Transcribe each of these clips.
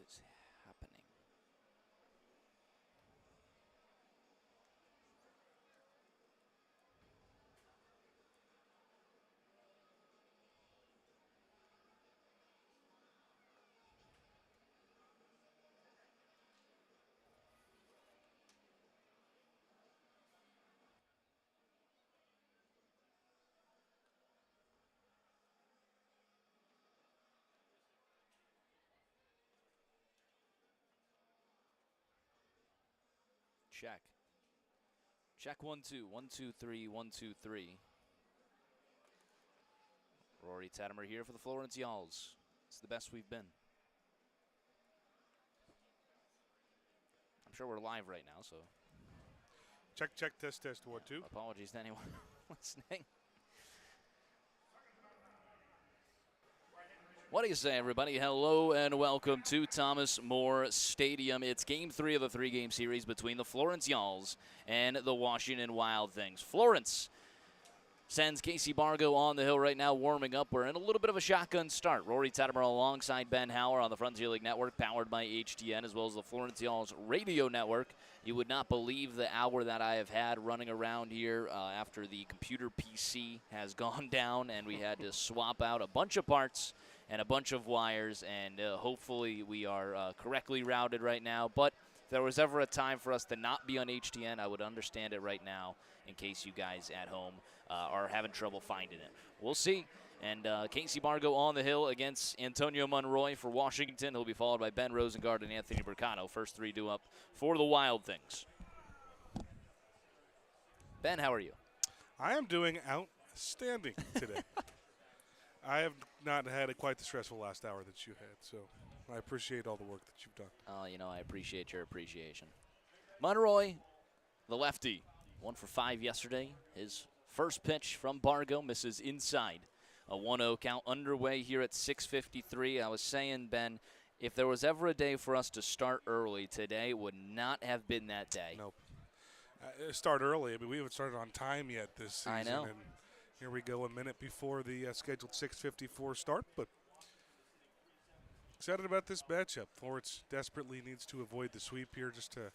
is happening? Check. Check 1 2. 1 2 3. 1 2 3. Rory Tettemer here for the Florence Y'alls. It's the best we've been. I'm sure we're live right now, so. Check, check, test, test, 1 2. Apologies to anyone listening. What do you say, everybody? Hello and welcome to Thomas More Stadium. It's Game 3 of the 3-game series between the Florence Y'alls and the Washington Wild Things. Florence sends Casey Bargo on the hill right now, warming up. We're in a little bit of a shotgun start. Rory Tettemer alongside Ben Hauer on the Frontier League Network, powered by HTN, as well as the Florence Y'alls radio network. You would not believe the hour that I have had running around here after the computer PC has gone down and we had to swap out a bunch of parts and a bunch of wires, and hopefully we are correctly routed right now. But if there was ever a time for us to not be on HTN, I would understand it right now in case you guys at home are having trouble finding it. We'll see. And Casey Bargo on the hill against Antonio Monroy for Washington. He'll be followed by Ben Rosengard and Anthony Mercado. First three due up for the Wild Things. Ben, how are you? I am doing outstanding today. I have not had quite the stressful last hour that you had, so I appreciate all the work that you've done. Oh, I appreciate your appreciation. Monroy, the lefty, 1 for 5 yesterday. His first pitch from Bargo misses inside. A 1-0 count underway here at 6:53. I was saying, Ben, if there was ever a day for us to start early, today would not have been that day. Nope. Start early. I mean, we haven't started on time yet this season. I know. And here we go a minute before the scheduled 6:54 start, but excited about this matchup. Florence desperately needs to avoid the sweep here just to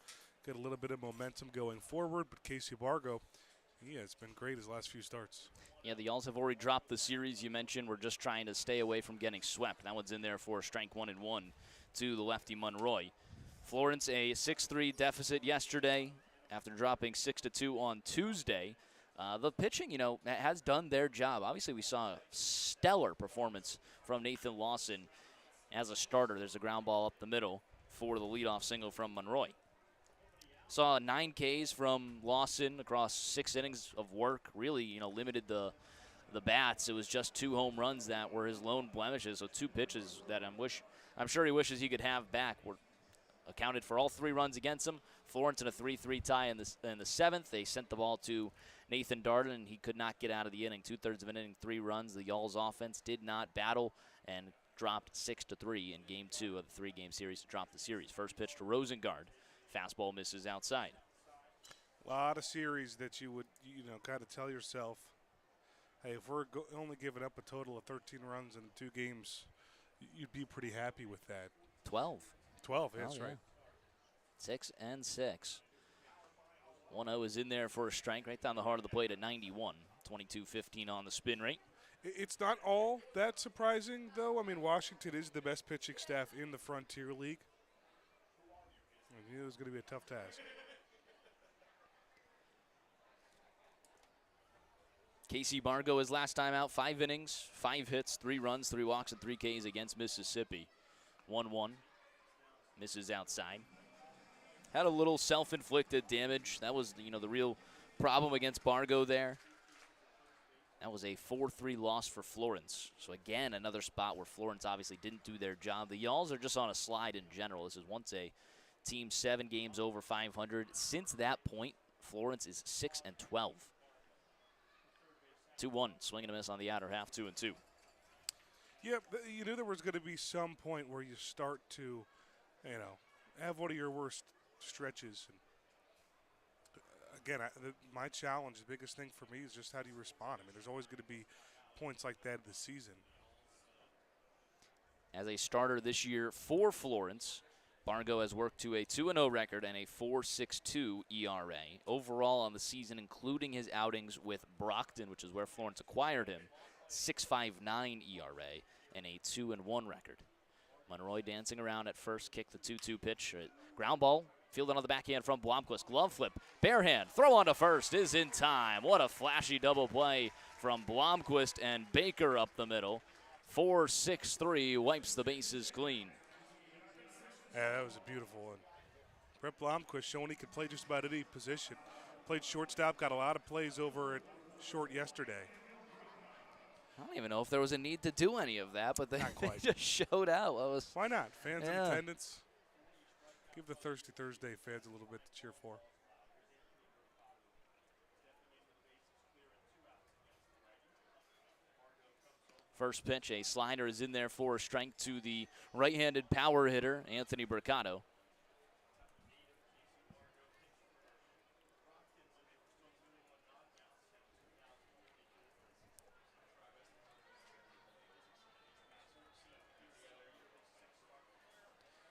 get a little bit of momentum going forward, but Casey Bargo, it's been great his last few starts. Yeah, the Y'alls have already dropped the series you mentioned. We're just trying to stay away from getting swept. That one's in there for strike 1-1 to the lefty Monroy. Florence a 6-3 deficit yesterday after dropping 6-2 on Tuesday. The pitching, has done their job. Obviously, we saw a stellar performance from Nathan Lawson as a starter. There's a ground ball up the middle for the leadoff single from Monroy. Saw 9 Ks from Lawson across 6 innings of work. Really, limited the bats. It was just 2 home runs that were his lone blemishes. So 2 pitches that I'm sure he wishes he could have back were accounted for all 3 runs against him. Florence in a 3-3 tie in the 7th. They sent the ball to Nathan Darden, and he could not get out of the inning. 2/3 of an inning, 3 runs. The Y'alls offense did not battle and dropped 6-3 in Game 2 of the 3-game series to drop the series. First pitch to Rosengard. Fastball misses outside. A lot of series that you would, kind of tell yourself, hey, if we're only giving up a total of 13 runs in 2 games, you'd be pretty happy with that. 12. 12, that's right. 6 and 6. 1-0 is in there for a strike right down the heart of the plate at 91. 22-15 on the spin rate. It's not all that surprising, though. I mean, Washington is the best pitching staff in the Frontier League. I knew it was going to be a tough task. Casey Bargo, his last time out, 5 innings, 5 hits, 3 runs, 3 walks, and 3 Ks against Mississippi. 1-1. Misses outside. Had a little self-inflicted damage. That was, the real problem against Bargo there. That was a 4-3 loss for Florence. So, again, another spot where Florence obviously didn't do their job. The Y'alls are just on a slide in general. This is once a team 7 games over 500. Since that point, Florence is 6-12. 2-1, swing and a miss on the outer half, 2-2. Yeah, you knew there was going to be some point where you start to, have one of your worst stretches. And again, my challenge, the biggest thing for me is just how do you respond? I mean, there's always going to be points like that this season. as a starter this year for Florence. Bargo has worked to a 2-0 record and a 4.62 ERA. Overall on the season, including his outings with Brockton, which is where Florence acquired him, 6.59 ERA and a 2-1 record. Monroy dancing around at first, kick the 2-2 pitch. Ground ball, fielded on the backhand from Blomquist. Glove flip, bare hand, throw on to first is in time. What a flashy double play from Blomquist, and Baker up the middle. 4-6-3 wipes the bases clean. Yeah, that was a beautiful one. Brett Blomquist showing he could play just about any position. Played shortstop, got a lot of plays over at short yesterday. I don't even know if there was a need to do any of that, but they just showed out. Why not? Fans in attendance. Give the Thirsty Thursday fans a little bit to cheer for. First pitch, a slider is in there for a strike to the right-handed power hitter, Anthony Mercado.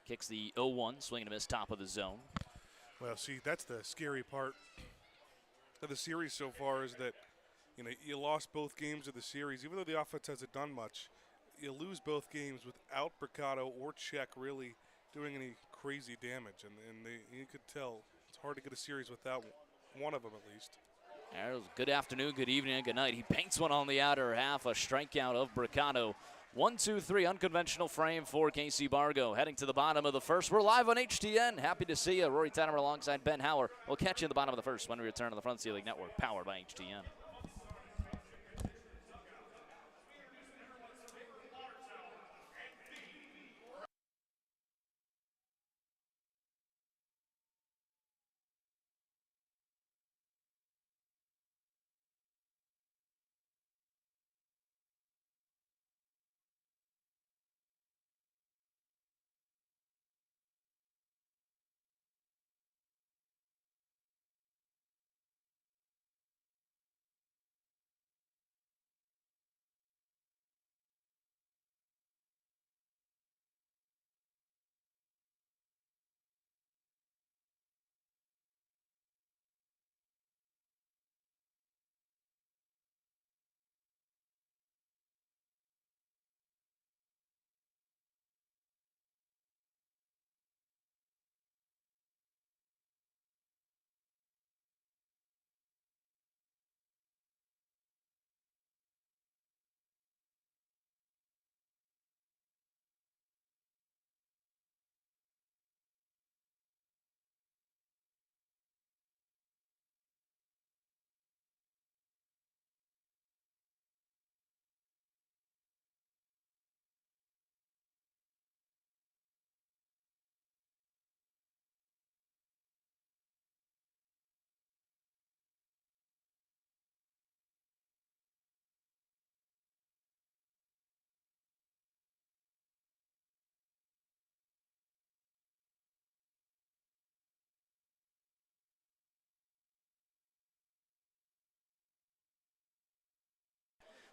Kicks the 0-1, swing and a miss, top of the zone. Well, see, that's the scary part of the series so far is that, you know, you lost both games of the series. Even though the offense hasn't done much, you lose both games without Mercado or Check really doing any crazy damage. And you could tell it's hard to get a series without one of them at least. Good afternoon, good evening, and good night. He paints one on the outer half, a strikeout of Mercado. 1-2-3 unconventional frame for Casey Bargo. Heading to the bottom of the first. We're live on HTN. Happy to see you. Rory Tettemer alongside Ben Hauer. We'll catch you in the bottom of the first when we return on the Front Ceiling Network, powered by HTN.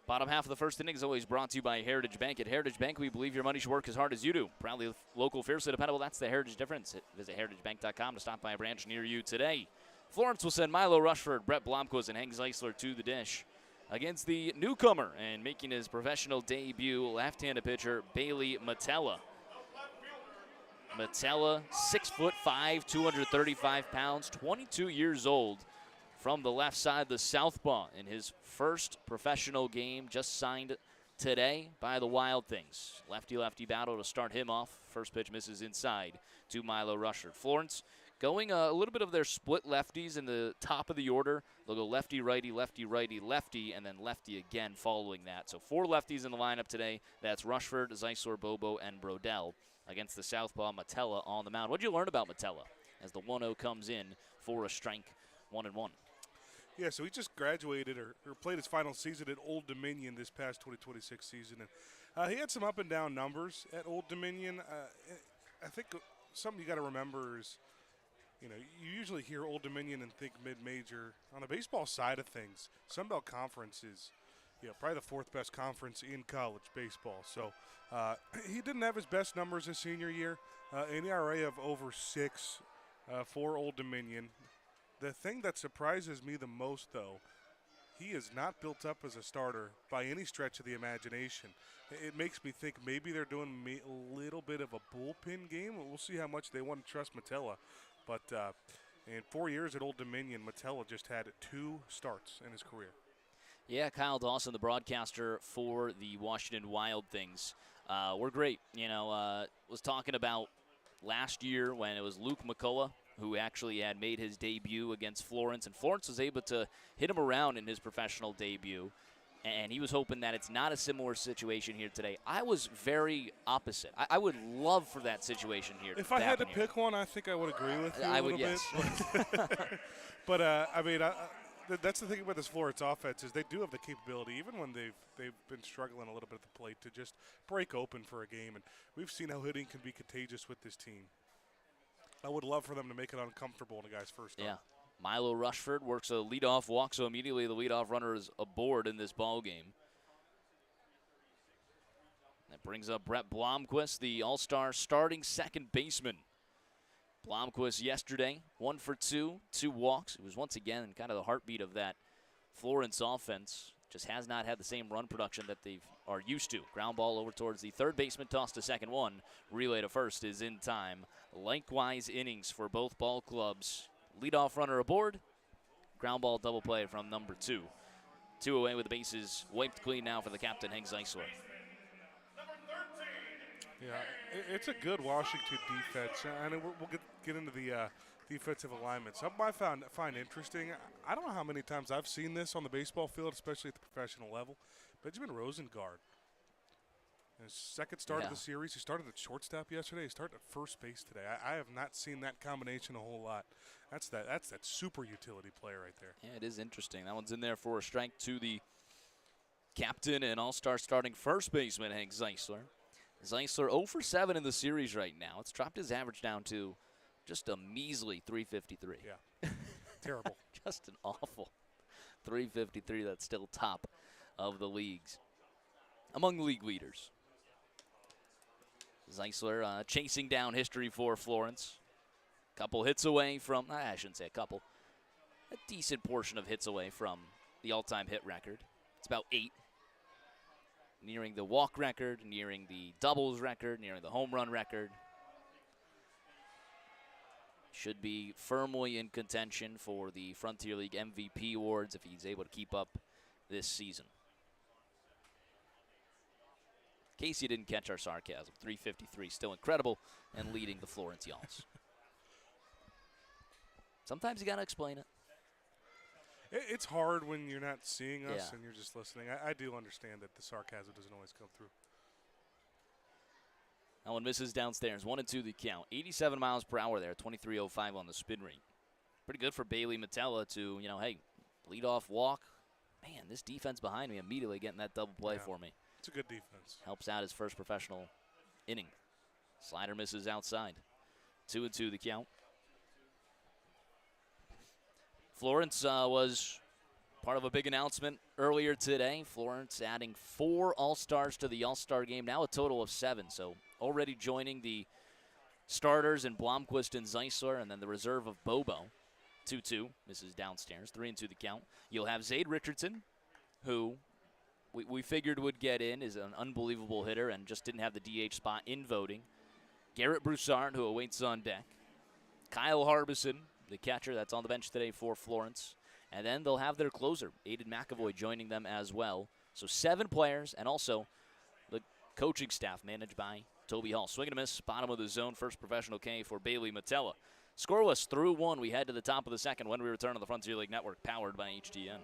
Bottom half of the first inning is always brought to you by Heritage Bank. At Heritage Bank, we believe your money should work as hard as you do. Proudly local, fiercely dependable. That's the Heritage difference. Visit heritagebank.com to stop by a branch near you today. Florence will send Milo Rushford, Brett Blomquist, and Hank Zeisler to the dish against the newcomer and making his professional debut, left-handed pitcher Bailey Matella. Matella, 6'5", 235 pounds, 22 years old. From the left side, the southpaw in his first professional game, just signed today by the Wild Things. Lefty-lefty battle to start him off. First pitch misses inside to Milo Rushford. Florence going a little bit of their split lefties in the top of the order. They'll go lefty, righty, lefty, righty, lefty, and then lefty again following that. So 4 lefties in the lineup today. That's Rushford, Zeisler, Bobo, and Brodell against the southpaw Matella on the mound. What did you learn about Matella as the 1-0 comes in for a strike 1-1? Yeah, so he just graduated or played his final season at Old Dominion this past 2026 season. And he had some up and down numbers at Old Dominion. I think something you got to remember is, you know, you usually hear Old Dominion and think mid-major. On the baseball side of things, Sun Belt Conference is, Yeah, probably the fourth best conference in college baseball. So he didn't have his best numbers his senior year. An ERA of over 6 for Old Dominion. The thing that surprises me the most, though, he is not built up as a starter by any stretch of the imagination. It makes me think maybe they're doing a little bit of a bullpen game. We'll see how much they want to trust Metella. But in 4 years at Old Dominion, Metella just had 2 starts in his career. Yeah, Kyle Dawson, the broadcaster for the Washington Wild Things. We're great. Was talking about last year when it was Luke McCullough who actually had made his debut against Florence, and Florence was able to hit him around in his professional debut, and he was hoping that it's not a similar situation here today. I was very opposite. I would love for that situation here. If I had to pick one, I think I would agree with you a little bit. But that's the thing about this Florence offense is they do have the capability, even when they've been struggling a little bit at the plate, to just break open for a game. And we've seen how hitting can be contagious with this team. I would love for them to make it uncomfortable in a guy's first start. Yeah. Milo Rushford works a leadoff walk, so immediately the leadoff runner is aboard in this ball game. That brings up Brett Blomquist, the All-Star starting second baseman. Blomquist yesterday, 1 for 2, 2 walks. It was once again kind of the heartbeat of that Florence offense. Just has not had the same run production that they are used to. Ground ball over towards the third baseman, toss to second one. Relay to first is in time. Lengthwise innings for both ball clubs. Leadoff runner aboard. Ground ball double play from number 2. 2 away with the bases wiped clean now for the captain, Hank Zeisler. Yeah, it's a good Washington defense. I know we'll get into the defensive alignment. Something I find interesting, I don't know how many times I've seen this on the baseball field, especially at the professional level. Benjamin Rosengard, his second start of the series. He started at shortstop yesterday. He started at first base today. I have not seen that combination a whole lot. That's that super utility player right there. Yeah, it is interesting. That one's in there for a strike to the captain and all-star starting first baseman, Hank Zeisler. Zeisler 0 for 7 in the series right now. It's dropped his average down to just a measly 353. Yeah, terrible. Just an awful 353. That's still top of the leagues. Among league leaders. Zeisler chasing down history for Florence. Couple hits away from, I shouldn't say a couple, a decent portion of hits away from the all-time hit record. It's about 8. Nearing the walk record, nearing the doubles record, nearing the home run record. Should be firmly in contention for the Frontier League MVP awards if he's able to keep up this season. In case you didn't catch our sarcasm, 353, still incredible and leading the Florence Y'alls. Sometimes you got to explain it. It's hard when you're not seeing us Yeah. and you're just listening. I do understand that the sarcasm doesn't always come through. That one misses downstairs. 1-2 the count. 87 miles per hour there. 23.05 on the spin rate. Pretty good for Bailey Metella to, hey, leadoff walk. Man, this defense behind me immediately getting that double play for me. It's a good defense. Helps out his first professional inning. Slider misses outside. 2-2 the count. Florence was part of a big announcement earlier today. Florence adding 4 All-Stars to the All-Star game, now a total of 7. So already joining the starters in Blomquist and Zeisler, and then the reserve of Bobo. 2-2, misses downstairs. 3-2 the count. You'll have Zade Richardson, who we figured would get in, is an unbelievable hitter and just didn't have the DH spot in voting. Garrett Broussard, who awaits on deck. Kyle Harbison, the catcher that's on the bench today for Florence. And then they'll have their closer, Aiden McAvoy, joining them as well. So 7 players, and also the coaching staff managed by Toby Hall. Swing and a miss, bottom of the zone, first professional K for Bailey Metella. Scoreless through 1. We head to the top of the second when we return on the Frontier League Network, powered by HTN.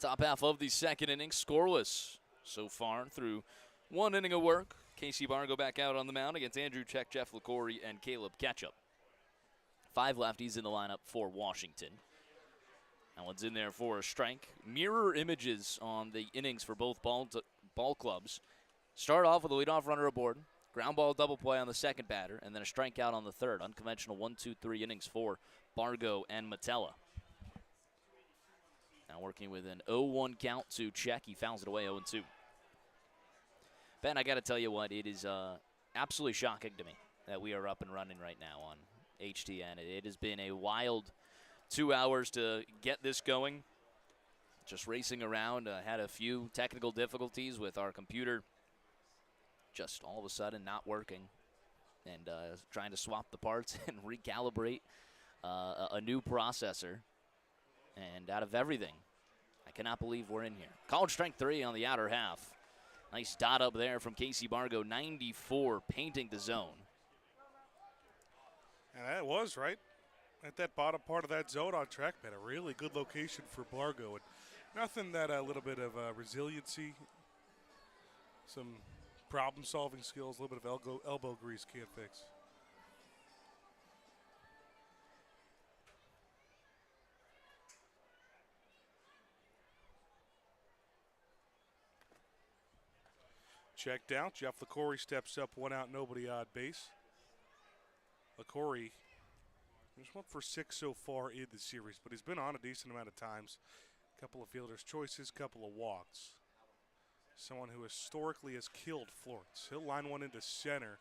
Top half of the second inning, scoreless so far through one inning of work. Casey Bargo back out on the mound against Andrew Check, Jeff LaCory, and Caleb Ketchup. 5 lefties in the lineup for Washington. That one's in there for a strike. Mirror images on the innings for both ball clubs. Start off with a leadoff runner aboard, ground ball double play on the second batter, and then a strikeout on the third. Unconventional 1-2-3 innings for Bargo and Metella. Now working with an 0-1 count to Check. He fouls it away 0-2. Ben, I got to tell you what, it is absolutely shocking to me that we are up and running right now on HTN. It has been a wild 2 hours to get this going. Just racing around. Had a few technical difficulties with our computer just all of a sudden not working. And trying to swap the parts and recalibrate a new processor. And out of everything, I cannot believe we're in here. College strike 3 on the outer half. Nice dot up there from Casey Bargo, 94, painting the zone. And that was right at that bottom part of that zone on trackpad. A really good location for Bargo. And nothing that a little bit of resiliency, some problem-solving skills, a little bit of elbow grease can't fix. Check down. Jeff LaCory steps up, 1 out, nobody odd base. LaCory just went for 6 so far in the series, but he's been on a decent amount of times. A couple of fielders' choices, couple of walks. Someone who historically has killed Florence. He'll line one into center.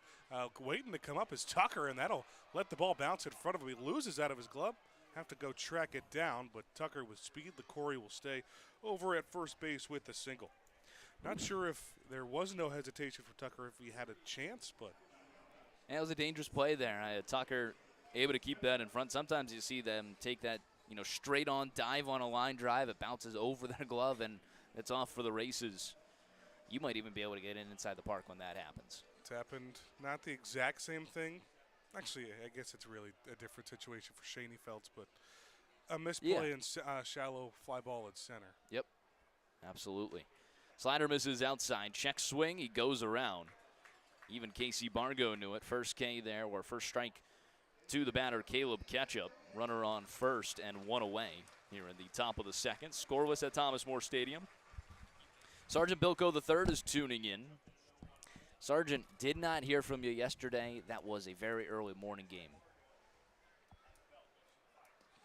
Waiting to come up is Tucker, and that'll let the ball bounce in front of him. He loses out of his glove. Have to go track it down, but Tucker with speed. LaCory will stay over at first base with a single. Not sure if there was no hesitation for Tucker if he had a chance, but. Yeah, it was a dangerous play there. Tucker able to keep that in front. Sometimes you see them take that, straight on dive on a line drive. It bounces over their glove, and it's off for the races. You might even be able to get inside the park when that happens. It's happened, not the exact same thing. Actually, I guess it's really a different situation for Shaney Feltz, but a misplay and shallow fly ball at center. Yep, absolutely. Slider misses outside. Check swing. He goes around. Even Casey Bargo knew it. First K there, or first strike to the batter, Caleb Ketchup. Runner on first and 1 away here in the top of the second. Scoreless at Thomas More Stadium. Sergeant Bilko III is tuning in. Sergeant, did not hear from you yesterday. That was a very early morning game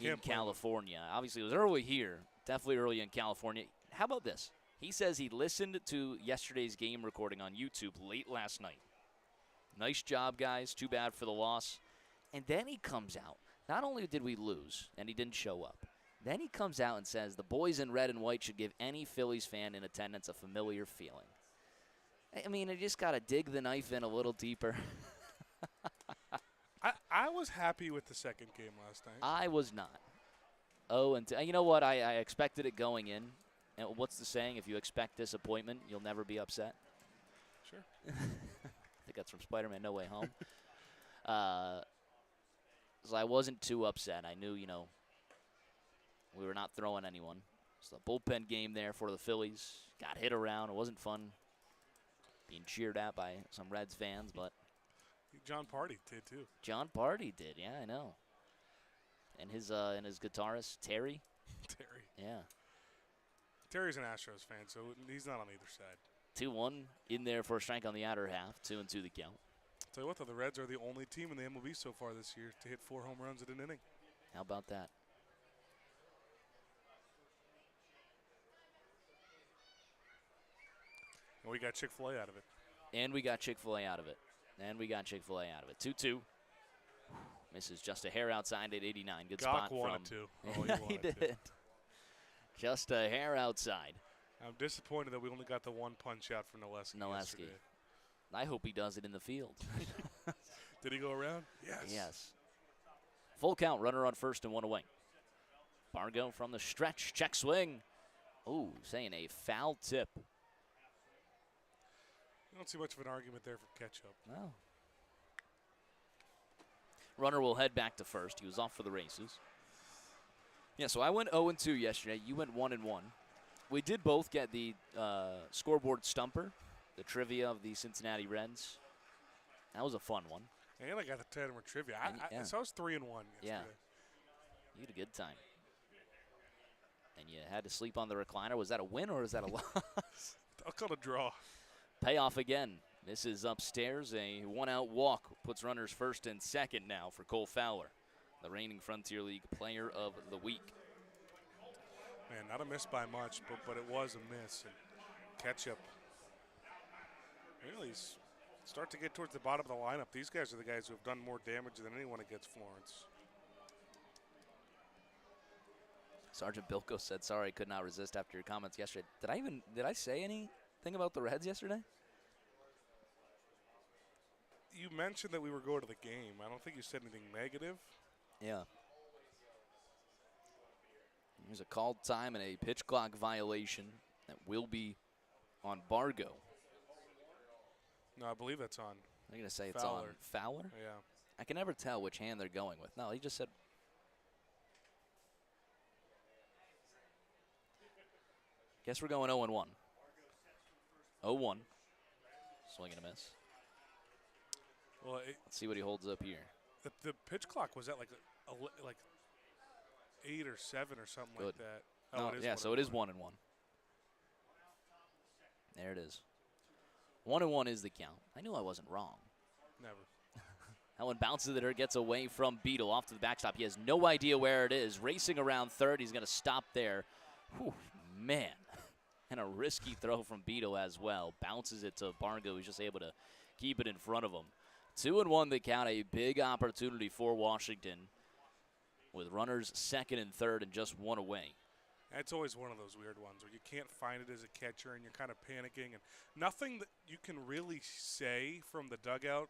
in California. Obviously, it was early here. Definitely early in California. How about this? He says he listened to yesterday's game recording on YouTube late last night. Nice job, guys. Too bad for the loss. And then he comes out. Not only did we lose, and he didn't show up, then he comes out and says the boys in red and white should give any Phillies fan in attendance a familiar feeling. I mean, you just got to dig the knife in a little deeper. I was happy with the second game last night. I was not. And you know what? I expected it going in. And what's the saying? If you expect disappointment, you'll never be upset. Sure. I think that's from Spider-Man No Way Home. So I wasn't too upset. I knew, we were not throwing anyone. So the bullpen game there for the Phillies. Got hit around. It wasn't fun being cheered at by some Reds fans, but John Party did too. John Party did, yeah, I know. And his guitarist, Terry. Terry. Yeah. Terry's an Astros fan, so he's not on either side. 2-1 in there for a strike on the outer half. 2-2 the count. Tell you what, though, the Reds are the only team in the MLB so far this year to hit 4 home runs in an inning. How about that? And we got Chick-fil-A out of it. And we got Chick-fil-A out of it. 2-2. Misses just a hair outside at 89. Good spot from. wanted to. Oh, he did. to. Just a hair outside. I'm disappointed that we only got the one punch out from Naleski yesterday. I hope he does it in the field. Did he go around? Yes. Yes. Full count, runner on first and 1 away. Bargo from the stretch, check swing. Ooh, saying a foul tip. I don't see much of an argument there for Ketchup. No. Runner will head back to first. He was off for the races. Yeah, so I went 0-2 yesterday. You went 1-1. We did both get the scoreboard stumper, the trivia of the Cincinnati Reds. That was a fun one. And I got the Tettemer trivia. Yeah. So I was 3-1 yesterday. Yeah. You had a good time. And you had to sleep on the recliner. Was that a win or was that a loss? I'll call it a draw. Payoff again. This is upstairs. A one-out walk puts runners first and second now for Cole Fowler, the reigning Frontier League Player of the Week. Man, not a miss by much, but it was a miss. And Ketchup really start to get towards the bottom of the lineup. These guys are the guys who have done more damage than anyone against Florence. Sergeant Bilko said, sorry, I could not resist after your comments yesterday. Did I say anything about the Reds yesterday? You mentioned that we were going to the game. I don't think you said anything negative. Yeah. There's a called time and a pitch clock violation that will be on Bargo. No, I believe that's on. I'm going to say it's on Fowler? Yeah. I can never tell which hand they're going with. No, he just said. Guess we're going 0-1. 0-1. Swing and a miss. Well, let's see what he holds up here. The pitch clock was at like 8 or 7 or something like that. Oh, no, yeah, so it is 1-1. There it is. 1-1 is the count. I knew I wasn't wrong. Never. That one bounces it or gets away from Beetle off to the backstop. He has no idea where it is. Racing around third. He's going to stop there. Whew, man. And a risky throw from Beetle as well. Bounces it to Bargo. He's just able to keep it in front of him. 2-1 the count. A big opportunity for Washington with runners second and third and just one away. It's always one of those weird ones where you can't find it as a catcher and you're kind of panicking. And nothing that you can really say from the dugout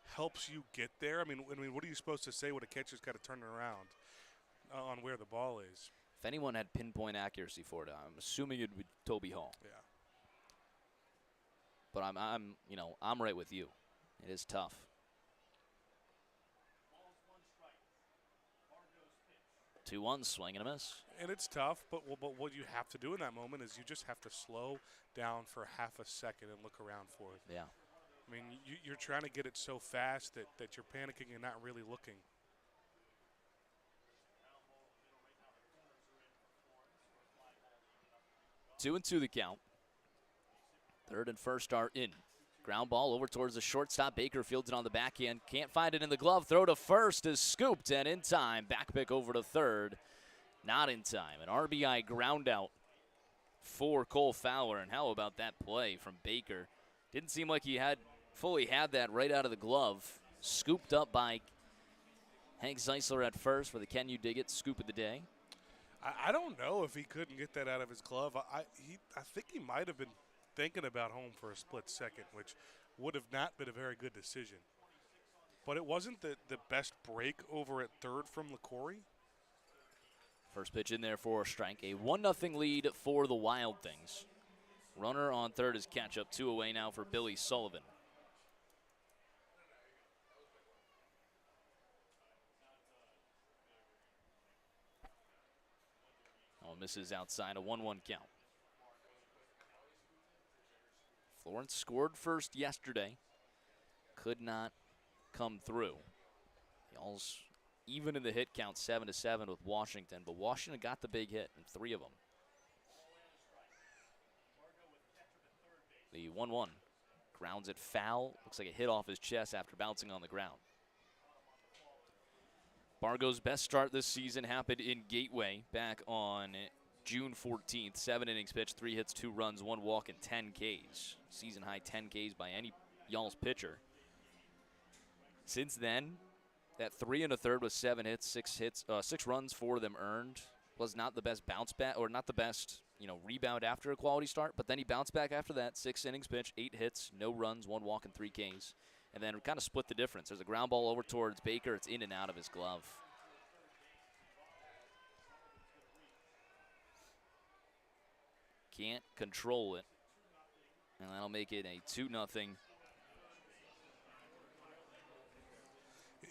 helps you get there. I mean, what are you supposed to say when a catcher's got to turn around on where the ball is? If anyone had pinpoint accuracy for it, I'm assuming it would be Toby Hall. Yeah. But I'm right with you. It is tough. 2-1, swing and a miss. And it's tough, but what you have to do in that moment is you just have to slow down for half a second and look around for it. Yeah. I mean, you're trying to get it so fast that you're panicking and not really looking. Two and two the count. Third and first are in. Ground ball over towards the shortstop. Baker fields it on the backhand. Can't find it in the glove. Throw to first is scooped and in time. Back pick over to third. Not in time. An RBI ground out for Cole Fowler. And how about that play from Baker? Didn't seem like he had fully had that right out of the glove. Scooped up by Hank Zeisler at first for the Can You Dig It scoop of the day. I don't know if he couldn't get that out of his glove. I think he might have been thinking about home for a split second, which would have not been a very good decision. But it wasn't the best break over at third from LaCorey. First pitch in there for a strike. A 1-0 lead for the Wild Things. Runner on third is catch up. 2 away now for Billy Sullivan. Oh, misses outside. A 1-1 count. Florence scored first yesterday. Could not come through. Y'all's even in the hit count 7-7 with Washington, but Washington got the big hit in 3 of them. The 1-1 grounds it foul. Looks like it hit off his chest after bouncing on the ground. Bargo's best start this season happened in Gateway back on June 14th. 7 innings pitched, 3 hits, 2 runs, 1 walk, and 10 Ks. Season high 10 Ks by any Y'all's pitcher. Since then, that 3 1/3 was 7 hits, 6 runs, 4 of them earned. Was not the best bounce back, or not the best, rebound after a quality start. But then he bounced back after that. 6 innings pitched, 8 hits, no runs, 1 walk, and 3 Ks. And then kind of split the difference. There's a ground ball over towards Baker. It's in and out of his glove. Can't control it. And that'll make it a 2-0.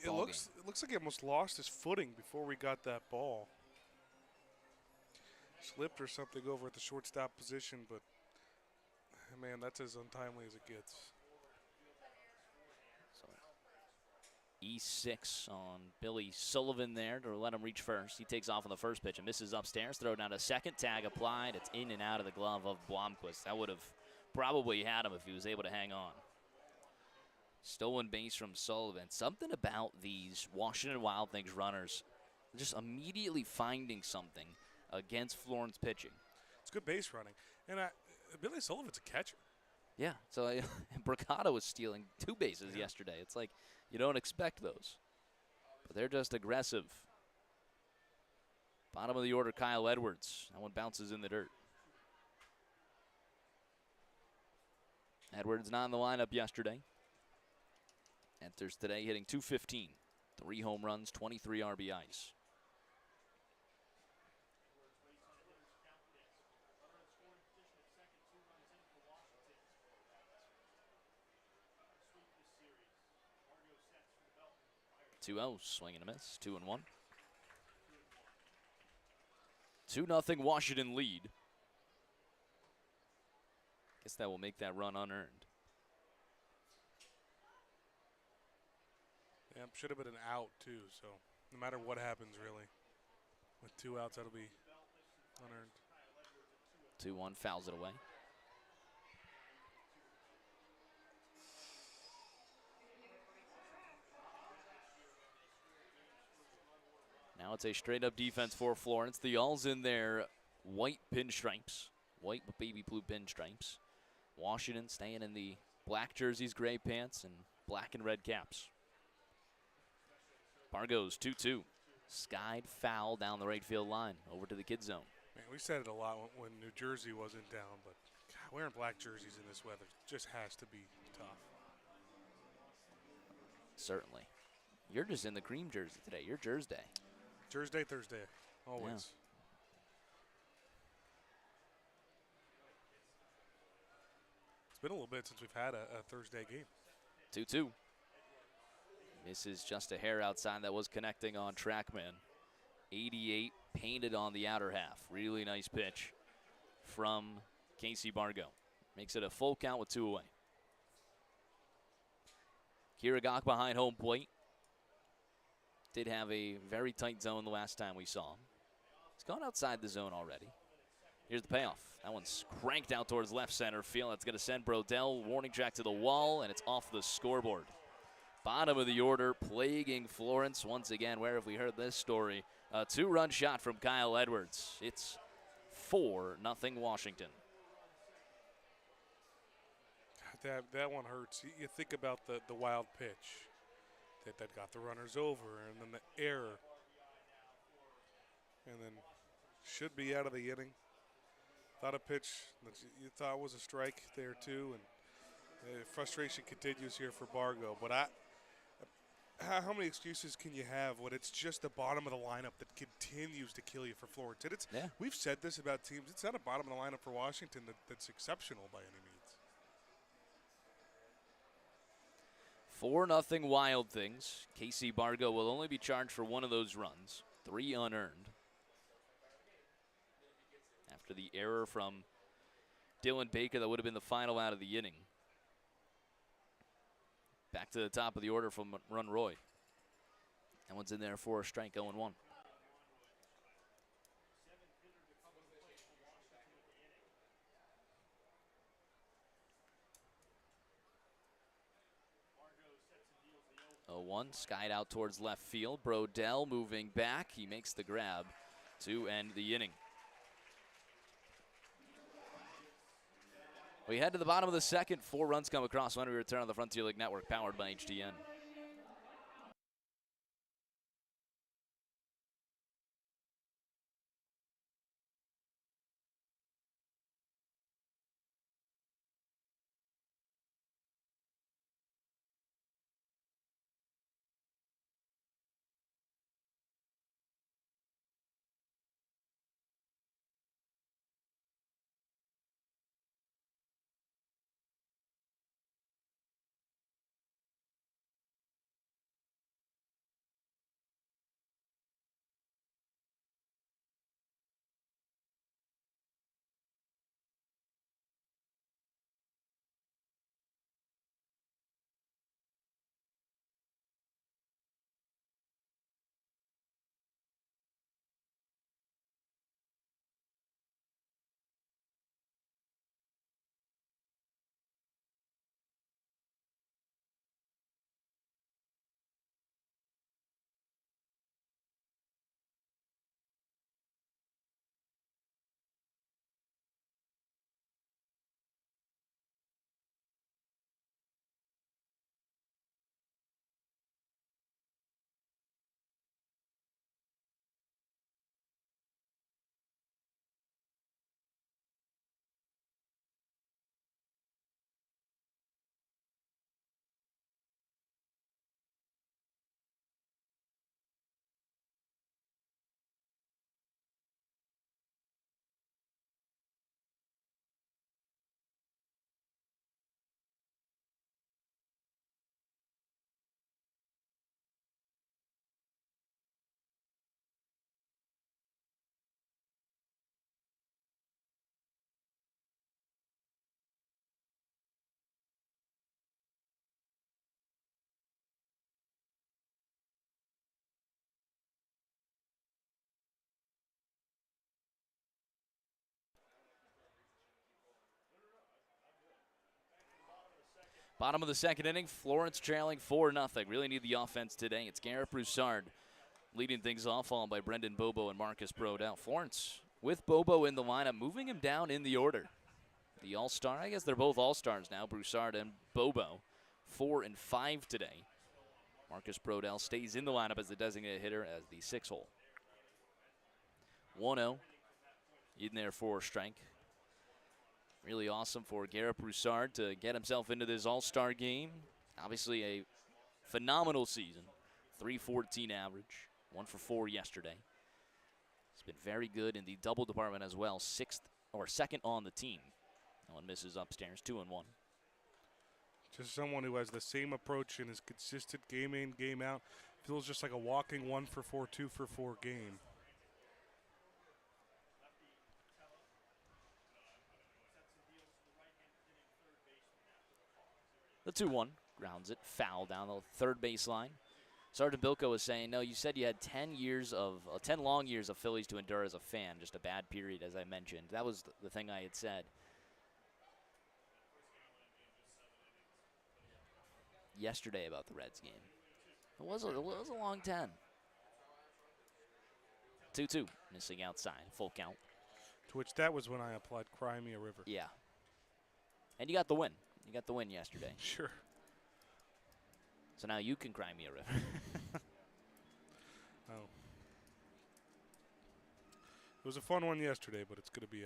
It looks like he almost lost his footing before we got that ball. slipped or something over at the shortstop position, but man, that's as untimely as it gets. So E6 on Billy Sullivan there to let him reach first. He takes off on the first pitch and misses upstairs. Throw down a second. Tag applied. It's in and out of the glove of Blomquist. That would have probably had him if he was able to hang on. Stolen base from Sullivan. Something about these Washington Wild Things runners just immediately finding something against Florence pitching. It's good base running. And Billy Sullivan's a catcher. Yeah, so Bricado was stealing 2 bases yesterday. It's like you don't expect those. But they're just aggressive. Bottom of the order, Kyle Edwards. That one bounces in the dirt. Edwards not in the lineup yesterday. Enters today hitting .215. 3 home runs, 23 RBIs. Two O's, swing and a miss, 2-1. 2-0 Washington lead. Guess that will make that run unearned. Yeah, should have been an out too, so no matter what happens really. With 2 outs, that'll be unearned. 2-1, fouls it away. Now it's a straight-up defense for Florence. The All's in their white pinstripes, white with baby blue pinstripes. Washington staying in the black jerseys, gray pants, and black and red caps. Bargo's 2-2. Skied foul down the right field line over to the kid zone. Man, we said it a lot when New Jersey wasn't down, but God, wearing black jerseys in this weather just has to be tough. Certainly. You're just in the cream jersey today. You're Jersey Day. Thursday, always. Yeah. It's been a little bit since we've had a Thursday game. 2-2. Misses just a hair outside. That was connecting on Trackman. 88 painted on the outer half. Really nice pitch from Casey Bargo. Makes it a full count with 2 away. Kirigak behind home plate. Did have a very tight zone the last time we saw him. He's gone outside the zone already. Here's the payoff. That one's cranked out towards left center field. That's going to send Brodell warning track to the wall, and it's off the scoreboard. Bottom of the order, plaguing Florence once again. Where have we heard this story? A 2-run shot from Kyle Edwards. It's 4-0 Washington. That one hurts. You think about the wild pitch that got the runners over, and then the error, and then should be out of the inning. Thought a pitch that you thought was a strike there too, and frustration continues here for Bargo. But how many excuses can you have when it's just the bottom of the lineup that continues to kill you for Florence? And we've said this about teams. It's not a bottom of the lineup for Washington that's exceptional by any means. 4-0 Wild Things. Casey Bargo will only be charged for 1 of those runs. 3 unearned. After the error from Dylan Baker, that would have been the final out of the inning. Back to the top of the order from Run Roy. That one's in there for a strike, 0-1. One skied out towards left field. Brodell moving back. He makes the grab to end the inning. We head to the bottom of the second. 4 runs come across when we return on the Frontier League Network, powered by HDN. Bottom of the second inning, Florence trailing 4-0. Really need the offense today. It's Garrett Broussard leading things off, followed by Brendan Bobo and Marcus Brodell. Florence with Bobo in the lineup, moving him down in the order. The all-star, I guess they're both all-stars now, Broussard and Bobo, 4 and 5 today. Marcus Brodell stays in the lineup as the designated hitter as the 6-hole. 1-0 in there for strike. Really awesome for Garrett Broussard to get himself into this all-star game. Obviously a phenomenal season. 314 average, 1 for 4 yesterday. He's been very good in the double department as well, second on the team. That one misses upstairs, 2-1. Just someone who has the same approach and is consistent game in, game out. Feels just like a walking 1 for 4, 2 for 4 game. The 2-1 grounds it, foul down the third baseline. Sergeant Bilko was saying, no, you said you had 10 long years of Phillies to endure as a fan, just a bad period, as I mentioned. That was the thing I had said yesterday about the Reds game. It was a long 10. 2-2, missing outside, full count. To which that was when I applied Cry Me a River. Yeah. And you got the win. You got the win yesterday. Sure. So now you can cry me a river. Oh. It was a fun one yesterday, but it's going to be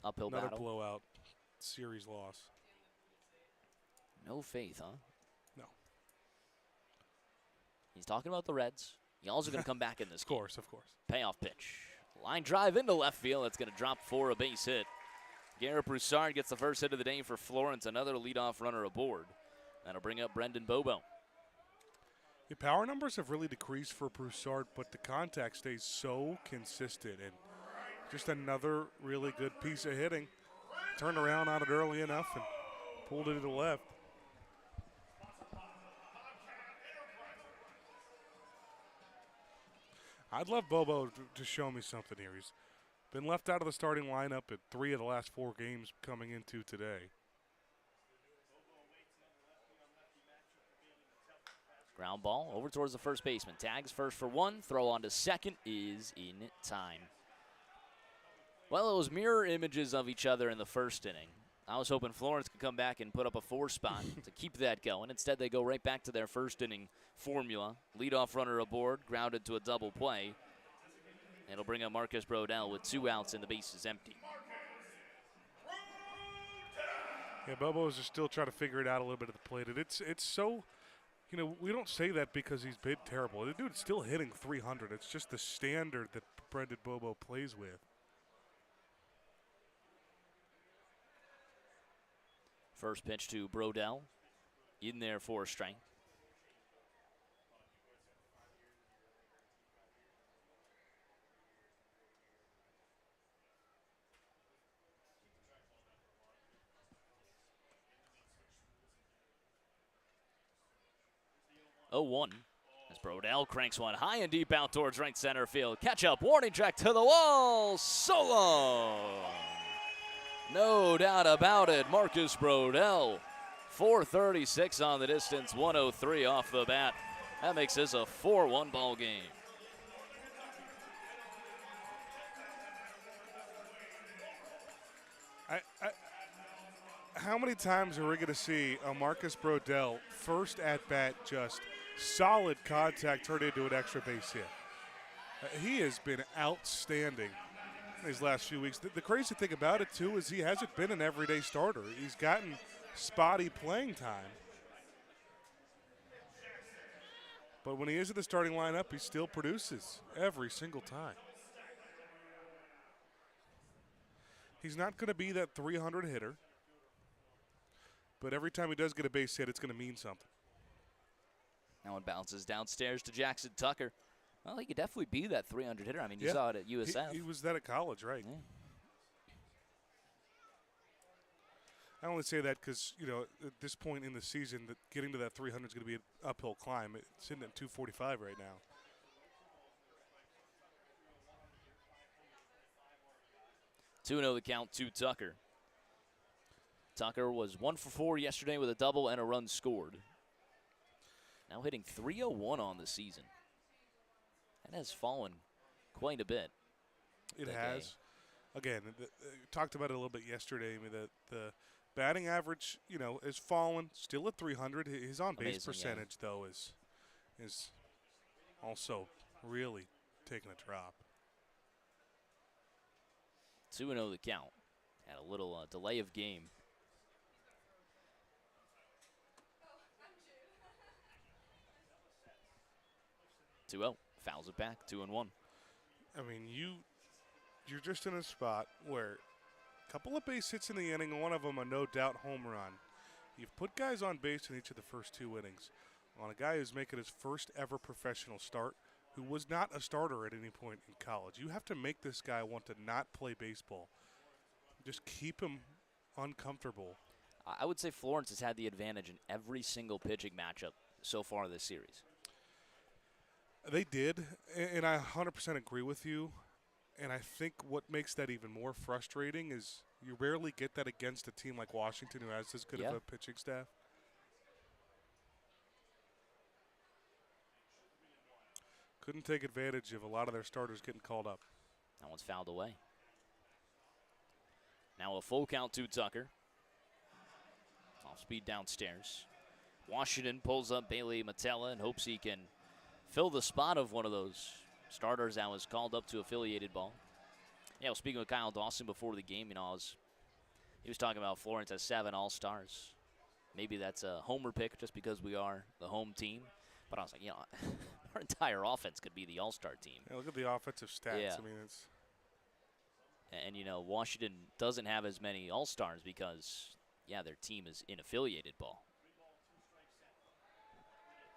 Uphill another battle. blowout series loss. No faith, huh? No. He's talking about the Reds. He's also going to come back in this game. Of course. Payoff pitch. Line drive into left field. That's going to drop for a base hit. Garrett Broussard gets the first hit of the day for Florence. Another leadoff runner aboard. That'll bring up Brendan Bobo. The power numbers have really decreased for Broussard, but the contact stays so consistent. And just another really good piece of hitting. Turned around on it early enough and pulled it to the left. I'd love Bobo to show me something here. He's been left out of the starting lineup at 3 of the last 4 games coming into today. Ground ball over towards the first baseman. Tags first for 1. Throw on to second is in time. Well, it was mirror images of each other in the first inning. I was hoping Florence could come back and put up a 4 spot to keep that going. Instead, they go right back to their first inning formula. Leadoff runner aboard, grounded to a double play. It'll bring up Marcus Brodell with 2 outs and the base is empty. Yeah, Bobo's just still trying to figure it out a little bit at the plate. It's so, we don't say that because he's been terrible. The dude's still hitting 300. It's just the standard that Brendan Bobo plays with. First pitch to Brodell. In there for a strike. Oh, 1. As Brodell cranks one high and deep out towards right center field. Catch up, warning track to the wall. Solo. No doubt about it, Marcus Brodell. 436 on the distance, 103 off the bat. That makes this a 4-1 ball game. How many times are we going to see a Marcus Brodell first at-bat just solid contact turned into an extra base hit? He has been outstanding these last few weeks. The crazy thing about it, too, is he hasn't been an everyday starter. He's gotten spotty playing time. But when he is in the starting lineup, he still produces every single time. He's not going to be that 300 hitter, but every time he does get a base hit, it's going to mean something. That one bounces downstairs to Jackson Tucker. Well, he could definitely be that 300 hitter. I mean, you saw it at USF. He was that at college, right? Yeah. I only say that because, at this point in the season, that getting to that 300 is going to be an uphill climb. It's sitting at 245 right now. Two 2-0 the count to Tucker. Tucker was 1 for 4 yesterday with a double and a run scored. Now hitting .301 on the season. That has fallen quite a bit. It has. Again, talked about it a little bit yesterday. I mean, the batting average, has fallen. Still at 300. His on-base percentage, though, is also really taking a drop. 2-0 the count. Had a little delay of game. 2-0. Fouls it back. 2-1. I mean, you're just in a spot where a couple of base hits in the inning, one of them a no-doubt home run. You've put guys on base in each of the first 2 innings. On a guy who's making his first ever professional start, who was not a starter at any point in college. You have to make this guy want to not play baseball. Just keep him uncomfortable. I would say Florence has had the advantage in every single pitching matchup so far this series. They did, and I 100% agree with you. And I think what makes that even more frustrating is you rarely get that against a team like Washington who has this good of a pitching staff. Couldn't take advantage of a lot of their starters getting called up. That one's fouled away. Now a full count to Tucker. Off speed downstairs. Washington pulls up Bailey Matella and hopes he can fill the spot of one of those starters that was called up to affiliated ball. Yeah, well, speaking with Kyle Dawson before the game, he was talking about Florence has 7 All-Stars. Maybe that's a homer pick just because we are the home team. But I was like, our entire offense could be the All-Star team. Yeah, look at the offensive stats. Yeah. I mean, it's. And, Washington doesn't have as many All-Stars because, their team is in affiliated ball.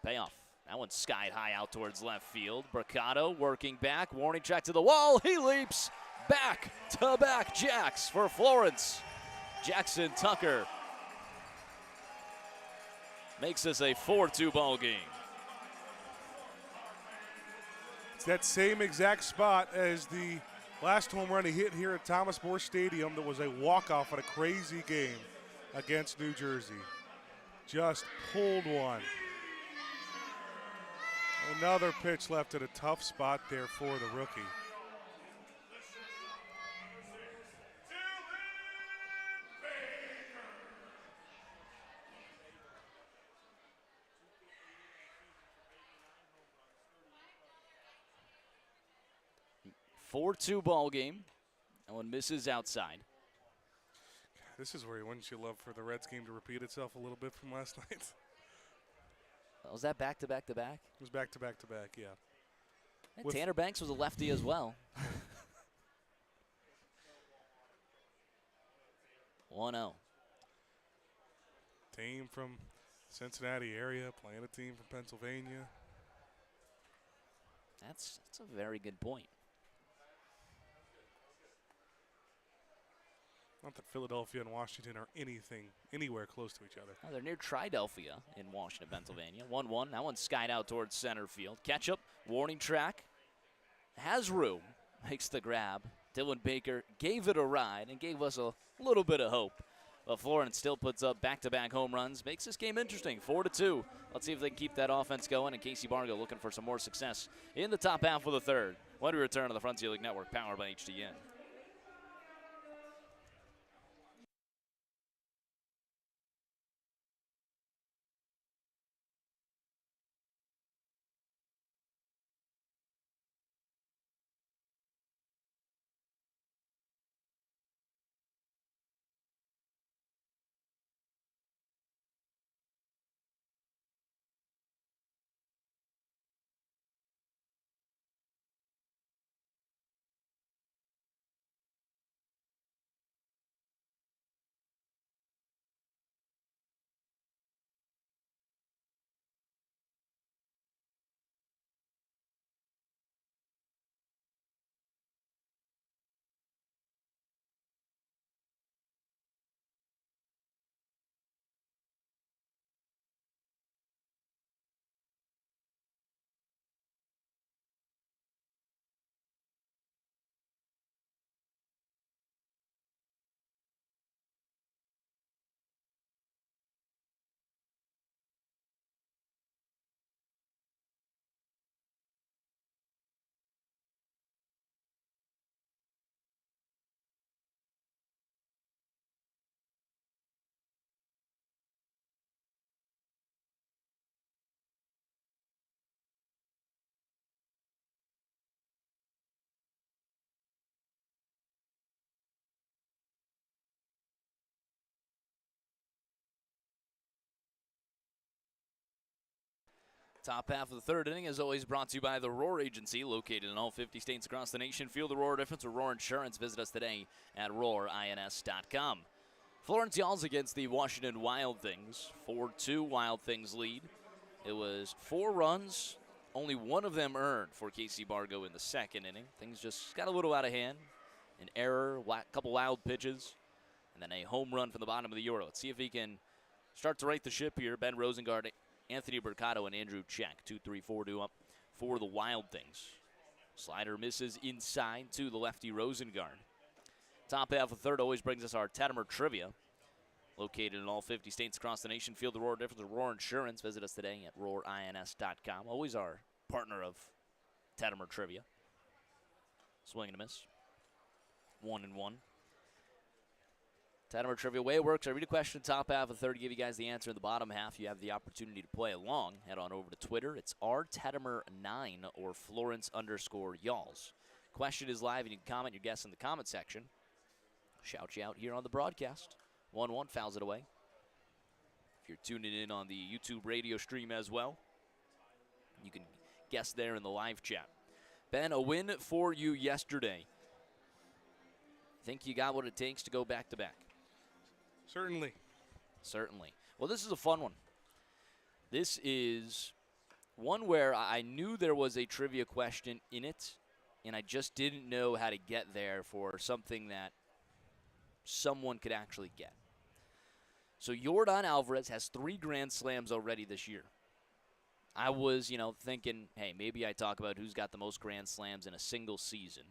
Payoff. That one's skied high out towards left field. Bricado working back. Warning track to the wall. He leaps back-to-back jacks for Florence. Jackson Tucker makes this a 4-2 ball game. It's that same exact spot as the last home run he hit here at Thomas More Stadium that was a walk-off in a crazy game against New Jersey. Just pulled one. Another pitch left at a tough spot there for the rookie. Four-2 ball game. That one misses outside. This is where wouldn't you love for the Reds game to repeat itself a little bit from last night? Was that back-to-back-to-back? It was back-to-back-to-back, yeah. And Tanner Banks was a lefty as well. 1-0. Team from Cincinnati area playing a team from Pennsylvania. That's a very good point. Not that Philadelphia and Washington are anywhere close to each other. Oh, they're near Triadelphia in Washington, Pennsylvania. 1-1. That one's skied out towards center field. Catch up. Warning track. Has room. Makes the grab. Dylan Baker gave it a ride and gave us a little bit of hope. But Florence still puts up back-to-back home runs. Makes this game interesting. 4-2. Let's see if they can keep that offense going. And Casey Bargo looking for some more success in the top half of the third. When we return to the Frontier League Network, powered by HDN. Top half of the third inning is always brought to you by the Roar Agency, located in all 50 states across the nation. Feel the Roar difference with Roar Insurance. Visit us today at roarins.com. Florence Y'alls against the Washington Wild Things. 4-2 Wild Things lead. It was 4 runs, only one of them earned for Casey Bargo in the second inning. Things just got a little out of hand. An error, a couple wild pitches, and then a home run from the bottom of the order. Let's see if he can start to right the ship here. Ben Rosengard, Anthony Mercado, and Andrew Check. 2-3-4-2 up for the Wild Things. Slider misses inside to the lefty Rosengard. Top half of third always brings us our Tettemer Trivia. Located in all 50 states across the nation. Feel the Roar difference with Roar Insurance. Visit us today at roarins.com. Always our partner of Tettemer Trivia. Swing and a miss. 1-1. Tettemer Trivia, way it works. I read a question top half of third to give you guys the answer in the bottom half. You have the opportunity to play along. Head on over to Twitter. It's rtettemer9 or Florence_Y'alls. Question is live, and you can comment your guess in the comment section. Shout you out here on the broadcast. 1-1 fouls it away. If you're tuning in on the YouTube radio stream as well, you can guess there in the live chat. Ben, a win for you yesterday. Think you got what it takes to go back-to-back? Certainly. Certainly. Well, this is a fun one. This is one where I knew there was a trivia question in it, and I just didn't know how to get there for something that someone could actually get. So Yordan Alvarez has 3 Grand Slams already this year. I was, thinking, hey, maybe I talk about who's got the most Grand Slams in a single season.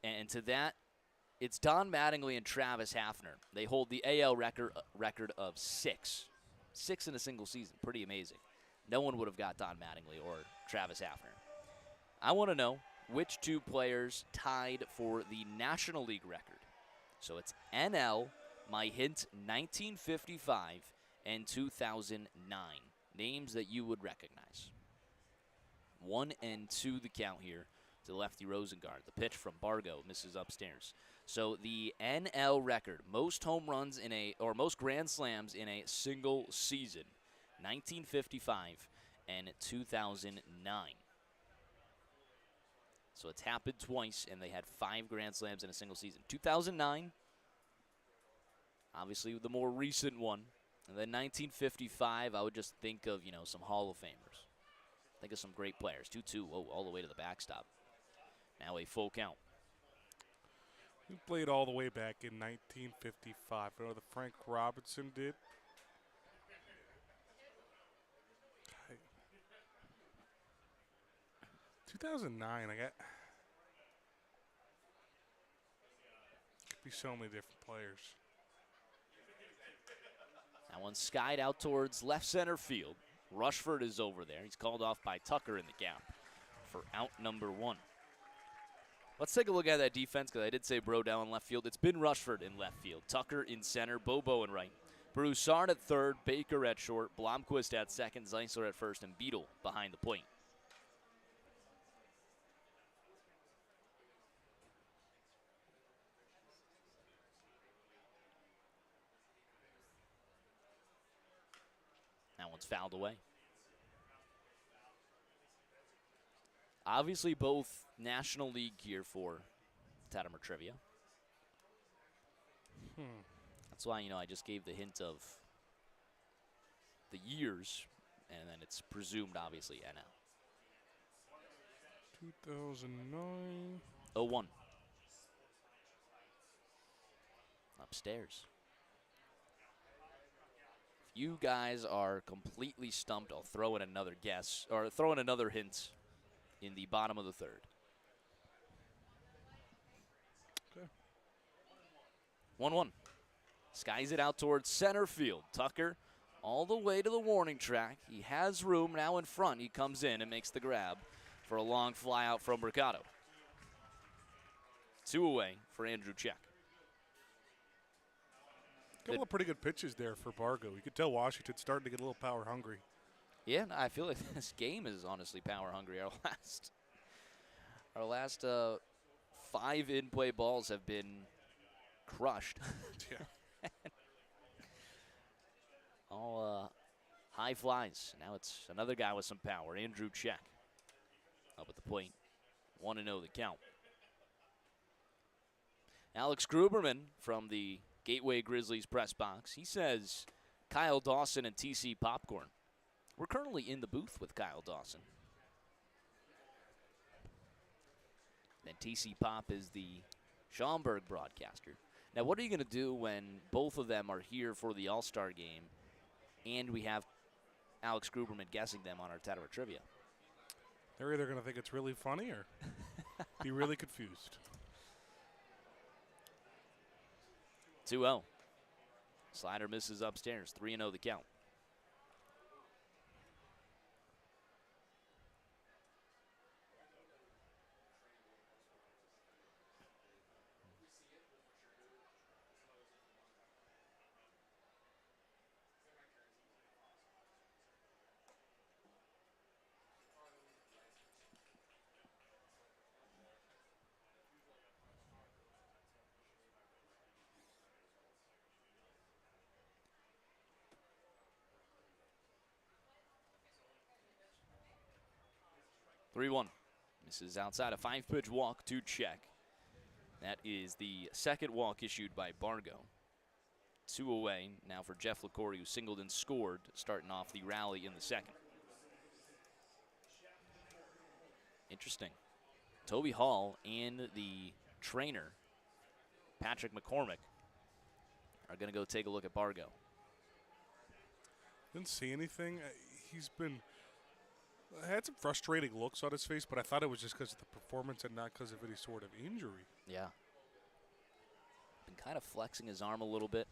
And to that, it's Don Mattingly and Travis Hafner. They hold the AL record of 6. 6 in a single season. Pretty amazing. No one would have got Don Mattingly or Travis Hafner. I want to know which 2 players tied for the National League record. So it's NL, my hint, 1955 and 2009. Names that you would recognize. 1 and 2 the count here to lefty Rosengard. The pitch from Bargo misses upstairs. So the NL record, most home runs or most Grand Slams in a single season, 1955 and 2009. So it's happened twice, and they had 5 Grand Slams in a single season. 2009, obviously the more recent one. And then 1955, I would just think of, some Hall of Famers. Think of some great players. 2-2, all the way to the backstop. Now a full count. We played all the way back in 1955. I know that Frank Robinson did. 2009, could be so many different players. That one skied out towards left center field. Rushford is over there. He's called off by Tucker in the gap for out number 1. Let's take a look at that defense, because I did say Brodell in left field. It's been Rushford in left field, Tucker in center, Bobo in right, Broussard at third, Baker at short, Blomquist at second, Zeisler at first, and Beadle behind the plate. That one's fouled away. Obviously, both National League gear for Tettemer Trivia. That's why, I just gave the hint of the years, and then it's presumed, obviously, NL. 2009. 0-1. Upstairs. If you guys are completely stumped, I'll throw in another guess, or throw in another hint in the bottom of the third. Okay. 1-1. Skies it out towards center field. Tucker all the way to the warning track. He has room now in front. He comes in and makes the grab for a long fly out from Mercado. 2 away for Andrew Check. A couple of pretty good pitches there for Bargo. You could tell Washington's starting to get a little power hungry. Yeah, I feel like this game is honestly power hungry. Our last 5 in-play balls have been crushed. Yeah. All High flies. Now it's another guy with some power. Andrew Check up at the plate. 1-0 the count. Alex Gruberman from the Gateway Grizzlies press box. He says Kyle Dawson and TC Popcorn. We're currently in the booth with Kyle Dawson. Then TC Pop is the Schaumburg broadcaster. Now, what are you going to do when both of them are here for the All-Star game and we have Alex Gruberman guessing them on our Tettemer Trivia? They're either going to think it's really funny or be really confused. 2-0. Slider misses upstairs. 3-0 the count. Misses outside. A 5-pitch walk to Check. That is the second walk issued by Bargo. 2 away now for Jeff LaCour, who singled and scored, starting off the rally in the second. Interesting. Toby Hall and the trainer, Patrick McCormick, are going to go take a look at Bargo. Didn't see anything. He's been had some frustrating looks on his face, but I thought it was just because of the performance and not because of any sort of injury. Yeah. Been kind of flexing his arm a little bit.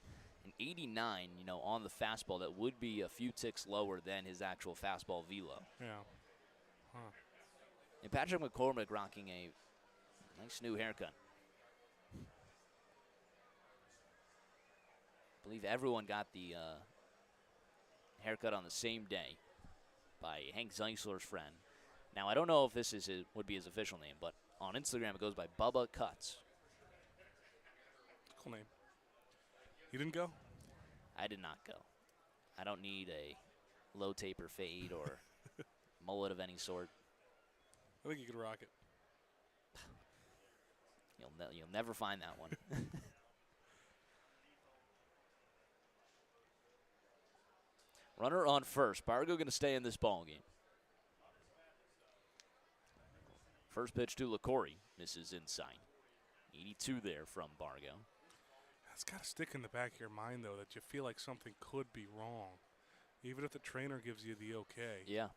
An 89, on the fastball, that would be a few ticks lower than his actual fastball velo. Yeah. Huh. And Patrick McCormick rocking a nice new haircut. I believe everyone got the haircut on the same day by Hank Zeisler's friend. Now, I don't know if this would be his official name, but on Instagram it goes by Bubba Cuts. Cool name. You didn't go? I did not go. I don't need a low taper fade or mullet of any sort. I think you could rock it. You'll never find that one. Runner on first. Bargo going to stay in this ball game. First pitch to LaCour. Misses inside. 82 there from Bargo. It's got to stick in the back of your mind, though, that you feel like something could be wrong, even if the trainer gives you the okay. Yeah.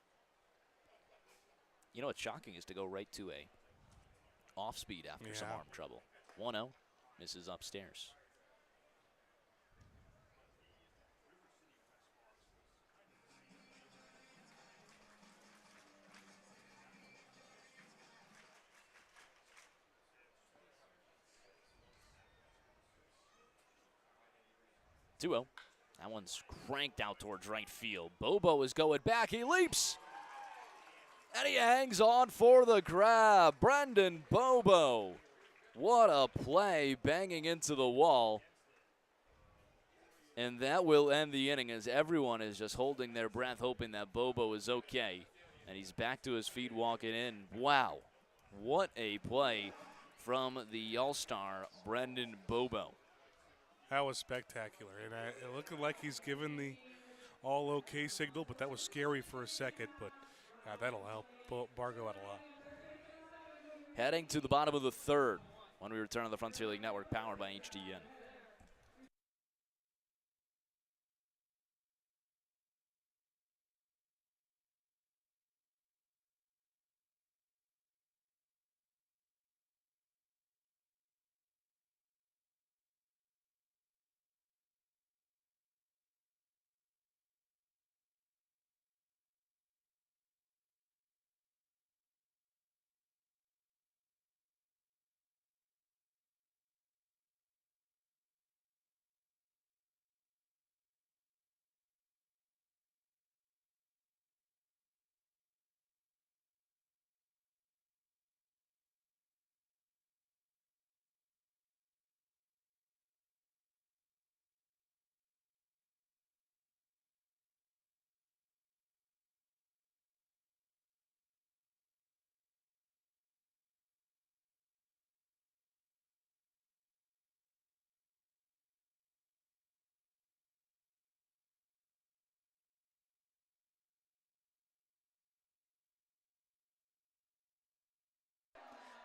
You know what's shocking is to go right to a off speed after some arm trouble. 1-0. Misses upstairs. That one's cranked out towards right field. Bobo is going back. He leaps. And he hangs on for the grab. Brendan Bobo. What a play, banging into the wall. And that will end the inning as everyone is just holding their breath, hoping that Bobo is okay. And he's back to his feet, walking in. Wow. What a play from the All-Star, Brendan Bobo. That was spectacular. And it looked like he's given the all okay signal, but that was scary for a second. But that'll help Bargo out a lot. Heading to the bottom of the third when we return on the Frontier League Network, powered by HDN.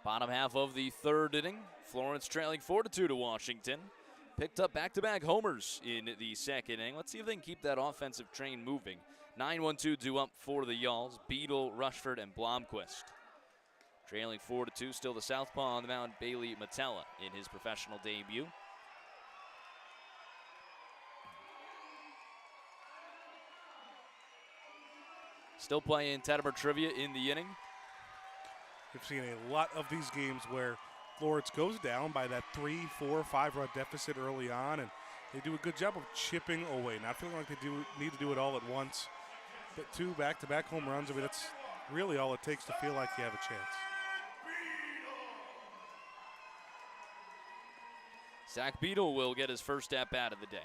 Bottom half of the third inning. Florence trailing 4-2 to Washington. Picked up back-to-back homers in the second inning. Let's see if they can keep that offensive train moving. 9-1-2 due up for the Yalls. Beadle, Rushford, and Blomquist. Trailing 4-2, still the southpaw on the mound, Bailey Matella in his professional debut. Still playing Tettemer trivia in the inning. We've seen a lot of these games where Florence goes down by that 3, 4, 5-run deficit early on, and they do a good job of chipping away, not feeling like they need to do it all at once. But 2 back-to-back home runs, I mean, that's really all it takes to feel like you have a chance. Zach Beadle will get his first at-bat of the day.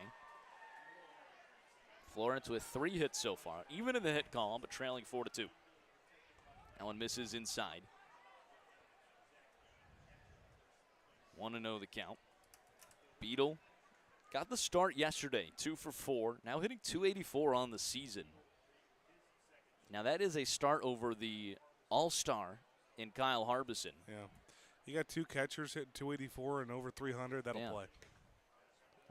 Florence with 3 hits so far, even in the hit column, but trailing 4-2. That one misses inside. 1-0 the count. Beadle got the start yesterday, 2 for 4, now hitting .284 on the season. Now that is a start over the all-star in Kyle Harbison. Yeah. You got 2 catchers hitting .284 and over 300, that'll play.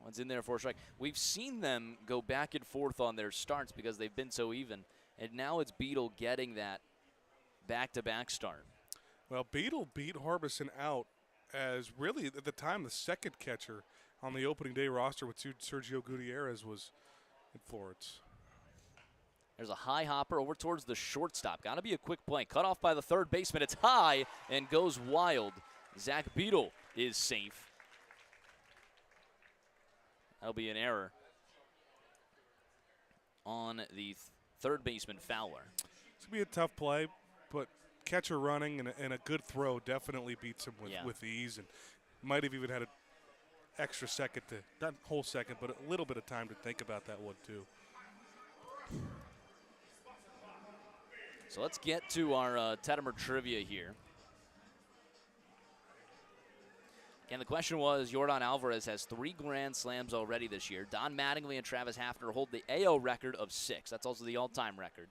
One's in there for a strike. We've seen them go back and forth on their starts because they've been so even, and now it's Beadle getting that back-to-back start. Well, Beadle beat Harbison out as really, at the time, the second catcher on the opening day roster with Sergio Gutierrez was in Florence. There's a high hopper over towards the shortstop. Got to be a quick play. Cut off by the third baseman. It's high and goes wild. Zach Beadle is safe. That'll be an error on the third baseman, Fowler. It's going to be a tough play, but catcher running and a good throw definitely beats him with ease, and might have even had an extra second to, not a whole second, but a little bit of time to think about that one too. So let's get to our Tettemer trivia here. And the question was, Yordan Alvarez has 3 grand slams already this year. Don Mattingly and Travis Hafner hold the AO record of 6. That's also the all-time record.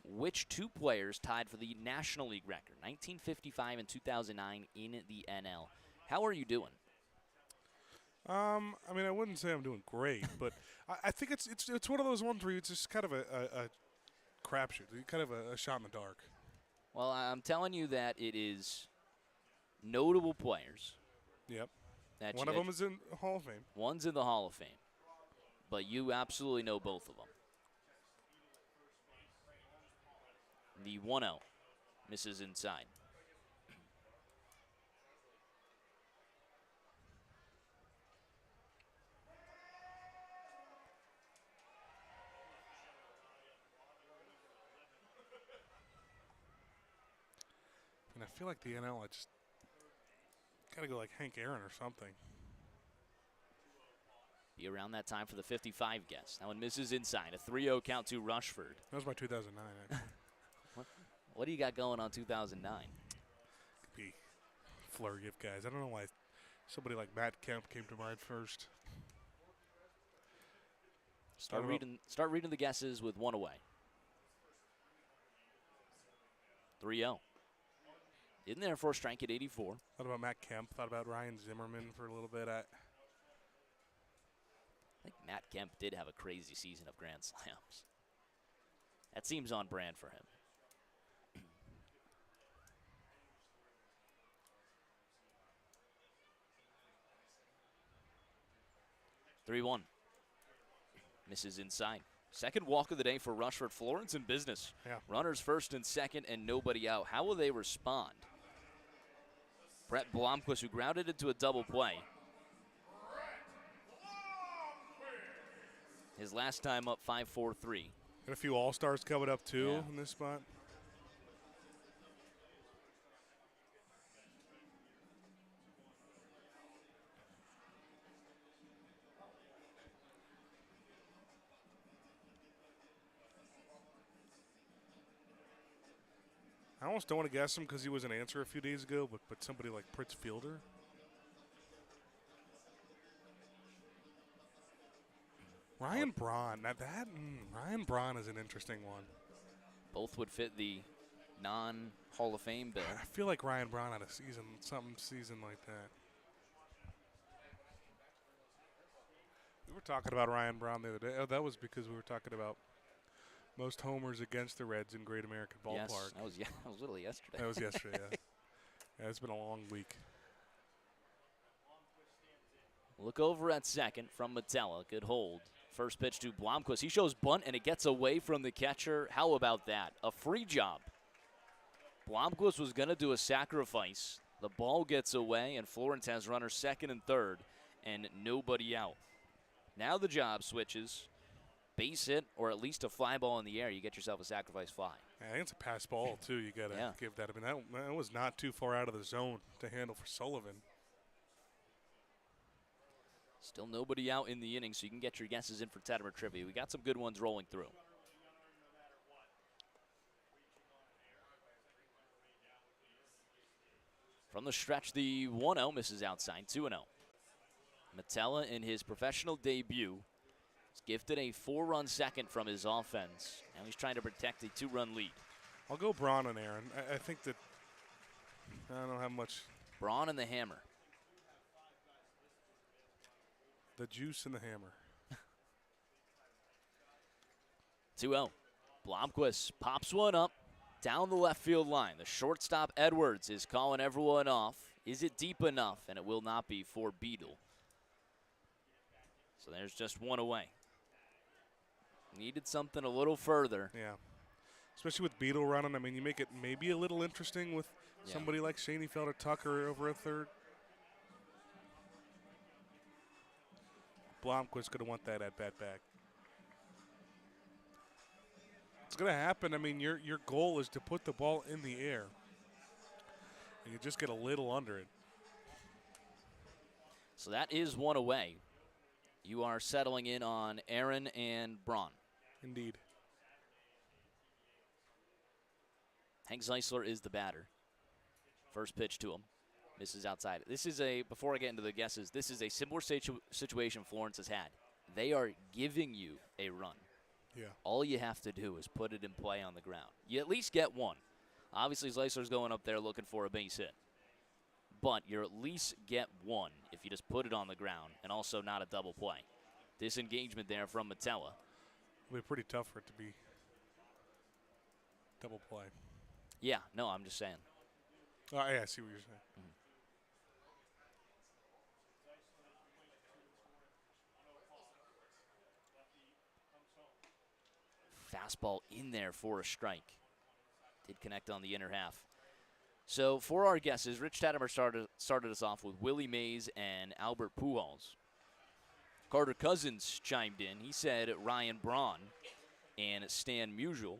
Which 2 players tied for the National League record, 1955 and 2009 in the NL? How are you doing? I mean, I wouldn't say I'm doing great, but I think it's one of those ones where it's just kind of a crapshoot, kind of a shot in the dark. Well, I'm telling you that it is notable players. Yep. One of them is in the Hall of Fame. One's in the Hall of Fame. But you absolutely know both of them. The 1-0 misses inside. And I feel like the NL, I just got to go like Hank Aaron or something. Be around that time for the 55 guess. That one misses inside. A 3-0 count to Rushford. That was my 2009, actually. What do you got going on 2009? Could be flurry of guys. I don't know why somebody like Matt Kemp came to mind first. Start reading the guesses with 1 away. 3-0. In there for a strike at 84. Thought about Matt Kemp. Thought about Ryan Zimmerman for a little bit. I think Matt Kemp did have a crazy season of grand slams. That seems on brand for him. 3-1. Misses inside. Second walk of the day for Rushford. Florence in business. Yeah. Runners first and second and nobody out. How will they respond? Brett Blomquist, who grounded into a double play. His last time up 5-4-3. And a few All-Stars coming up too in this spot. I almost don't want to guess him because he was an answer a few days ago, but somebody like Pritz Fielder. Ryan Braun. Now Ryan Braun is an interesting one. Both would fit the non-Hall of Fame bid. I feel like Ryan Braun had a season like that. We were talking about Ryan Braun the other day. Oh, that was because we were talking about most homers against the Reds in Great American Ballpark. Yes, that was literally yesterday. That was yesterday, yeah. Yeah, it's been a long week. Look over at second from Metella. Good hold. First pitch to Blomquist. He shows bunt, and it gets away from the catcher. How about that? A free job. Blomquist was going to do a sacrifice. The ball gets away, and Florence has runners second and third, and nobody out. Now the job switches. Base hit, or at least a fly ball in the air. You get yourself a sacrifice fly. Yeah, I think it's a pass ball, too. You got to give that. I mean, that was not too far out of the zone to handle for Sullivan. Still nobody out in the inning, so you can get your guesses in for Tettemer Trivia. We got some good ones rolling through. From the stretch, the 1-0 misses outside, 2-0. Metella, in his professional debut, is gifted a 4-run second from his offense. Now he's trying to protect a 2-run lead. I'll go Braun and Aaron. I think that I don't have much. Braun and the hammer. The juice and the hammer. 2-0. Blomquist pops one up down the left field line. The shortstop Edwards is calling everyone off. Is it deep enough? And it will not be for Beadle. So there's just one away. Needed something a little further. Yeah. Especially with Beadle running. I mean, you make it maybe a little interesting with somebody like Schoenfeld or Tucker over a third. Blomquist going to want that at bat back. It's going to happen. I mean, your goal is to put the ball in the air. And you just get a little under it. So that is one away. You are settling in on Aaron and Braun. Indeed. Hank Zeisler is the batter. First pitch to him. Misses outside. This is before I get into the guesses, this is a similar situation Florence has had. They are giving you a run. Yeah. All you have to do is put it in play on the ground. You at least get one. Obviously, Zeisler's going up there looking for a base hit. But you at least get one if you just put it on the ground and also not a double play. Disengagement there from Metella. It'll be pretty tough for it to be double play. Yeah, no, I'm just saying. Oh, yeah, I see what you're saying. Fastball in there for a strike. Did connect on the inner half. So for our guesses, Rich Tettemer started us off with Willie Mays and Albert Pujols. Carter Cousins chimed in. He said Ryan Braun and Stan Musial.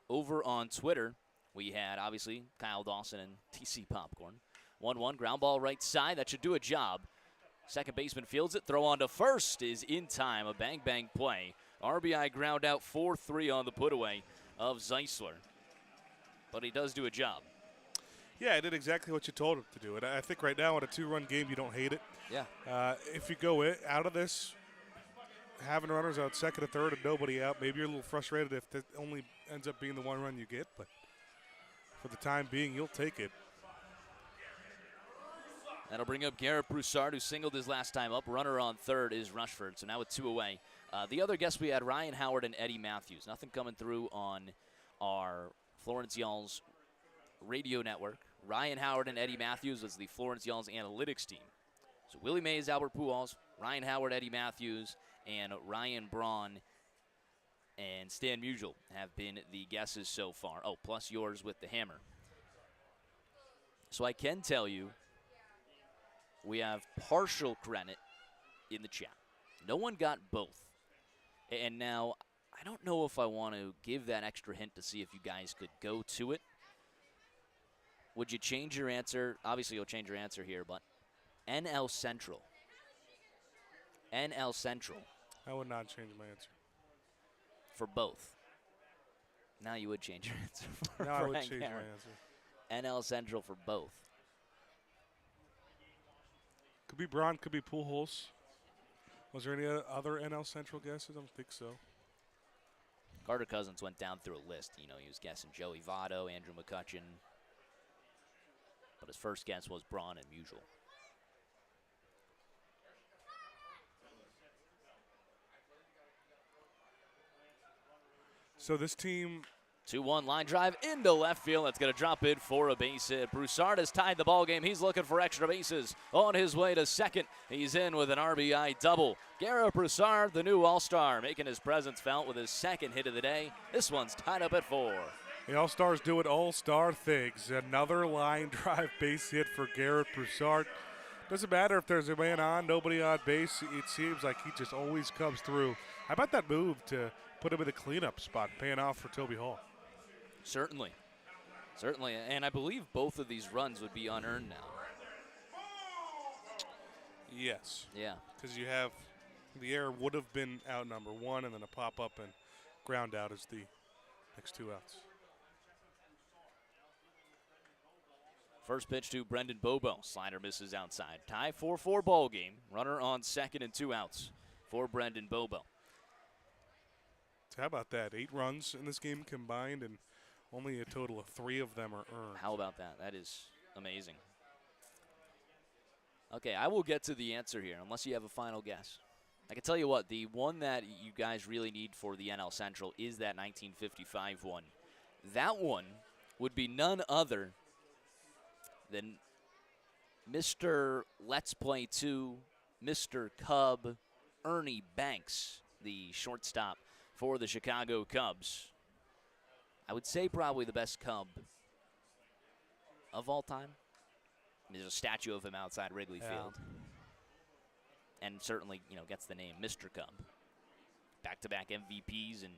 Over on Twitter, we had, obviously, Kyle Dawson and TC Popcorn. 1-1, ground ball right side. That should do a job. Second baseman fields it. Throw on to first is in time. A bang-bang play. RBI ground out 4-3 on the put-away of Zeisler. But he does do a job. Yeah, I did exactly what you told him to do. And I think right now in a two-run game, you don't hate it. Yeah. If you go out of this, having runners out second and third and nobody out, maybe you're a little frustrated if it only ends up being the one run you get. But for the time being, you'll take it. That'll bring up Garrett Broussard, who singled his last time up. Runner on third is Rushford, so now with two away. The other guests we had, Ryan Howard and Eddie Matthews. Nothing coming through on our Florence Y'all's radio network. Ryan Howard and Eddie Matthews was the Florence Y'all's analytics team. So Willie Mays, Albert Pujols, Ryan Howard, Eddie Matthews, and Ryan Braun and Stan Musial have been the guesses so far. Oh, plus yours with the hammer. So I can tell you we have partial credit in the chat. No one got both. And now, I don't know if I want to give that extra hint to see if you guys could go to it. Would you change your answer? Obviously, you'll change your answer here, but NL Central. NL Central. I would not change my answer. For both. Now you would change your answer for Now I would Frank change Aaron. my answer. NL Central for both. Could be Braun, could be Pujols. Was there any other NL Central guesses? I don't think so. Carter Cousins went down through a list. You know, he was guessing Joey Votto, Andrew McCutcheon. But his first guess was Braun and Musial. So this team, 2-1 line drive into left field. That's going to drop in for a base hit. Broussard has tied the ball game. He's looking for extra bases on his way to second. He's in with an RBI double. Garrett Broussard, the new All-Star, making his presence felt with his second hit of the day. This one's tied up at 4. the All-Stars doing All-Star things. Another line drive base hit for Garrett Broussard. Doesn't matter if there's a man on, nobody on base. It seems like he just always comes through. How about that move to put him in the cleanup spot, paying off for Toby Hall? Certainly. Certainly. And I believe both of these runs would be unearned now. Yes. Yeah. Because you have the error would have been out number 1, and then a pop-up and ground out is the next 2 outs. First pitch to Brendan Bobo. Slider misses outside. Tie 4-4 ball game. Runner on second and 2 outs for Brendan Bobo. So how about that? 8 runs in this game combined, and only a total of 3 of them are earned. How about that? That is amazing. Okay, I will get to the answer here, unless you have a final guess. I can tell you what, the one that you guys really need for the NL Central is that 1955 one. That one would be none other than Mr. Let's Play 2, Mr. Cub, Ernie Banks, the shortstop for the Chicago Cubs. I would say probably the best Cub of all time. There's a statue of him outside Wrigley Field. And certainly, you know, gets the name Mr. Cub. Back-to-back MVPs in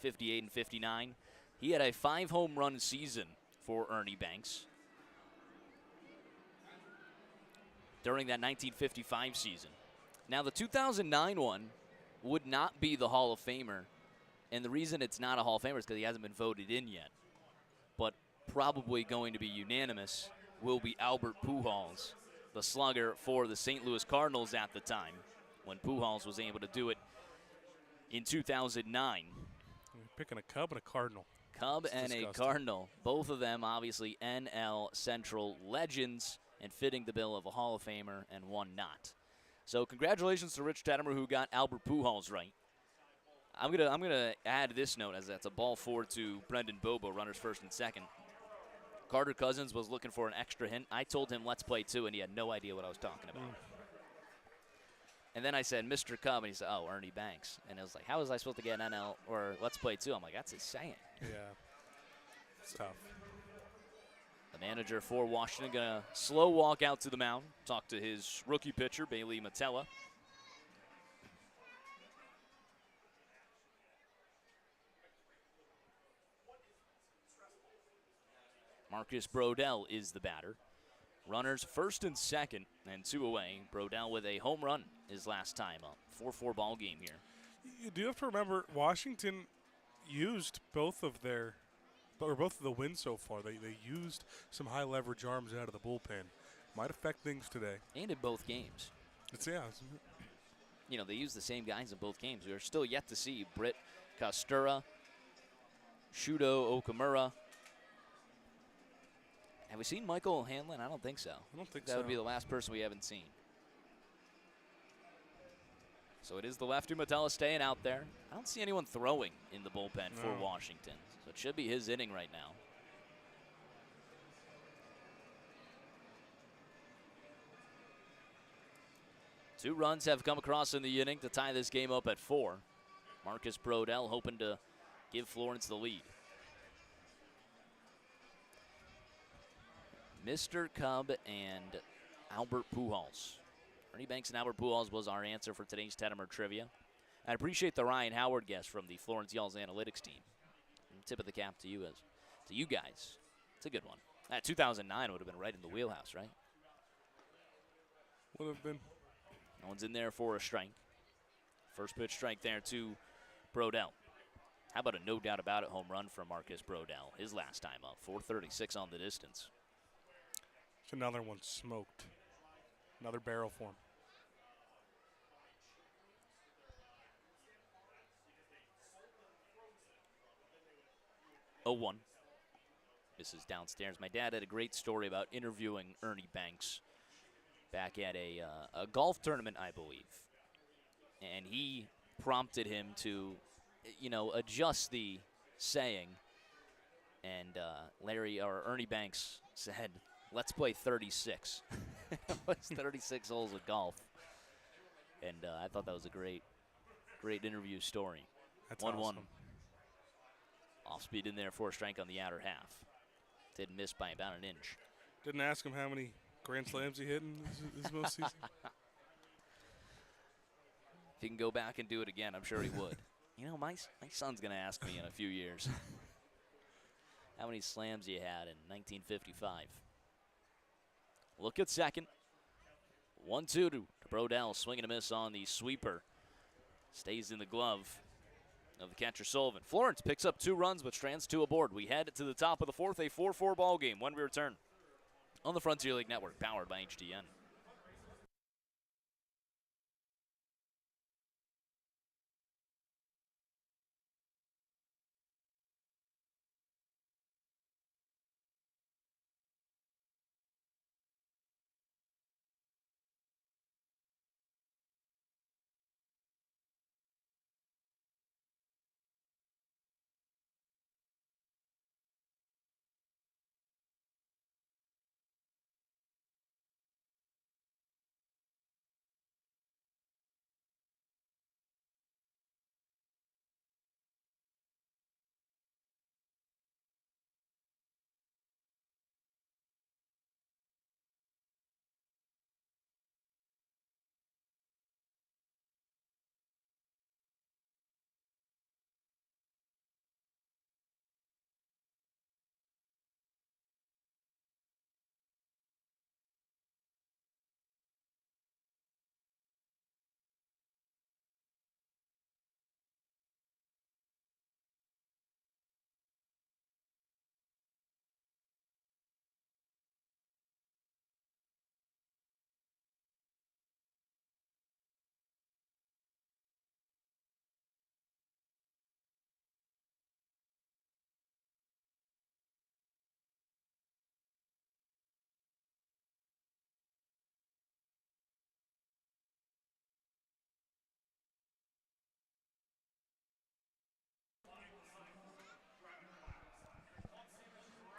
58 and 59. He had a 5-home run season for Ernie Banks during that 1955 season. Now, the 2009 one would not be the Hall of Famer, and the reason it's not a Hall of Famer is because he hasn't been voted in yet. But probably going to be unanimous will be Albert Pujols, the slugger for the St. Louis Cardinals at the time, when Pujols was able to do it in 2009. You're picking a Cub and a Cardinal. Cub and a Cardinal, both of them obviously NL Central legends and fitting the bill of a Hall of Famer, and one not. So congratulations to Rich Tettemer, who got Albert Pujols right. I'm gonna add this note, as that's a ball forward to Brendan Bobo, runners first and second. Carter Cousins was looking for an extra hint. I told him, let's play 2, and he had no idea what I was talking about. And then I said, Mr. Cub, and he said, oh, Ernie Banks. And I was like, how was I supposed to get NL or let's play 2? I'm like, that's his saying. Yeah, it's tough. The manager for Washington gonna slow walk out to the mound, talk to his rookie pitcher, Bailey Matella. Marcus Brodell is the batter. Runners first and second and 2 away. Brodell with a home run his last time up. 4-4 ball game here. You do have to remember, Washington used both of the wins so far. They used some high leverage arms out of the bullpen. Might affect things today. And in both games. You know, they used the same guys in both games. We are still yet to see Britt Costura, Shuto Okamura. Have we seen Michael Hanlon? I don't think so. I don't think that would be the last person we haven't seen. So it is the lefty Matella staying out there. I don't see anyone throwing in the bullpen for Washington. So it should be his inning right now. Two runs have come across in the inning to tie this game up at 4. Marcus Brodell hoping to give Florence the lead. Mr. Cub and Albert Pujols. Ernie Banks and Albert Pujols was our answer for today's Tettemer Trivia. I appreciate the Ryan Howard guest from the Florence Yells Analytics team. And tip of the cap to you guys. It's a good one. That 2009 would have been right in the wheelhouse, right? Would have been. No one's in there for a strike. First pitch strike there to Brodell. How about a no doubt about it home run from Marcus Brodell? His last time up, 436 on the distance. Another one smoked. Another barrel for him. 0-1. Misses downstairs. My dad had a great story about interviewing Ernie Banks back at a golf tournament, I believe. And he prompted him to, adjust the saying. And Ernie Banks said, "Let's play 36." It was 36 holes of golf. And I thought that was a great interview story. That's 1-1. awesome. Off speed in there for a strike on the outer half. Did miss by about an inch. Didn't ask him how many Grand Slams he hit in his most season. If he can go back and do it again, I'm sure he would. My son's going to ask me in a few years how many slams he had in 1955. Look at second. 1-2 to Brodell. Swing and a miss on the sweeper. Stays in the glove of the catcher Sullivan. Florence picks up 2 runs but strands 2 aboard. We head to the top of the 4th, a 4-4 ball game when we return on the Frontier League Network, powered by HDN.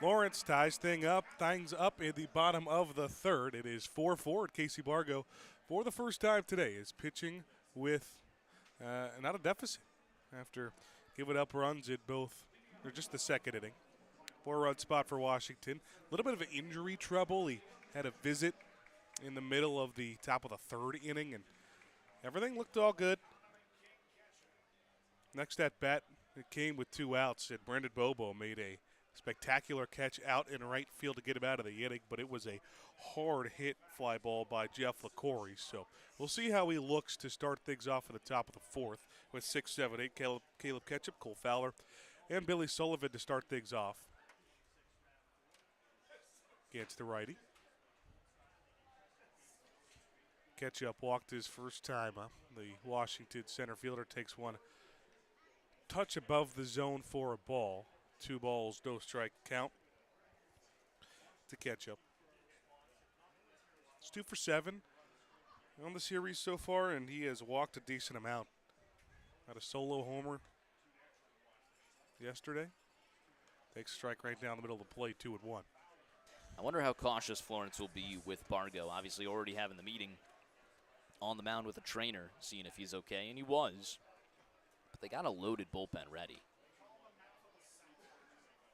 Lawrence ties things up in the bottom of the 3rd. It is 4-4 at Casey Bargo for the first time today. Is pitching with not a deficit after giving up runs at both, or just the second inning. 4-run spot for Washington. A little bit of injury trouble. He had a visit in the middle of the top of the 3rd inning, and everything looked all good. Next at bat, it came with 2 outs, and Brendan Bobo made a spectacular catch out in right field to get him out of the inning, but it was a hard hit fly ball by Jeff LaCory. So we'll see how he looks to start things off at the top of the 4th with 6, 7, 8. Caleb Ketchup, Cole Fowler, and Billy Sullivan to start things off against the righty. Ketchup walked his first time up. The Washington center fielder takes one touch above the zone for a ball. 2 balls, no strike count to Ketchup. It's 2 for 7 on the series so far, and he has walked a decent amount. Had a solo homer yesterday. Takes a strike right down the middle of the plate, 2-1. I wonder how cautious Florence will be with Bargo. Obviously already having the meeting on the mound with the trainer, seeing if he's okay, and he was. But they got a loaded bullpen ready.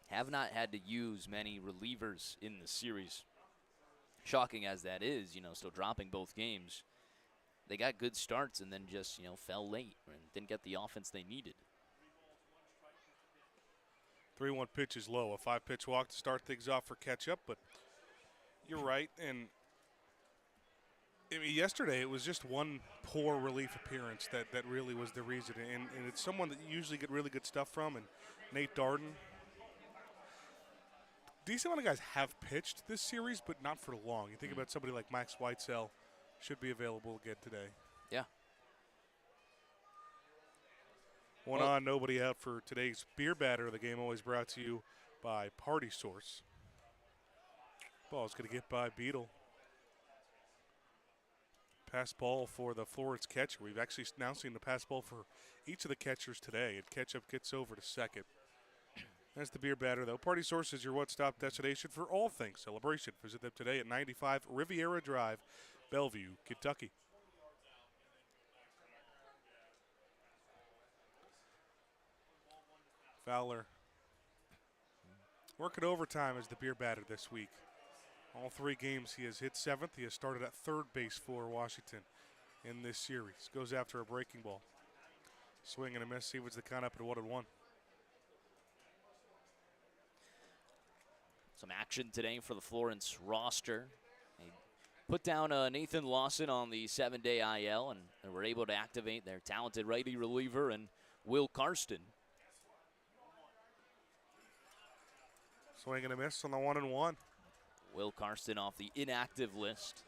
Have not had to use many relievers in the series. Shocking as that is, still dropping both games. They got good starts and then just, fell late and didn't get the offense they needed. 3-1 pitch is low. A 5-pitch walk to start things off for Ketchup, but you're right. And yesterday it was just one poor relief appearance that really was the reason. And it's someone that you usually get really good stuff from, and Nate Darden. Decent amount of guys have pitched this series, but not for long. You think about somebody like Max Whitesell, should be available again today. Yeah. One on, nobody out for today's beer batter. The game always brought to you by Party Source. Ball's going to get by Beetle. Pass ball for the Florence catcher. We've actually now seen the pass ball for each of the catchers today. And Ketchup gets over to second. That's the beer batter, though. Party Source is your one-stop destination for all things celebration. Visit them today at 95 Riviera Drive, Bellevue, Kentucky. Fowler working overtime as the beer batter this week. All 3 games he has hit 7th. He has started at third base for Washington in this series. Goes after a breaking ball. Swing and a miss. He was the count up at 1-1. Some action today for the Florence roster. They put down Nathan Lawson on the 7-day IL and were able to activate their talented righty reliever and Will Karsten. Swing and a miss on the 1-1. Will Karsten off the inactive list,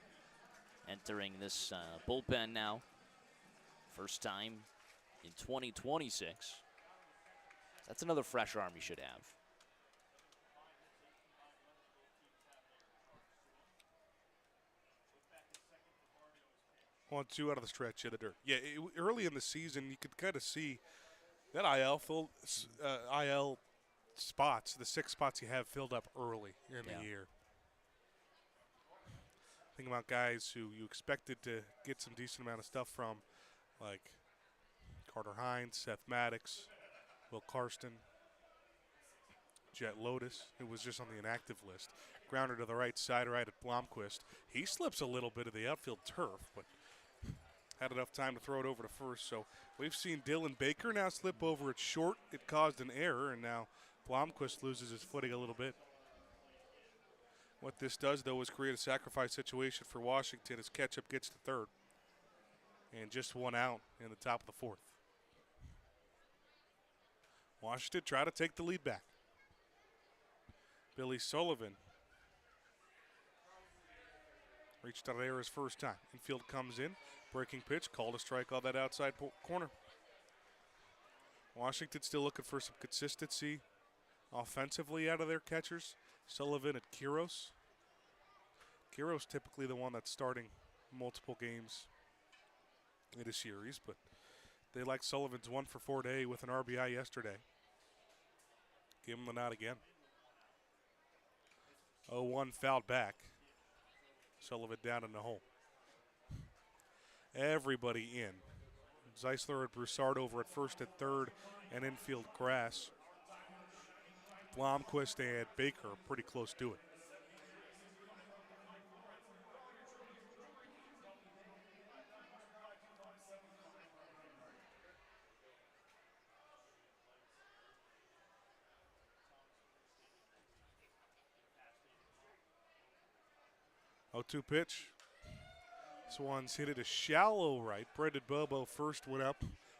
entering this bullpen now. First time in 2026. That's another fresh arm you should have. 1-2 out of the stretch in the dirt. Yeah, early in the season, you could kind of see that IL spots, the 6 spots you have filled up early in the year. Think about guys who you expected to get some decent amount of stuff from, like Carter Hines, Seth Maddox, Will Karsten, Jet Lotus, who was just on the inactive list. Grounder to the right side, right at Blomquist. He slips a little bit of the outfield turf, but had enough time to throw it over to first. So we've seen Dylan Baker now slip over at short. It caused an error, and now Blomquist loses his footing a little bit. What this does, though, is create a sacrifice situation for Washington as Ketchup gets to third. And just 1 out in the top of the 4th. Washington try to take the lead back. Billy Sullivan reached out of there his first time. Infield comes in, breaking pitch, called a strike on that outside corner. Washington still looking for some consistency offensively out of their catchers. Sullivan at Quiros. Quiros typically the one that's starting multiple games in a series, but they like Sullivan's 1 for 4 day with an RBI yesterday. Give him the nod again. 0-1 fouled back. Sullivan down in the hole. Everybody in. Zeisler and Broussard over at first and third, and infield grass. Blomquist and Baker are pretty close to it. Oh, 2 pitch. This one's hit it a shallow right. Brendan Bobo first went up.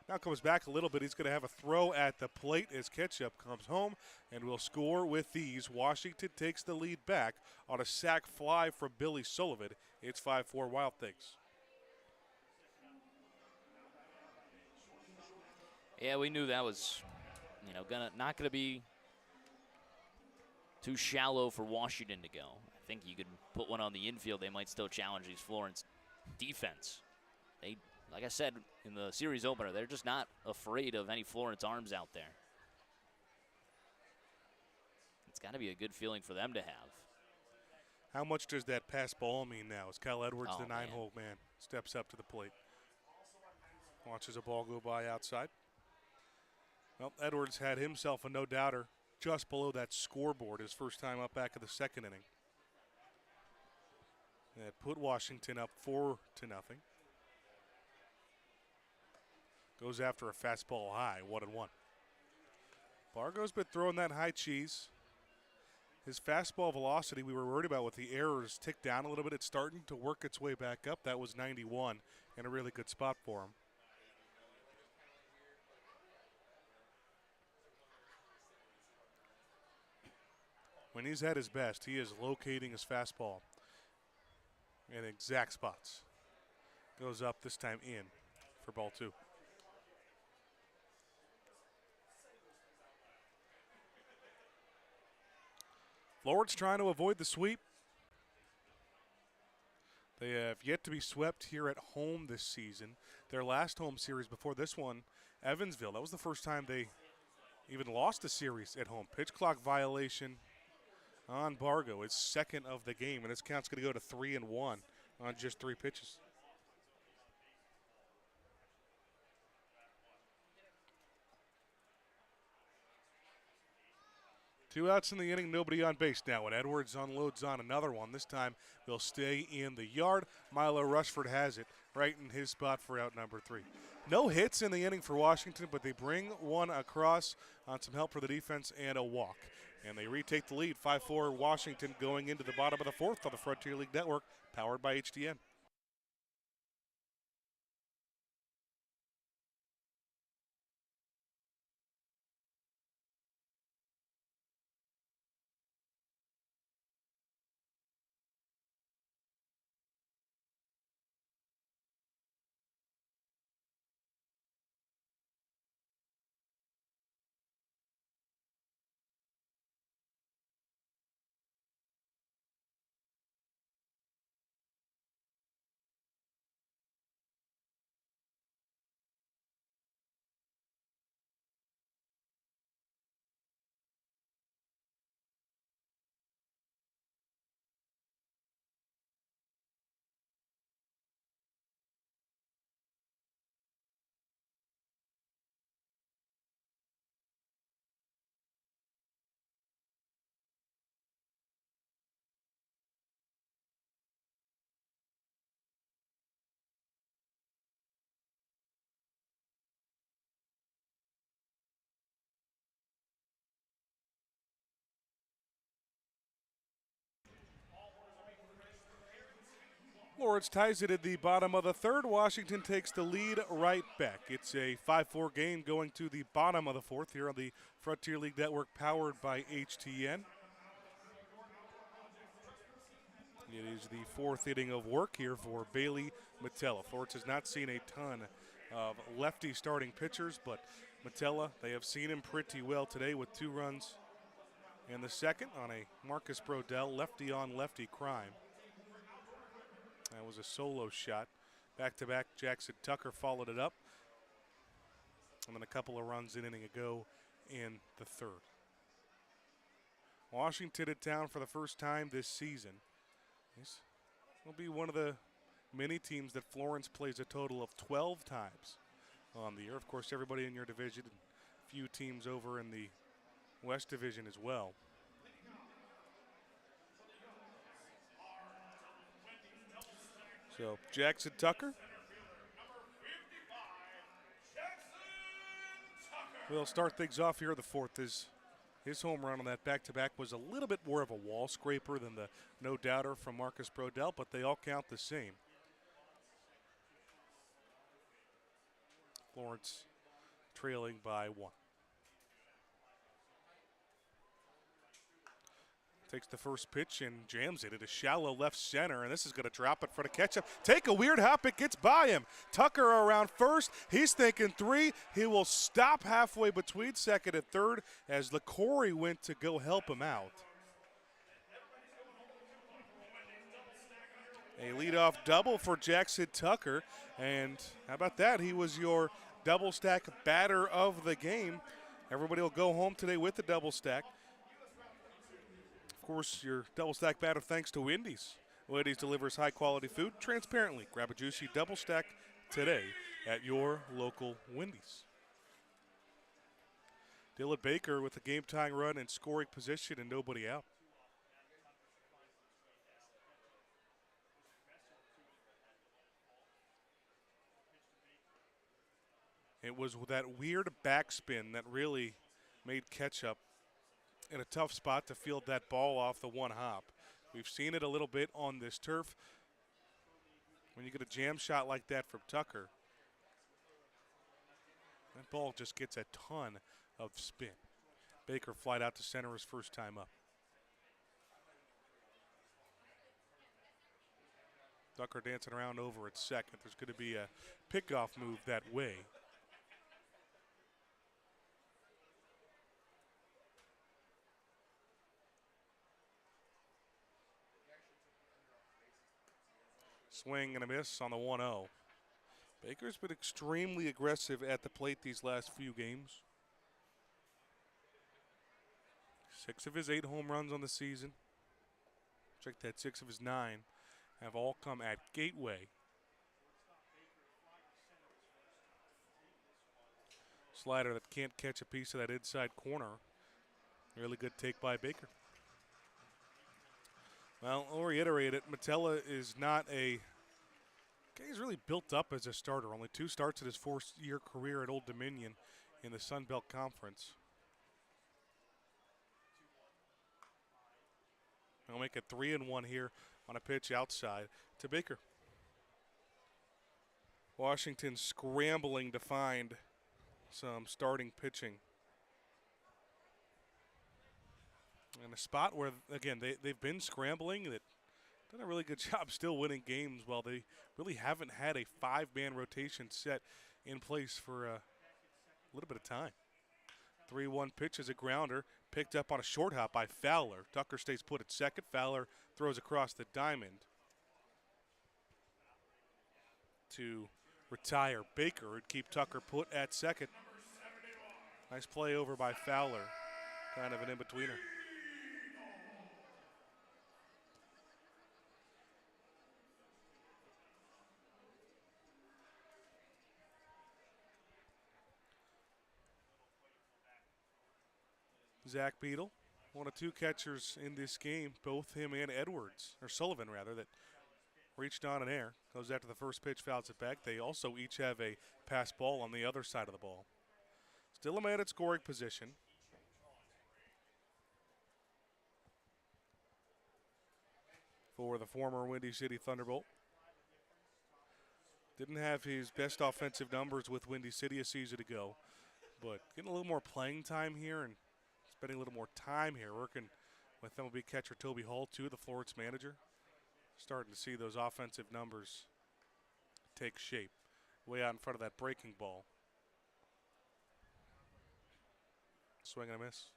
Now comes back a little bit. He's going to have a throw at the plate as Ketchup comes home and will score with these. Washington takes the lead back on a sac fly from Billy Sullivan. It's 5-4 Wild Things. Yeah, we knew that was, not gonna be too shallow for Washington to go. I think you could put one on the infield. They might still challenge these Florence defense. They, like I said in the series opener, they're just not afraid of any Florence arms out there. It's got to be a good feeling for them to have. How much does that pass ball mean now as Kyle Edwards, the 9-hole man, steps up to the plate? Watches a ball go by outside. Well, Edwards had himself a no-doubter just below that scoreboard his first time up back in the 2nd inning. That put Washington up 4-0. Goes after a fastball high, 1-1. Bargo's been throwing that high cheese. His fastball velocity we were worried about with the errors ticked down a little bit. It's starting to work its way back up. That was 91 and a really good spot for him. When he's at his best, he is locating his fastball in exact spots. Goes up this time in for ball 2. Florence trying to avoid the sweep. They have yet to be swept here at home this season. Their last home series before this one, Evansville, that was the first time they even lost a series at home. Pitch clock violation on Bargo. It's second of the game, and this count's going to go to 3-1 on just 3 pitches. Two outs in the inning, nobody on base now, and Edwards unloads on another one. This time they'll stay in the yard. Milo Rushford has it right in his spot for out number 3. No hits in the inning for Washington, but they bring one across on some help for the defense and a walk. And they retake the lead, 5-4 Washington going into the bottom of the 4th on the Frontier League Network, powered by HDN. Florence ties it at the bottom of the 3rd. Washington takes the lead right back. It's a 5-4 game going to the bottom of the 4th here on the Frontier League Network, powered by HTN. It is the 4th inning of work here for Bailey Metella. Florence has not seen a ton of lefty starting pitchers, but Metella, they have seen him pretty well today with 2 runs in the 2nd on a Marcus Brodell lefty on lefty crime. That was a solo shot. Back-to-back, Jackson Tucker followed it up. And then a couple of runs an inning ago in the 3rd. Washington in town for the first time this season. This will be one of the many teams that Florence plays a total of 12 times on the year. Of course, everybody in your division, and a few teams over in the West Division as well. So Jackson Tucker will start things off here. The 4th is his home run on that back-to-back was a little bit more of a wall scraper than the no-doubter from Marcus Brodell, but they all count the same. Florence trailing by 1. Takes the first pitch and jams it at a shallow left center, and this is going to drop it for the catch-up. Take a weird hop, it gets by him. Tucker around first, he's thinking 3. He will stop halfway between 2nd and 3rd as LaCorey went to go help him out. A leadoff double for Jackson Tucker, and how about that? He was your double stack batter of the game. Everybody will go home today with the double stack. Of course, your double stack batter thanks to Wendy's. Wendy's delivers high quality food transparently. Grab a juicy double stack today at your local Wendy's. Dylan Baker with a game tying run in scoring position and nobody out. It was that weird backspin that really made Ketchup in a tough spot to field that ball off the 1 hop. We've seen it a little bit on this turf. When you get a jam shot like that from Tucker, that ball just gets a ton of spin. Baker flied out to center his first time up. Tucker dancing around over at 2nd. There's going to be a pickoff move that way. Swing and a miss on the 1-0. Baker's been extremely aggressive at the plate these last few games. 6 of his 8 home runs on the season. Check that, 6 of his 9 have all come at Gateway. Slider that can't catch a piece of that inside corner. Really good take by Baker. Well, I'll reiterate it. Metella is not a guy who's really built up as a starter. Only 2 starts in his 4-year career at Old Dominion in the Sun Belt Conference. He'll make it 3-1 here on a pitch outside to Baker. Washington scrambling to find some starting pitching. In a spot where, again, they've been scrambling, that done a really good job still winning games while they really haven't had a 5-man rotation set in place for a little bit of time. 3-1 pitch is a grounder, picked up on a short hop by Fowler. Tucker stays put at second. Fowler throws across the diamond to retire Baker and keep Tucker put at second. Nice play over by Fowler. Kind of an in-betweener. Zach Beadle, one of 2 catchers in this game, both him and Edwards, or Sullivan rather, that reached on an air. Goes after the first pitch, fouls it back. They also each have a pass ball on the other side of the ball. Still a man at scoring position. For the former Windy City Thunderbolt. Didn't have his best offensive numbers with Windy City a season ago, but getting a little more playing time here and spending a little more time here working with MLB catcher Toby Hall, too, the Florence manager. Starting to see those offensive numbers take shape. Way out in front of that breaking ball. Swing and a miss.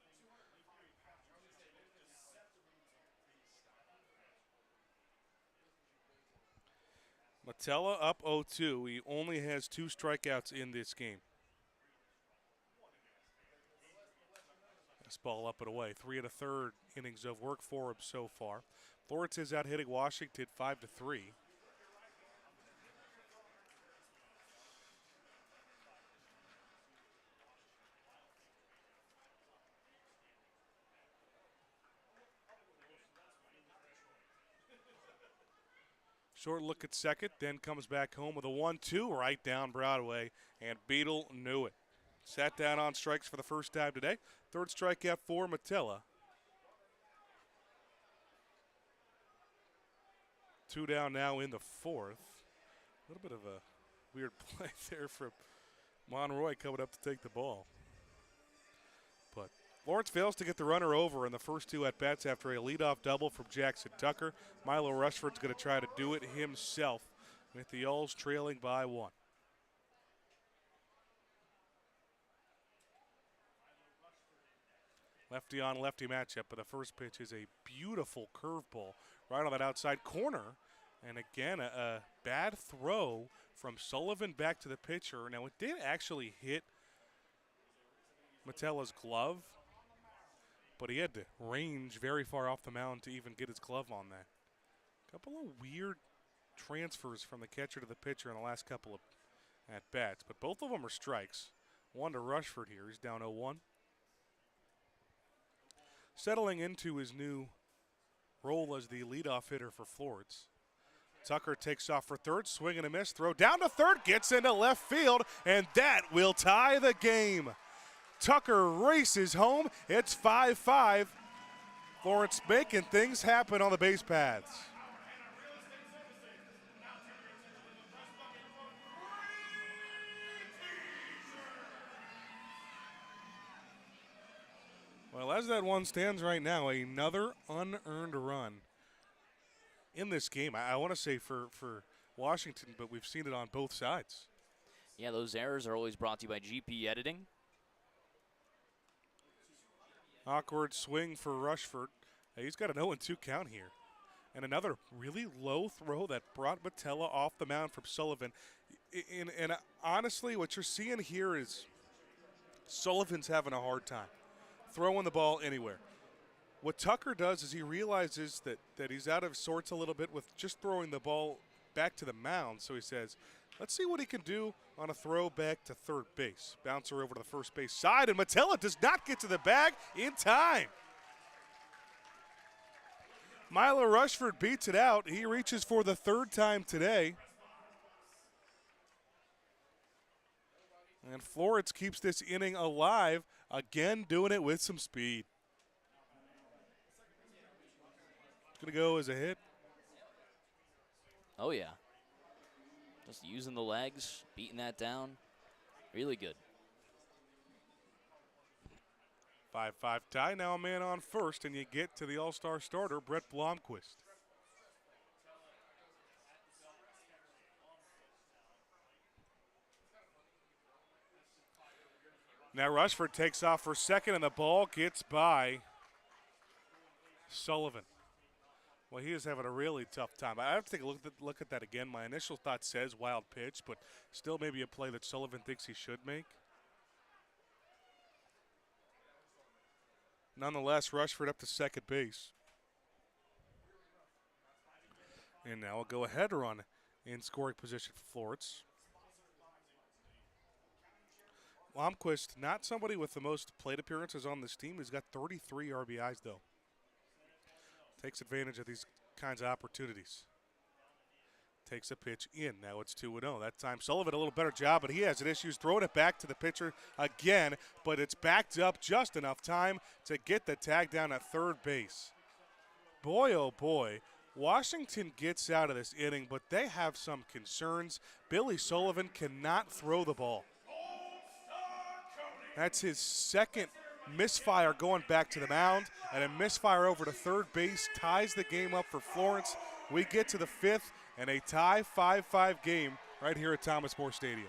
Metella up 0-2. He only has 2 strikeouts in this game. This ball up and away. 3 1/3 innings of work for him so far. Florence is out hitting Washington 5-3. Short look at second, then comes back home with a 1-2 right down Broadway, and Beadle knew it. Sat down on strikes for the first time today. 3rd strikeout for Metella. 2 down now in the 4th. A little bit of a weird play there from Monroy coming up to take the ball. But Florence fails to get the runner over in the first 2 at-bats after a leadoff double from Jackson Tucker. Milo Rushford's going to try to do it himself with the Ulls trailing by 1. Lefty on lefty matchup, but the first pitch is a beautiful curveball right on that outside corner. And again, a bad throw from Sullivan back to the pitcher. Now, it did actually hit Metella's glove, but he had to range very far off the mound to even get his glove on that. Couple of weird transfers from the catcher to the pitcher in the last couple of at-bats, but both of them are strikes. 1 to Rushford here. He's down 0-1. Settling into his new role as the leadoff hitter for Florence. Tucker takes off for third, swing and a miss, throw down to third, gets into left field, and that will tie the game. Tucker races home. It's 5-5. Florence making things happen on the base paths. Well, as that one stands right now, another unearned run in this game. I want to say for Washington, but we've seen it on both sides. Yeah, those errors are always brought to you by GP Editing. Awkward swing for Rushford. He's got an 0-2 count here. And another really low throw that brought Metella off the mound from Sullivan. And honestly, what you're seeing here is Sullivan's having a hard time throwing the ball anywhere. What Tucker does is he realizes that he's out of sorts a little bit with just throwing the ball back to the mound. So he says, let's see what he can do on a throw back to third base. Bouncer over to the first base side, and Metella does not get to the bag in time. Milo Rushford beats it out. He reaches for the third time today. And Florence keeps this inning alive, again doing it with some speed. Going to go as a hit. Oh, yeah. Just using the legs, beating that down. Really good. 5-5 tie. Now a man on first, and you get to the all-star starter, Brett Blomquist. Now Rushford takes off for second, and the ball gets by Sullivan. Well, he is having a really tough time. I have to take a look at that again. My initial thought says wild pitch, but still maybe a play that Sullivan thinks he should make. Nonetheless, Rushford up to second base. And now a go-ahead run in scoring position for Florence. Blomquist, not somebody with the most plate appearances on this team. He's got 33 RBIs, though. Takes advantage of these kinds of opportunities. Takes a pitch in. Now it's 2-0. That time Sullivan a little better job, but he has issues throwing it back to the pitcher again, but it's backed up just enough time to get the tag down at third base. Boy, oh boy, Washington gets out of this inning, but they have some concerns. Billy Sullivan cannot throw the ball. That's his second misfire going back to the mound, and a misfire over to third base ties the game up for Florence. We get to the fifth, and a tie 5-5 game right here at Thomas More Stadium.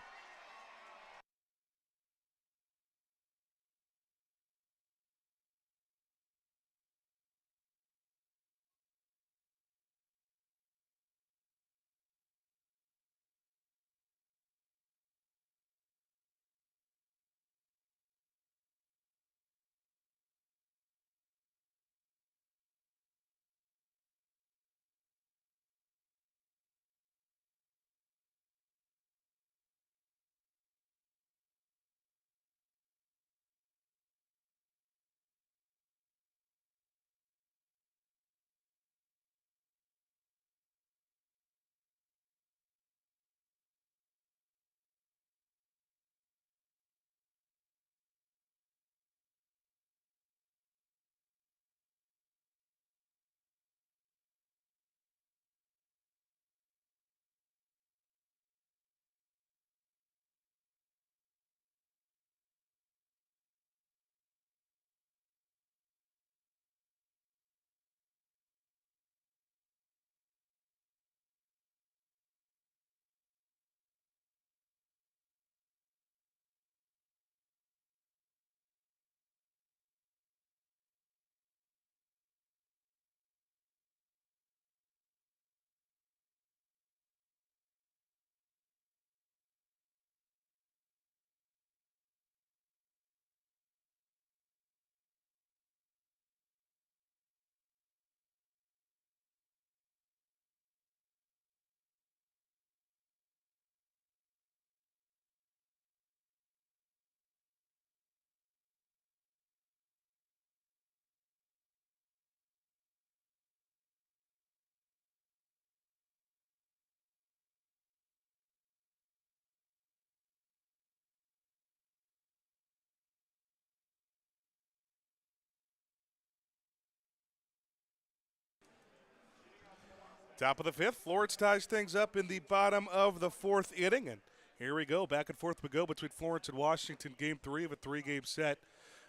Top of the fifth, Florence ties things up in the bottom of the fourth inning. And here we go, back and forth we go between Florence and Washington, game three of a three-game set,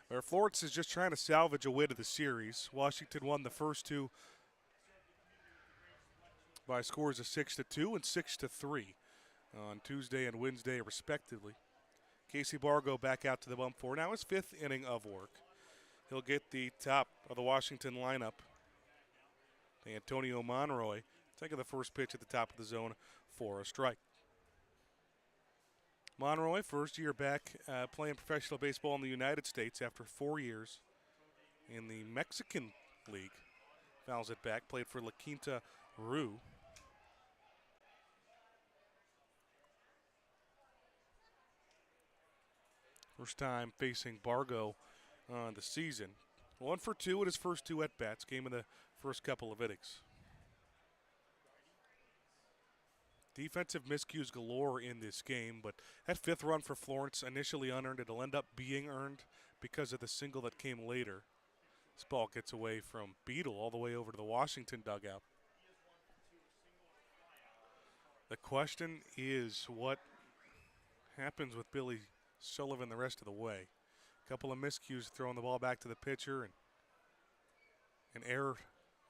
where Florence is just trying to salvage a win of the series. Washington won the first two by scores of 6-2 and 6-3 on Tuesday and Wednesday, respectively. Casey Bargo back out to the bump for now his fifth inning of work. He'll get the top of the Washington lineup Antonio Monroy taking the first pitch at the top of the zone for a strike. Monroy, first year back playing professional baseball in the United States after 4 years in the Mexican League. Fouls it back, played for La Quinta Roo. First time facing Bargo on the season. 1 for 2 at his first 2 at-bats, game of the first couple of innings. Defensive miscues galore in this game, but that 5th run for Florence, initially unearned, it'll end up being earned because of the single that came later. This ball gets away from Beadle all the way over to the Washington dugout. The question is what happens with Billy Sullivan the rest of the way. A couple of miscues throwing the ball back to the pitcher, and an error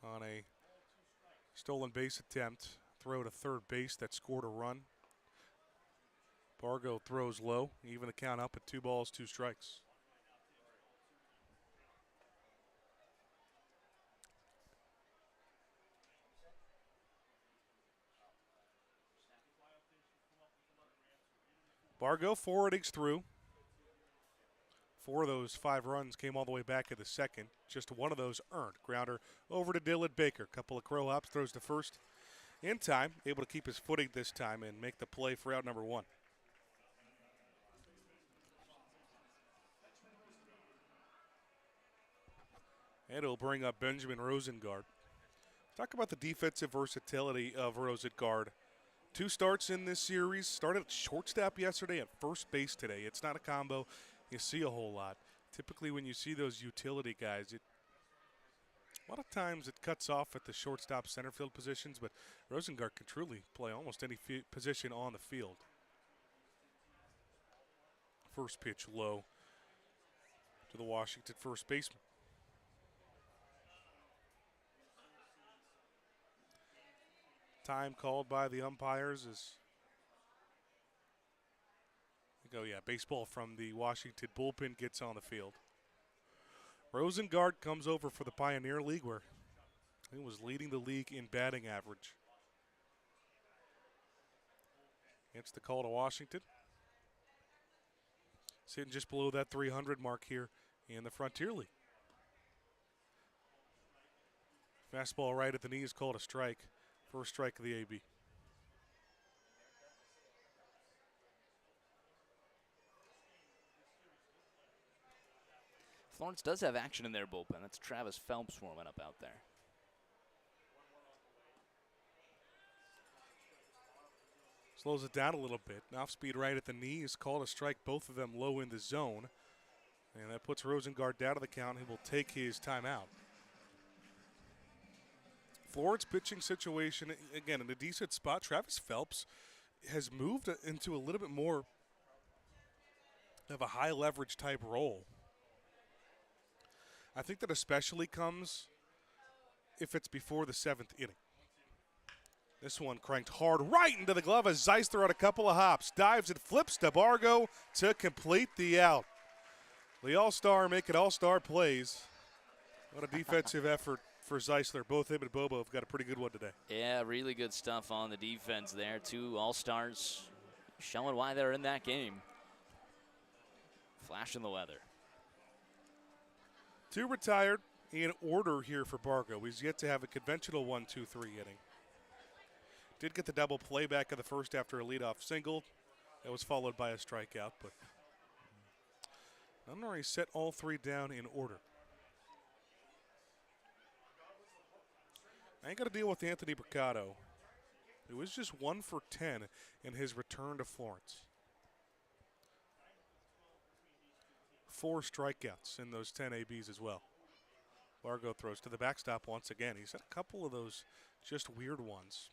on a stolen base attempt. Throw to third base that scored a run. Bargo throws low, even the count up at 2 balls, 2 strikes. Bargo 4 innings through. 4 of those 5 runs came all the way back in the second. Just 1 of those earned. Grounder over to Dylan Baker. Couple of crow hops, throws to first in time. Able to keep his footing this time and make the play for out number 1. And it'll bring up Benjamin Rosengard. Talk about the defensive versatility of Rosengard. 2 starts in this series. Started at shortstop yesterday, at first base today. It's not a combo you see a whole lot. Typically when you see those utility guys, a lot of times it cuts off at the shortstop center field positions, but Rosengard can truly play almost any position on the field. First pitch low to the Washington first baseman. Time called by the umpires is baseball from the Washington bullpen gets on the field. Rosengard comes over for the Pioneer League, where he was leading the league in batting average. It's the call to Washington. Sitting just below that 300 mark here in the Frontier League. Fastball right at the knee is called a strike. First strike of the AB. Florence does have action in their bullpen. That's Travis Phelps warming up out there. Slows it down a little bit. Off speed right at the knee is called a strike. Both of them low in the zone. And that puts Rosengard down to the count. He will take his timeout. Florence pitching situation, again, in a decent spot. Travis Phelps has moved into a little bit more of a high leverage type role. I think that especially comes if it's before the 7th inning. This one cranked hard right into the glove as Zeisler on a couple of hops. Dives and flips to Bargo to complete the out. The All-Star making All-Star plays. What a defensive effort for Zeisler. Both him and Bobo have got a pretty good one today. Yeah, really good stuff on the defense there. 2 All-Stars showing why they're in that game. Flash in the weather. 2 retired in order here for Bargo. He's yet to have a conventional 1-2-3 inning. Did get the double play back of the first after a leadoff single. That was followed by a strikeout, but Nunnery set all 3 down in order. I ain't got to deal with Anthony Mercado, who was just 1 for 10 in his return to Florence. 4 strikeouts in those 10 ABs as well. Bargo throws to the backstop once again. He's had a couple of those just weird ones.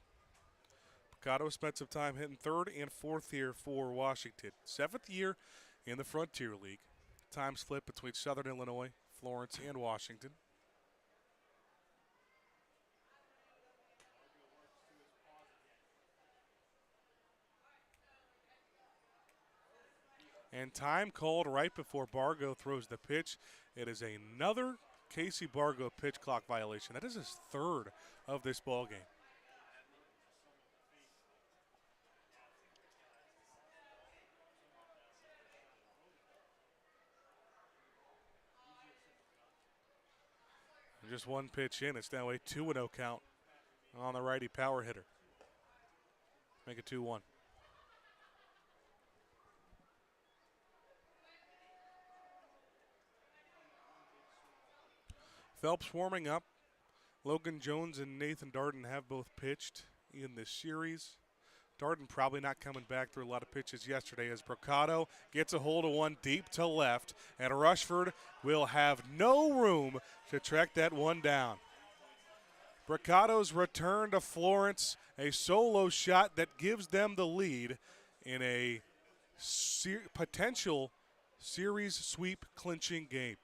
Mercado spent some time hitting 3rd and 4th here for Washington. 7th year in the Frontier League. Time split between Southern Illinois, Florence, and Washington. And time called right before Bargo throws the pitch. It is another Casey Bargo pitch clock violation. That is his third of this ball game. Just one pitch in. It's now a 2-0 count on the righty power hitter. Make it 2-1. Phelps warming up. Logan Jones and Nathan Darden have both pitched in this series. Darden probably not coming back through a lot of pitches yesterday as Bricado gets a hold of one deep to left, and Rushford will have no room to track that one down. Bricado's return to Florence, a solo shot that gives them the lead in a potential series sweep clinching game.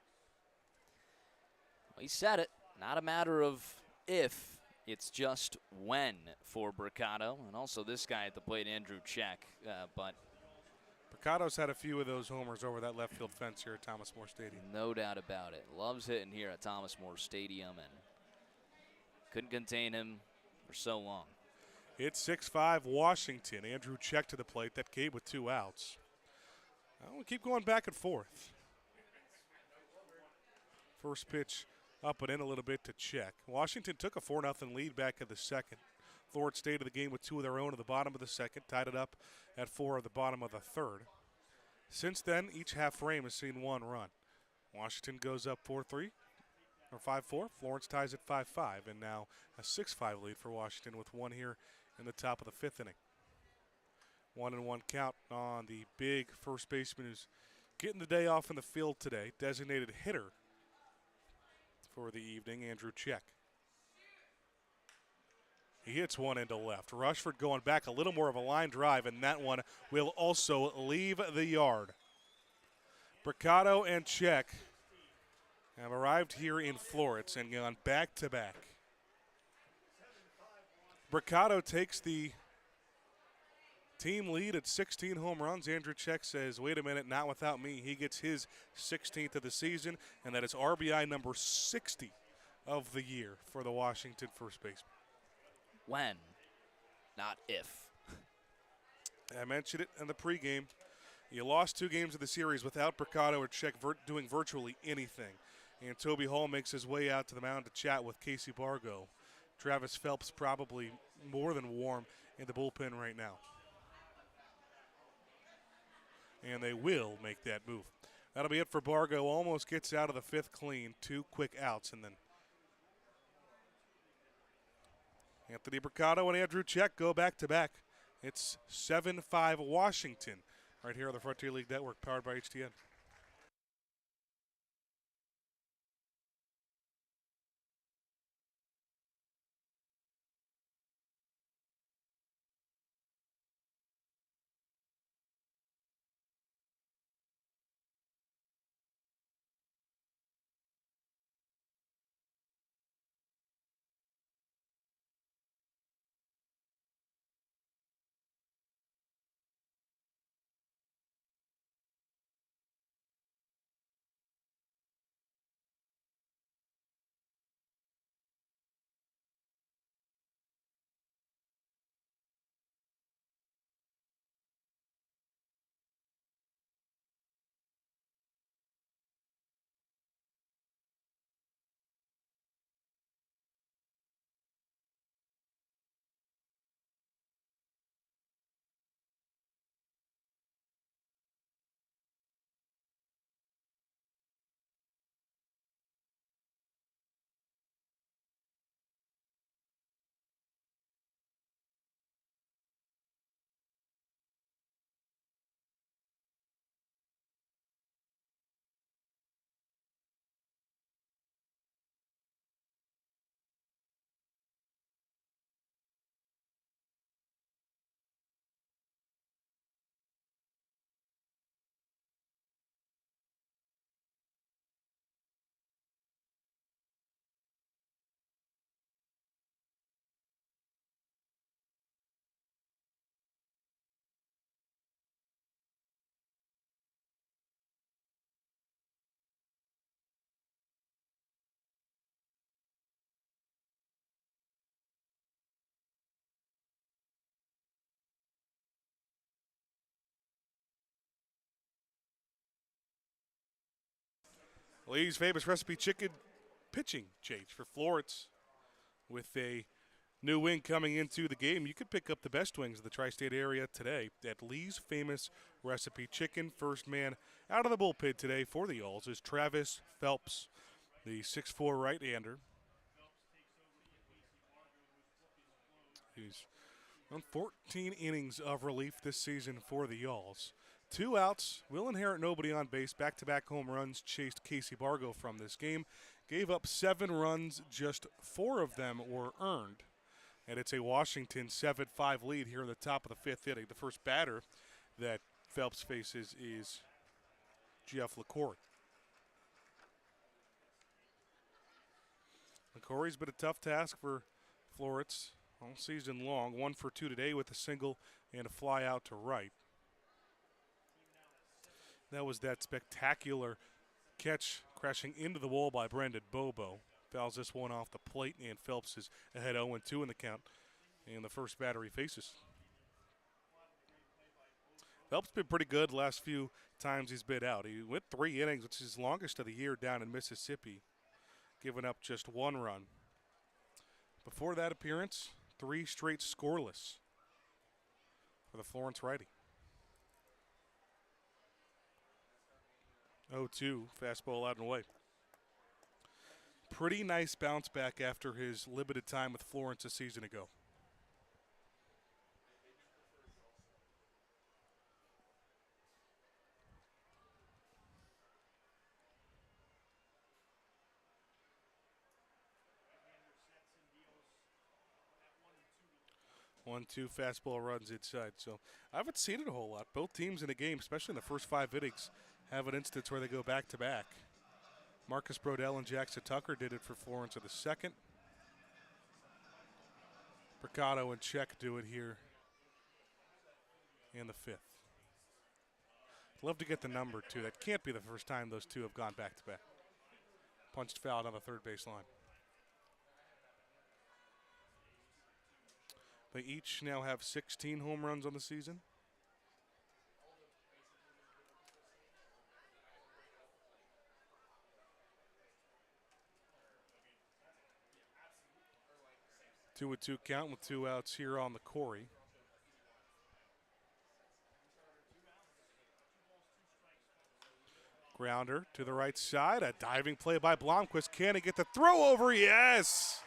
Well, he said it. Not a matter of if, it's just when for Bricado. And also this guy at the plate, Andrew Check. But Bricado's had a few of those homers over that left field fence here at Thomas More Stadium. No doubt about it. Loves hitting here at Thomas More Stadium, and couldn't contain him for so long. It's 6-5 Washington. Andrew Check to the plate. That gave with 2 outs. We'll keep going back and forth. First pitch up and in a little bit to Check. Washington took a 4-0 lead back in the second. Florence stayed in the game with 2 of their own at the bottom of the second, tied it up at 4 at the bottom of the third. Since then, each half frame has seen 1 run. Washington goes up 4-3, or 5-4. Florence ties at 5-5, and now a 6-5 lead for Washington with 1 here in the top of the 5th inning. 1-1 count on the big first baseman who's getting the day off in the field today, designated hitter for the evening, Andrew Check. He hits one into left. Rushford going back, a little more of a line drive, and that one will also leave the yard. Bricado and Check have arrived here in Florence and gone back-to-back. Bricado takes the team lead at 16 home runs. Andrew Check says, wait a minute, not without me. He gets his 16th of the season, and that is RBI number 60 of the year for the Washington first baseman. When, not if. I mentioned it in the pregame. You lost 2 games of the series without Bricado or Check doing virtually anything. And Toby Hall makes his way out to the mound to chat with Casey Bargo. Travis Phelps probably more than warm in the bullpen right now. And they will make that move. That'll be it for Bargo. Almost gets out of the 5th clean. 2 quick outs, and then Anthony Bricado and Andrew Check go back-to-back. It's 7-5 Washington right here on the Frontier League Network, powered by HTN. Lee's famous recipe chicken pitching change for Florence. With a new wing coming into the game, you could pick up the best wings of the tri-state area today at Lee's famous recipe chicken. First man out of the bullpen today for the Yalls is Travis Phelps, the 6'4" right-hander. He's on 14 innings of relief this season for the Yalls. 2 outs, will inherit nobody on base. Back-to-back home runs chased Casey Bargo from this game. Gave up 7 runs, just 4 of them were earned. And it's a Washington 7-5 lead here in the top of the 5th inning. The first batter that Phelps faces is Jeff LaCory. LaCory's been a tough task for Florence all season long. 1 for 2 today with a single and a fly out to right. That was that spectacular catch crashing into the wall by Brendan Bobo. Fouls this one off the plate, and Phelps is ahead 0-2 in the count. And the first batter he faces. Phelps been pretty good the last few times he's been out. He went 3 innings, which is his longest of the year down in Mississippi, giving up just 1 run. Before that appearance, 3 straight scoreless for the Florence righty. 0-2, fastball out and away. Pretty nice bounce back after his limited time with Florence a season ago. One, two, fastball runs inside. So I haven't seen it a whole lot. Both teams in the game, especially in the first 5 innings, have an instance where they go back-to-back. Marcus Brodell and Jackson Tucker did it for Florence in the second. Mercado and Check do it here in the 5th. Love to get the number, too. That can't be the first time those two have gone back-to-back. Punched fouled on the third base line. They each now have 16 home runs on the season. Two with 2 count with 2 outs here on the Corey. Grounder to the right side. A diving play by Blomquist. Can he get the throw over? Yes!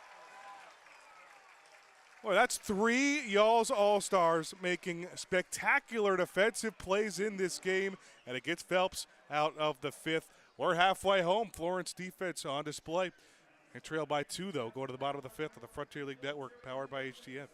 Well, that's 3 Yalls All-Stars making spectacular defensive plays in this game, and it gets Phelps out of the 5th. We're halfway home. Florence defense on display. And trail by 2, though, going to the bottom of the 5th of the Frontier League Network, powered by HTN.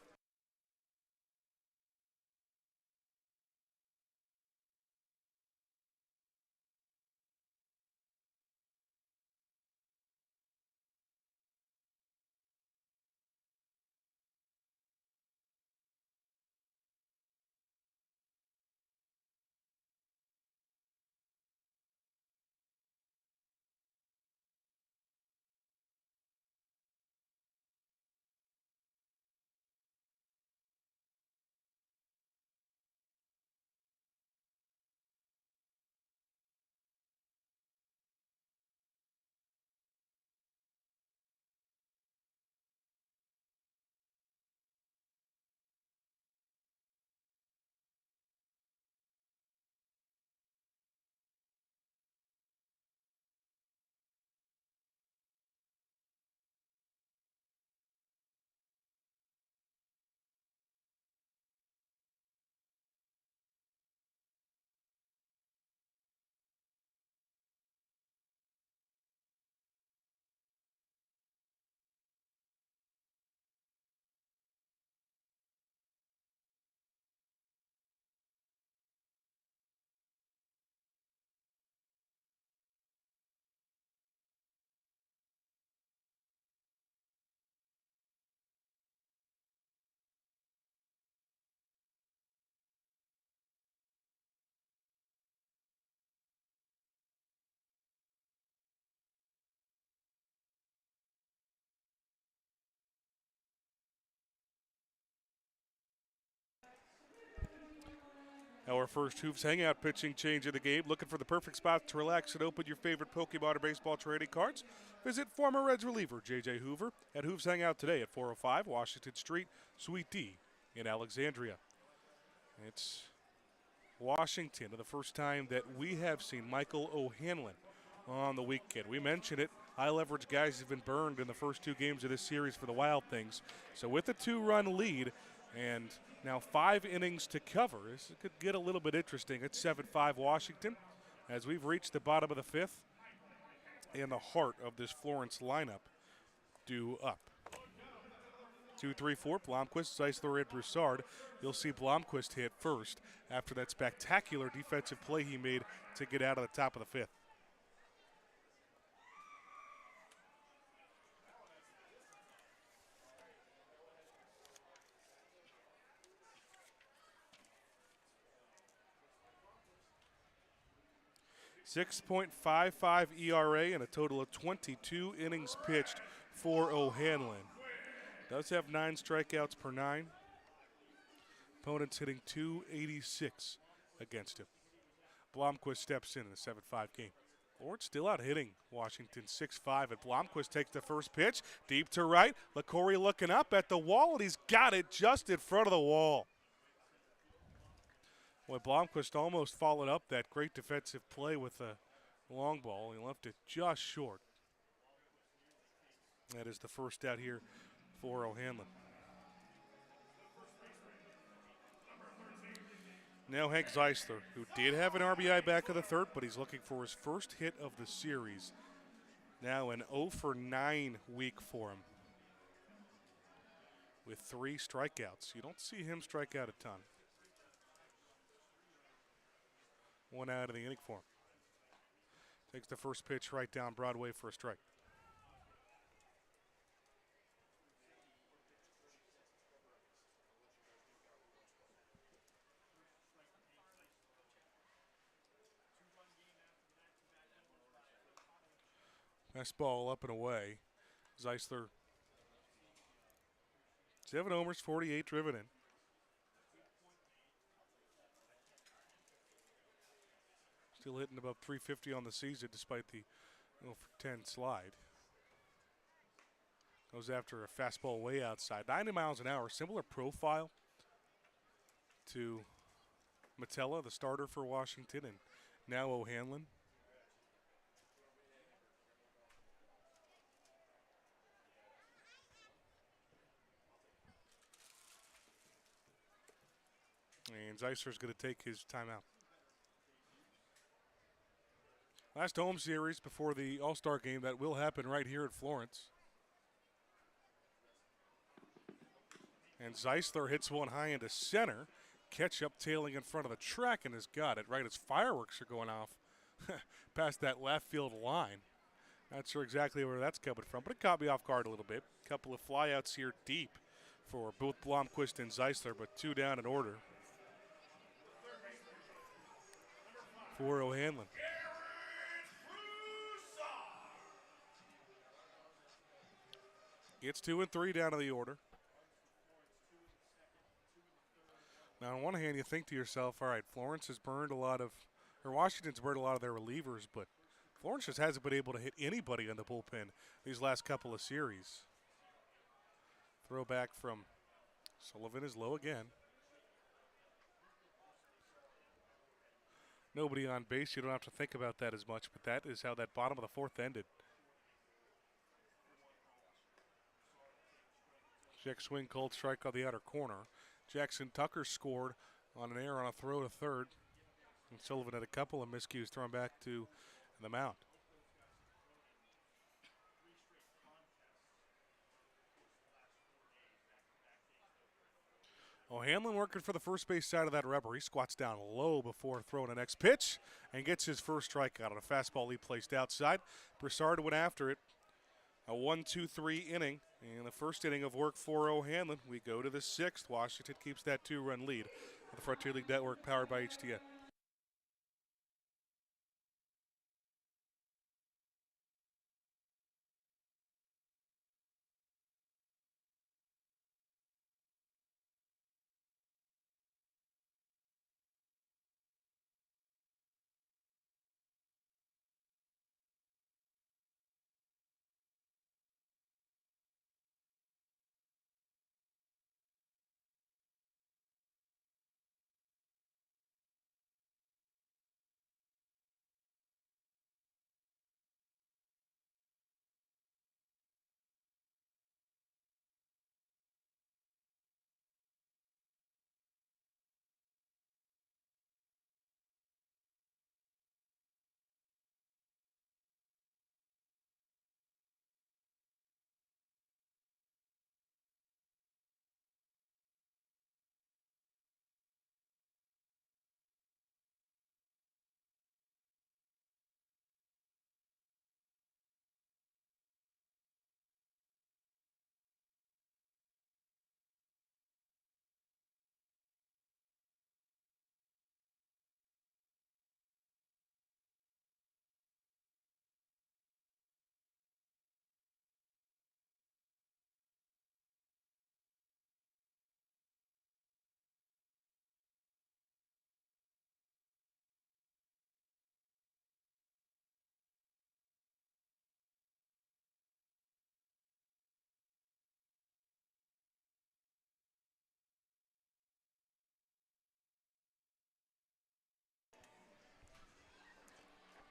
Our first Hooves Hangout pitching change of the game. Looking for the perfect spot to relax and open your favorite Pokemon or baseball trading cards? Visit former Reds reliever J.J. Hoover at Hooves Hangout today at 405 Washington Street, Suite D in Alexandria. It's Washington, the first time that we have seen Michael O'Hanlon on the weekend. We mentioned it. High leverage guys have been burned in the first 2 games of this series for the Wild Things. So with a 2-run lead and now 5 innings to cover, this could get a little bit interesting. It's 7-5 Washington as we've reached the bottom of the 5th and the heart of this Florence lineup due up. 2-3-4, Blomquist, Zeisler, and Broussard. You'll see Blomquist hit first after that spectacular defensive play he made to get out of the top of the 5th. .55 ERA and a total of 22 innings pitched for O'Hanlon. Does have 9 strikeouts per 9. Opponents hitting .286 against him. Blomquist steps in a 7-5 game. Florence still out hitting Washington 6-5, and Blomquist takes the first pitch deep to right. LaCorey looking up at the wall, and he's got it just in front of the wall. Boy, Blomquist almost followed up that great defensive play with a long ball. He left it just short. That is the first out here for O'Hanlon. Now Hank Zeisler, who did have an RBI back of the 3rd, but he's looking for his first hit of the series. Now an 0-for-9 week for him with 3 strikeouts. You don't see him strike out a ton. 1 out of the inning for him. Takes the first pitch right down Broadway for a strike. Fastball up and away. Zeisler, 7 homers, 48 driven in. Still hitting about .350 on the season despite the 0-for-10 slide. Goes after a fastball way outside. 90 miles an hour, similar profile to Metella, the starter for Washington, and now O'Hanlon. And Zeisler's going to take his timeout. Last home series before the All-Star game that will happen right here at Florence. And Zeisler hits one high into center. Catch up tailing in front of the track and has got it right as fireworks are going off past that left field line. Not sure exactly where that's coming from, but it caught me off guard a little bit. Couple of flyouts here deep for both Blomquist and Zeisler, but 2 down in order for O'Hanlon. It's 2 and 3 down to the order. Now, on one hand, you think to yourself, all right, Florence has burned a lot of, or Washington's burned a lot of their relievers, but Florence just hasn't been able to hit anybody in the bullpen these last couple of series. Throwback from Sullivan is low again. Nobody on base, you don't have to think about that as much, but that is how that bottom of the 4th ended. Check swing, cold strike on the outer corner. Jackson Tucker scored on an error on a throw to 3rd. And Sullivan had a couple of miscues thrown back to the mound. O'Hanlon working for the first base side of that rubber. He squats down low before throwing the next pitch and gets his first strikeout on a fastball he placed outside. Broussard went after it. A 1-2-3 inning. In the first inning of work for O'Hanlon, we go to the 6th. Washington keeps that 2-run lead. The Frontier League Network powered by HTN.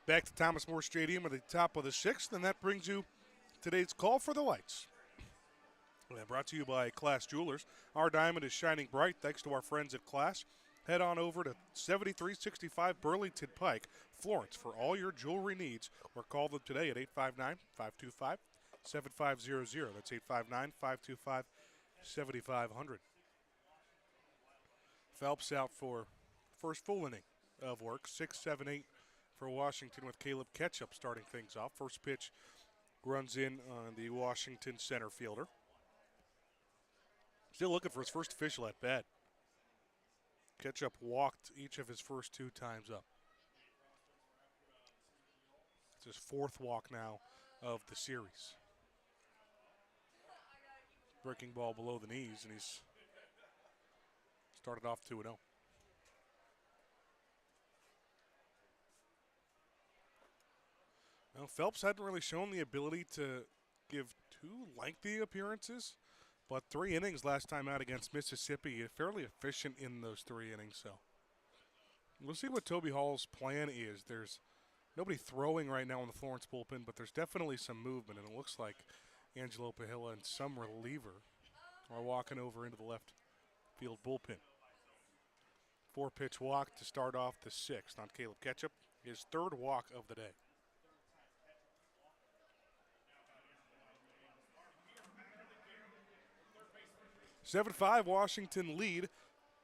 Back to Thomas More Stadium at the top of the 6th, and that brings you today's Call for the Lights. Brought to you by Class Jewelers. Our diamond is shining bright thanks to our friends at Class. Head on over to 7365 Burlington Pike, Florence, for all your jewelry needs, or call them today at 859-525-7500. That's 859-525-7500. Phelps out for first full inning of work, 6-7-8 for Washington with Caleb Ketchup starting things off. First pitch runs in on the Washington center fielder. Still looking for his first official at bat. Ketchup walked each of his first 2 times up. It's his 4th walk now of the series. Breaking ball below the knees, and he's started off 2-0. Well, Phelps hadn't really shown the ability to give too lengthy appearances, but 3 innings last time out against Mississippi, fairly efficient in those 3 innings. So we'll see what Toby Hall's plan is. There's nobody throwing right now in the Florence bullpen, but there's definitely some movement, and it looks like Angelo Pahilla and some reliever are walking over into the left field bullpen. 4-pitch walk to start off the 6th on Caleb Ketchup, his 3rd walk of the day. (7-5) Washington lead.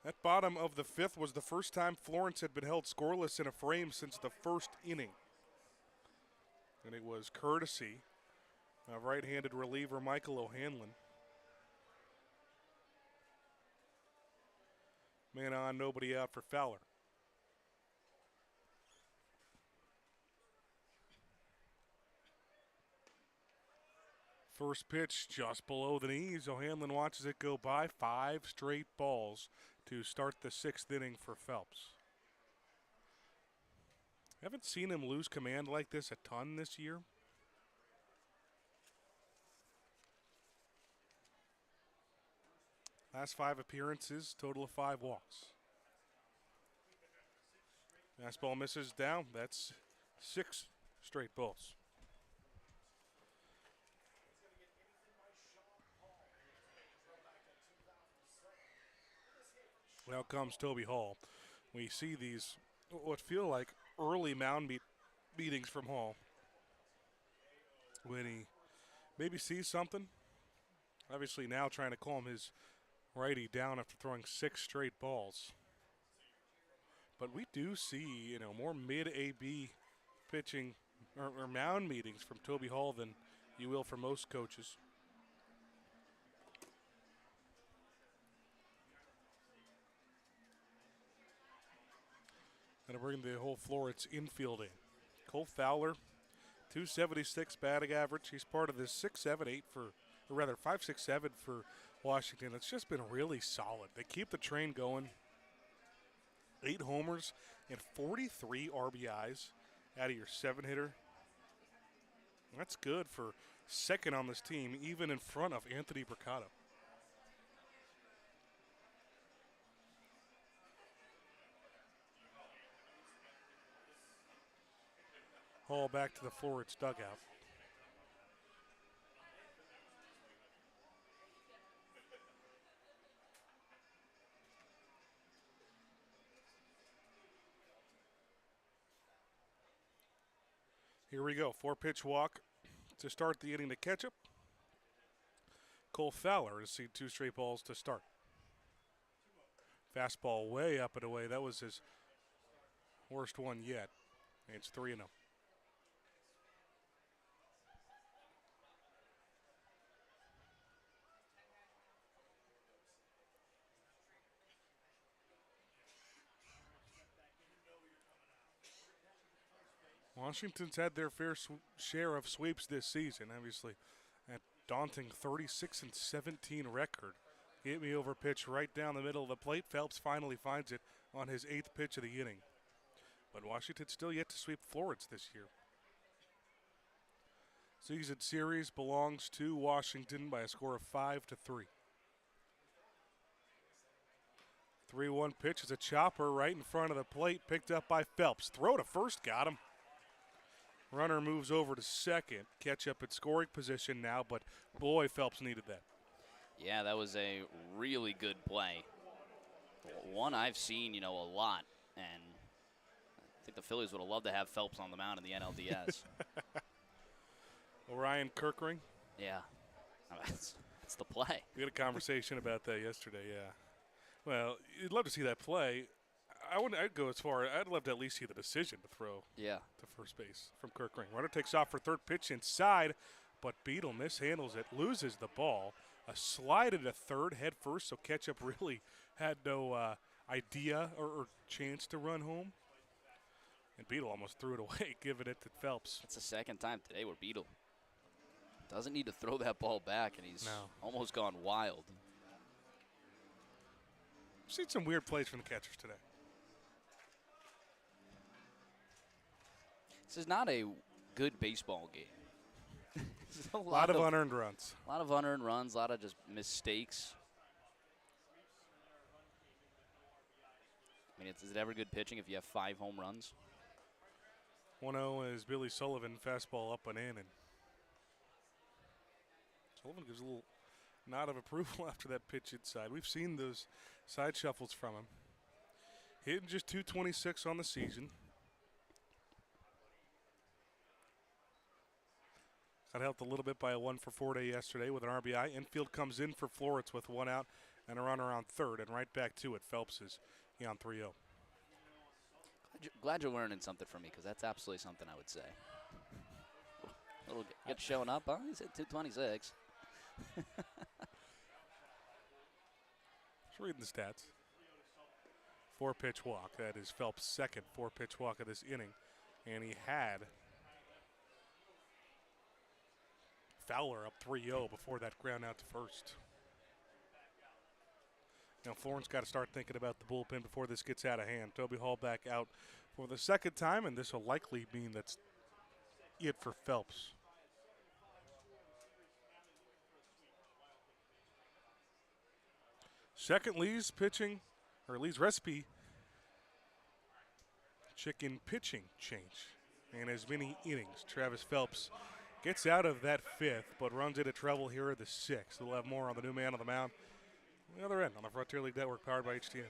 That bottom of the 5th was the first time Florence had been held scoreless in a frame since the 1st inning. And it was courtesy of right-handed reliever Michael O'Hanlon. Man on, nobody out for Fowler. First pitch just below the knees. O'Hanlon watches it go by. 5 straight balls to start the 6th inning for Phelps. Haven't seen him lose command like this a ton this year. Last 5 appearances, total of 5 walks. Fastball misses down. That's 6 straight balls. Now comes Toby Hall. We see these, what feel like early mound meetings from Hall. When he maybe sees something. Obviously now trying to calm his righty down after throwing 6 straight balls. But we do see, more mid-AB pitching or mound meetings from Toby Hall than you will from most coaches. Going to bring the whole Florence infield in. Cole Fowler, 276 batting average. He's part of this 5-6-7 for Washington. It's just been really solid. They keep the train going. 8 homers and 43 RBIs out of your 7-hitter. That's good for second on this team, even in front of Anthony Bricado. Hall back to the Florence dugout. Here we go. 4-pitch walk to start the inning to Ketchup. Cole Fowler has seen 2 straight balls to start. Fastball way up and away. That was his worst one yet. And it's 3-0. Washington's had their fair share of sweeps this season, obviously. That daunting 36-17 record. Hit me over pitch right down the middle of the plate. Phelps finally finds it on his 8th pitch of the inning. But Washington's still yet to sweep Florence this year. Season series belongs to Washington by a score of 5-3. 3-1 pitch is a chopper right in front of the plate, picked up by Phelps. Throw to first, got him. Runner moves over to second. Catch up at scoring position now, but boy, Phelps needed that. Yeah, that was a really good play. One I've seen, a lot, and I think the Phillies would have loved to have Phelps on the mound in the NLDS. Orion Kirkring. Yeah, that's the play. We had a conversation about that yesterday, yeah. Well, you'd love to see that play. I'd go as far. I'd love to at least see the decision to throw to first base from Kirkring. Runner takes off for third pitch inside, but Beetle mishandles it, loses the ball. A slide at a third head first, so Ketchup really had no idea or chance to run home. And Beetle almost threw it away, giving it to Phelps. It's the second time today where Beetle doesn't need to throw that ball back, and he's almost gone wild. I've seen some weird plays from the catchers today. This is not a good baseball game. A lot of unearned runs. A lot of unearned runs, a lot of just mistakes. I mean, is it ever good pitching if you have 5 home runs? 1-0 is Billy Sullivan, fastball up and in. And Sullivan gives a little nod of approval after that pitch inside. We've seen those side shuffles from him. Hitting just .226 on the season. Got helped a little bit by a 1-for-4 day yesterday with an RBI. Infield comes in for Florence with 1 out and a runner on third. And right back to it, Phelps is on 3-0. Glad you're learning something from me, because that's absolutely something I would say. Little get showing up, huh? He's at 226. Just reading the stats. 4-pitch walk. That is Phelps' second 4-pitch walk of this inning. And he had Fowler up 3-0 before that ground out to first. Now Florence got to start thinking about the bullpen before this gets out of hand. Toby Hall back out for the second time, and this will likely mean that's it for Phelps. Second Lee's pitching, or Lee's recipe, chicken pitching change. And as many innings, Travis Phelps gets out of that 5th, but runs into trouble here at the 6th. We'll have more on the new man on the mound on the other end on the Frontier League Network, powered by HTN.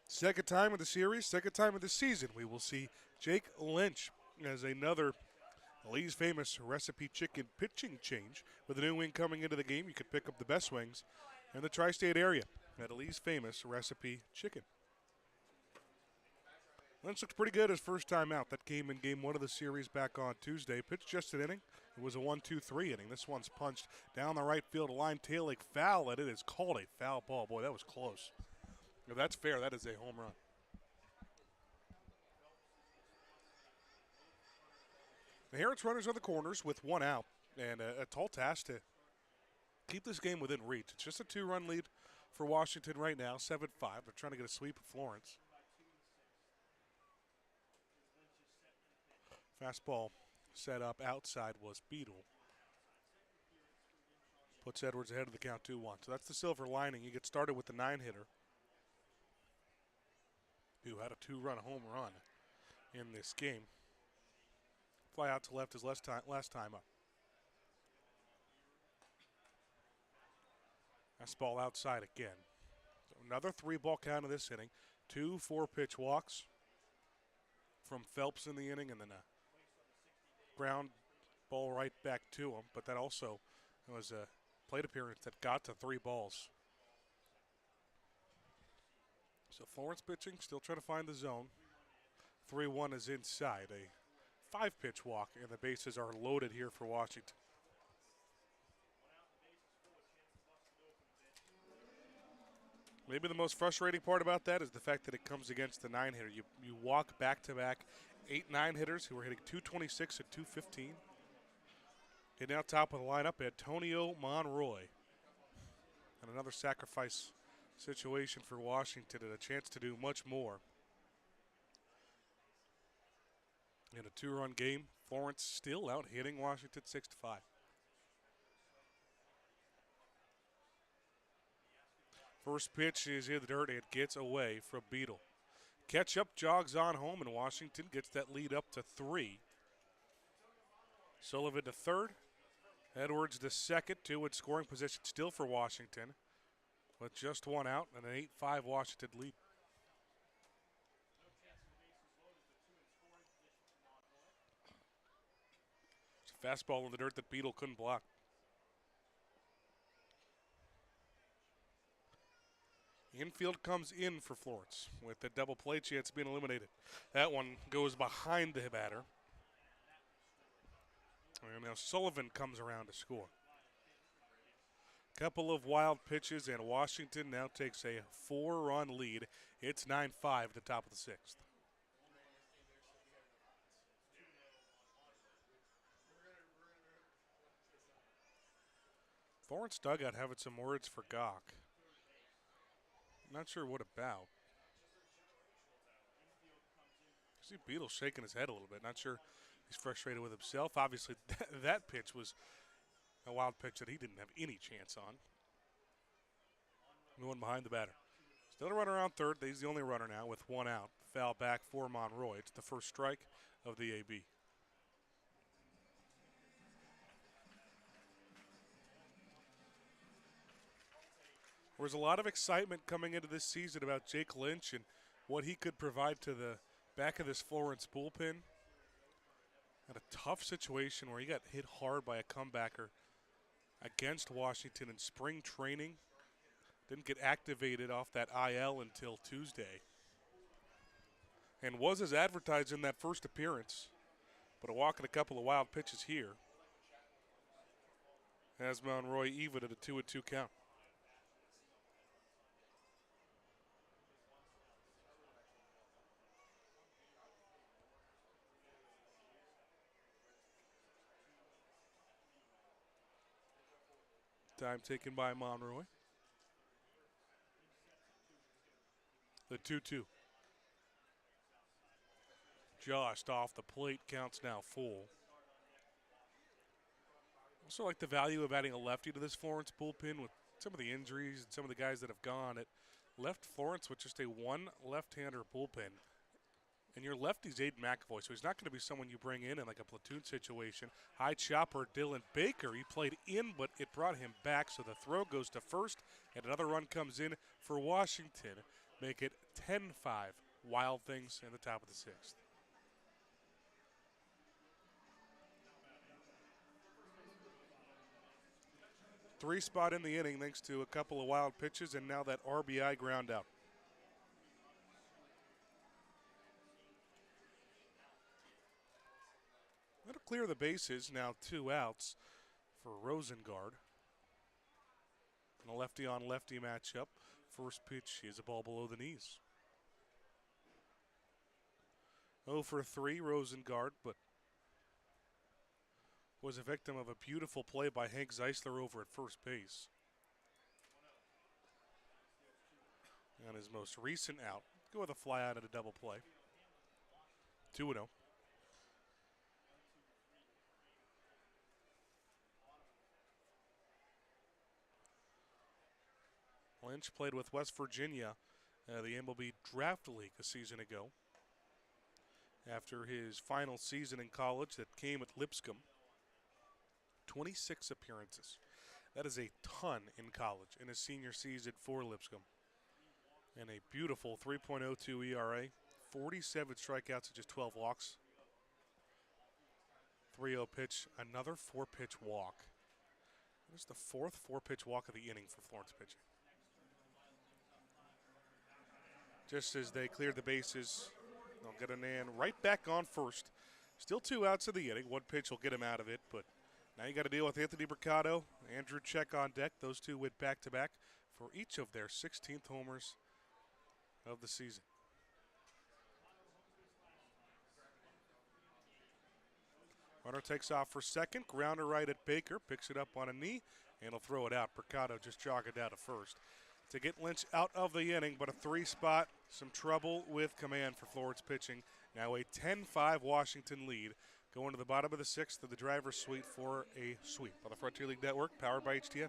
Second time of the series, second time of the season, we will see Jake Lynch as another Lee's famous recipe chicken pitching change. With a new wing coming into the game, you could pick up the best wings in the tri-state area at Lee's famous Recipe Chicken. Lynch looked pretty good his first time out. That came in game 1 of the series back on Tuesday. Pitched just an inning. It was a 1-2-3 inning. This one's punched down the right field line, tailing foul, and it is called a foul ball. Boy, that was close. If that's fair, that is a home run. The Herons runners on the corners with 1 out, and a tall task to keep this game within reach. It's just a 2-run lead for Washington right now, 7-5. They're trying to get a sweep of Florence. Fastball set up outside was Beadle. Puts Edwards ahead of the count 2-1. So that's the silver lining. You get started with the 9-hitter, who had a 2-run home run in this game. Fly out to left his last time up. Fastball outside again. So another 3-ball count in this inning. 2 4-pitch walks from Phelps in the inning, and then a ground ball right back to him. But that also was a plate appearance that got to 3 balls. So Florence pitching, still trying to find the zone. 3-1 is inside. A 5-pitch walk, and the bases are loaded here for Washington. Maybe the most frustrating part about that is the fact that it comes against the 9-hitter. You walk back-to-back 8 9-hitters who are hitting .226 and .215. Hitting out top of the lineup, Antonio Monroy. And another sacrifice situation for Washington and a chance to do much more. In a 2-run game, Florence still out hitting Washington 6-5. First pitch is in the dirt and gets away from Beadle. Catch up, jogs on home, and Washington gets that lead up to 3. Sullivan to third. Edwards to second. 2 in scoring position still for Washington, with just 1 out and an 8-5 Washington lead. Fastball in the dirt that Beadle couldn't block. Infield comes in for Florence with the double play chance being eliminated. That one goes behind the batter. And now Sullivan comes around to score. Couple of wild pitches, and Washington now takes a 4-run lead. It's 9-5 at the top of the 6th. Florence dugout having some words for Gawk. Not sure what about. I see Beadle shaking his head a little bit. Not sure he's frustrated with himself. Obviously, that pitch was a wild pitch that he didn't have any chance on. Going behind the batter. Still a runner on third. He's the only runner now with 1 out. Foul back for Monroy. It's the first strike of the AB. There was a lot of excitement coming into this season about Jake Lynch and what he could provide to the back of this Florence bullpen. Had a tough situation where he got hit hard by a comebacker against Washington in spring training. Didn't get activated off that IL until Tuesday. And was as advertised in that first appearance, but a walk and a couple of wild pitches here. As Monroy even at a 2-2 count. Time taken by Monroy. The 2-2. Just off the plate, counts now full. Also like the value of adding a lefty to this Florence bullpen with some of the injuries and some of the guys that have gone. It left Florence with just a 1 left-hander bullpen. And your lefty's Aiden McAvoy, so he's not going to be someone you bring in like a platoon situation. High chopper, Dylan Baker. He played in, but it brought him back, so the throw goes to first, and another run comes in for Washington. Make it 10-5. Wild Things in the top of the 6th. 3 spot in the inning thanks to a couple of wild pitches and now that RBI ground out. That'll clear the bases, now 2 outs for Rosengard. And a lefty on lefty matchup. First pitch is a ball below the knees. 0 for 3 Rosengard, but was a victim of a beautiful play by Hank Zeisler over at first base. On his most recent out, go with a fly out at a double play. 2-0. Lynch played with West Virginia, the MLB Draft League a season ago. After his final season in college that came at Lipscomb, 26 appearances. That is a ton in college in his senior season for Lipscomb. And a beautiful 3.02 ERA, 47 strikeouts and just 12 walks. 3-0 pitch, another 4-pitch walk. This is the 4th 4-pitch walk of the inning for Florence pitching. Just as they cleared the bases, they'll get a man right back on first. Still 2 outs of the inning. 1 pitch will get him out of it, but now you got to deal with Anthony Mercado, Andrew Check on deck. Those two went back-to-back for each of their 16th homers of the season. Runner takes off for second. Grounder right at Baker. Picks it up on a knee, and he'll throw it out. Mercado just jogging down to first to get Lynch out of the inning, but a 3 spot, some trouble with command for Florence pitching. Now a 10-5 Washington lead. Going to the bottom of the 6th of the driver's suite for a sweep on the Frontier League Network, powered by HTN.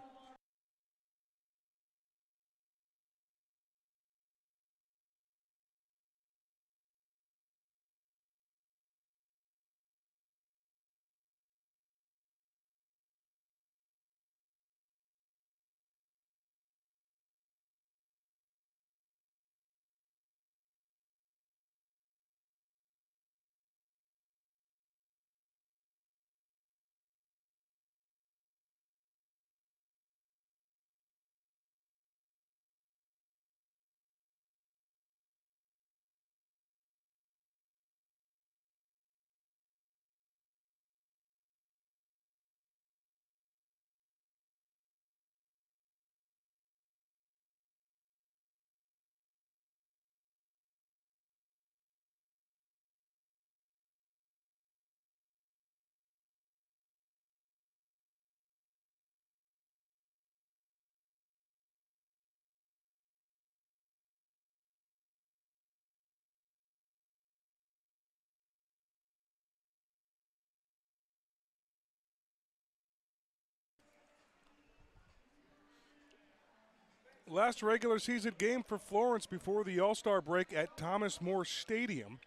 Last regular season game for Florence before the All-Star break at Thomas More Stadium.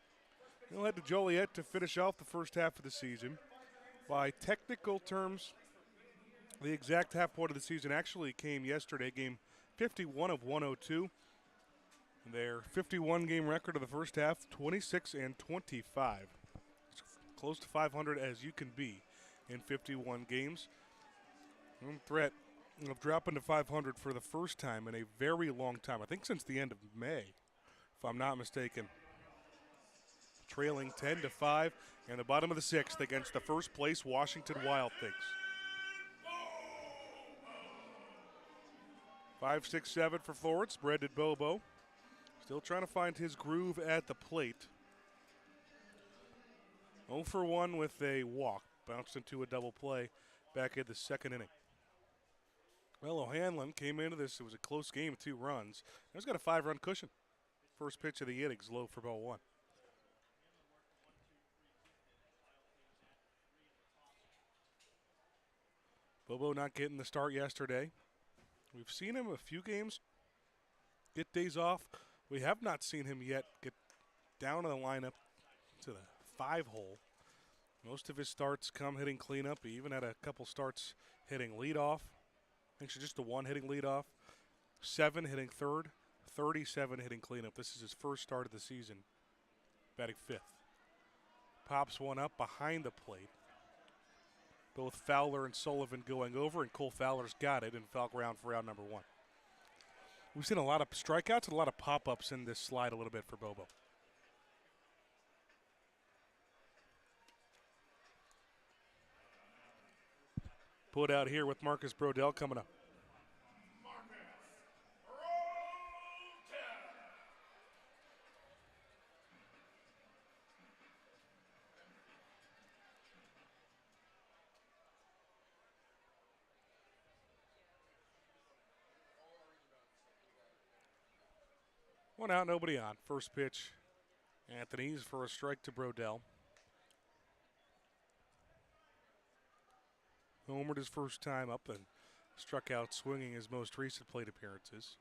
They'll head to Joliet to finish off the first half of the season. By technical terms, the exact half point of the season actually came yesterday, game 51 of 102. Their 51-game record of the first half, 26-25. It's close to 500 as you can be in 51 games. Threat of dropping to 500 for the first time in a very long time. I think since the end of May, if I'm not mistaken. Trailing 10-5 in the bottom of the 6th against the first place Washington Wild Things. 5-6-7 for Florence. Brendan Bobo still trying to find his groove at the plate. 0 for 1 with a walk. Bounced into a double play back in the second inning. Well, O'Hanlon came into this. It was a close game, 2 runs. He's got a 5-run cushion. First pitch of the innings, low for ball 1. Bobo not getting the start yesterday. We've seen him a few games get days off. We have not seen him yet get down to the lineup to the 5-hole. Most of his starts come hitting cleanup. He even had a couple starts hitting leadoff. Actually, just the 1 hitting leadoff. 7 hitting third. 37 hitting cleanup. This is his first start of the season, batting 5th. Pops one up behind the plate. Both Fowler and Sullivan going over, and Cole Fowler's got it in foul ground for round number 1. We've seen a lot of strikeouts and a lot of pop-ups in this slide a little bit for Bobo. Put out here with Marcus Brodell coming up. One out, nobody on. First pitch, Anthony's for a strike to Brodell. Homered his first time up and struck out swinging his most recent plate appearances.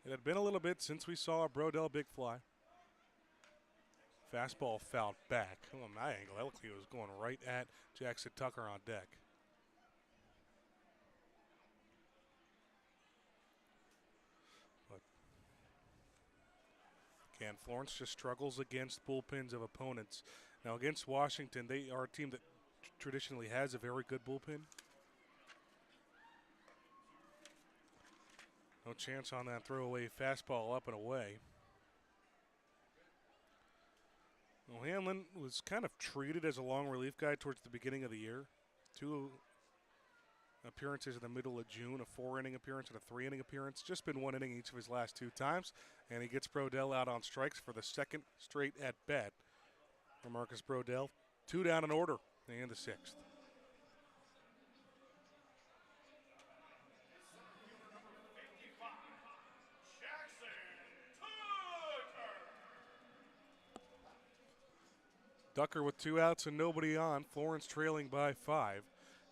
It had been a little bit since we saw a Brodell big fly. Fastball fouled back. On my angle, that looked like it was going right at Jackson Tucker on deck. But again, Florence just struggles against bullpens of opponents. Now against Washington, they are a team that traditionally has a very good bullpen. No chance on that throwaway fastball up and away. Well, Hanlon was kind of treated as a long relief guy towards the beginning of the year. 2 appearances in the middle of June, a 4-inning appearance and a 3-inning appearance. Just been 1 inning each of his last 2 times, and he gets Brodell out on strikes for the second straight at bat for Marcus Brodell. 2 down in order in the 6th. Tucker with 2 outs and nobody on. Florence trailing by 5.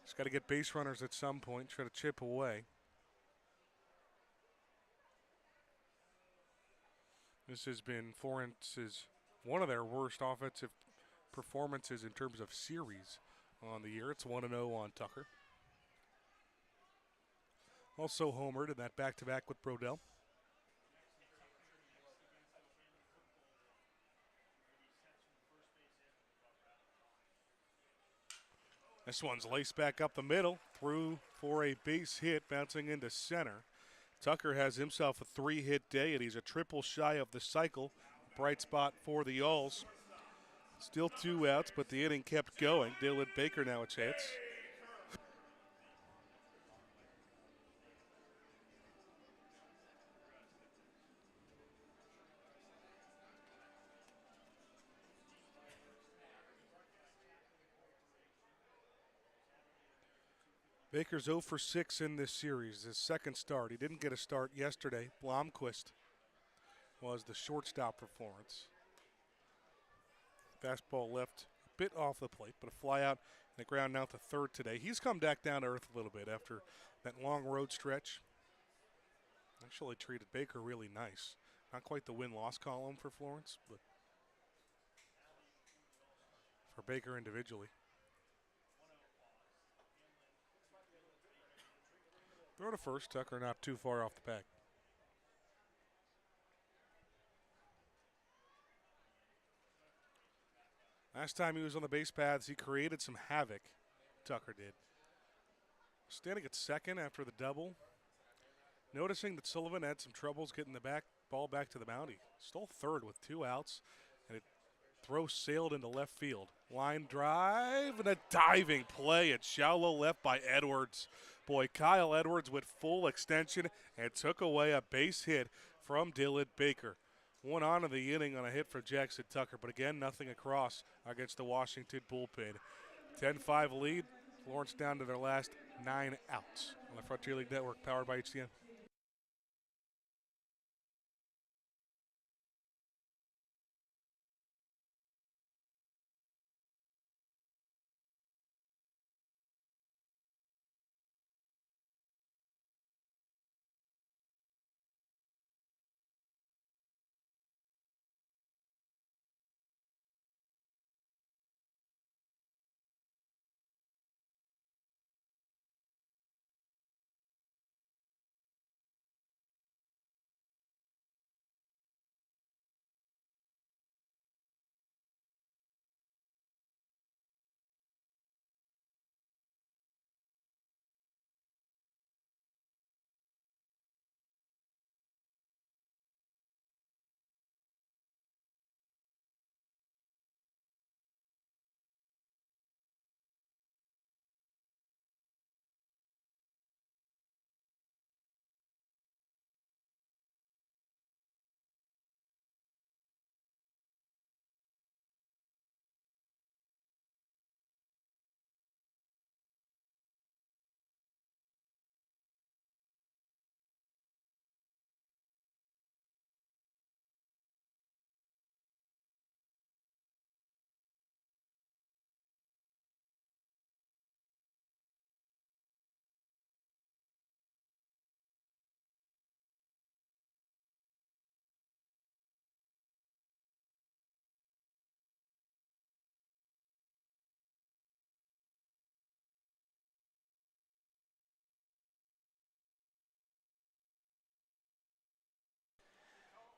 He's got to get base runners at some point, try to chip away. This has been Florence's one of their worst offensive performances in terms of series on the year. It's 1-0 on Tucker. Also homered in that back-to-back with Brodell. This one's laced back up the middle, through for a base hit, bouncing into center. Tucker has himself a 3-hit day, and he's a triple shy of the cycle. Bright spot for the Alls. Still 2 outs, but the inning kept going. Dylan Baker now a chance. Baker's 0 for 6 in this series, his second start. He didn't get a start yesterday. Blomquist was the shortstop for Florence. Fastball left a bit off the plate, but a fly out and the ground out to third today. He's come back down to earth a little bit after that long road stretch. Actually treated Baker really nice. Not quite the win-loss column for Florence, but for Baker individually. Throw to first, Tucker not too far off the pack. Last time he was on the base paths, he created some havoc, Tucker did. Standing at second after the double. Noticing that Sullivan had some troubles getting the ball back to the mound. He stole third with 2 outs, and it throw sailed into left field. Line drive and a diving play at shallow left by Edwards. Boy, Kyle Edwards with full extension and took away a base hit from Dylan Baker. 1 on in the inning on a hit for Jackson Tucker, but again, nothing across against the Washington bullpen. 10-5 lead. Florence down to their last 9 outs on the Frontier League Network, powered by HTN.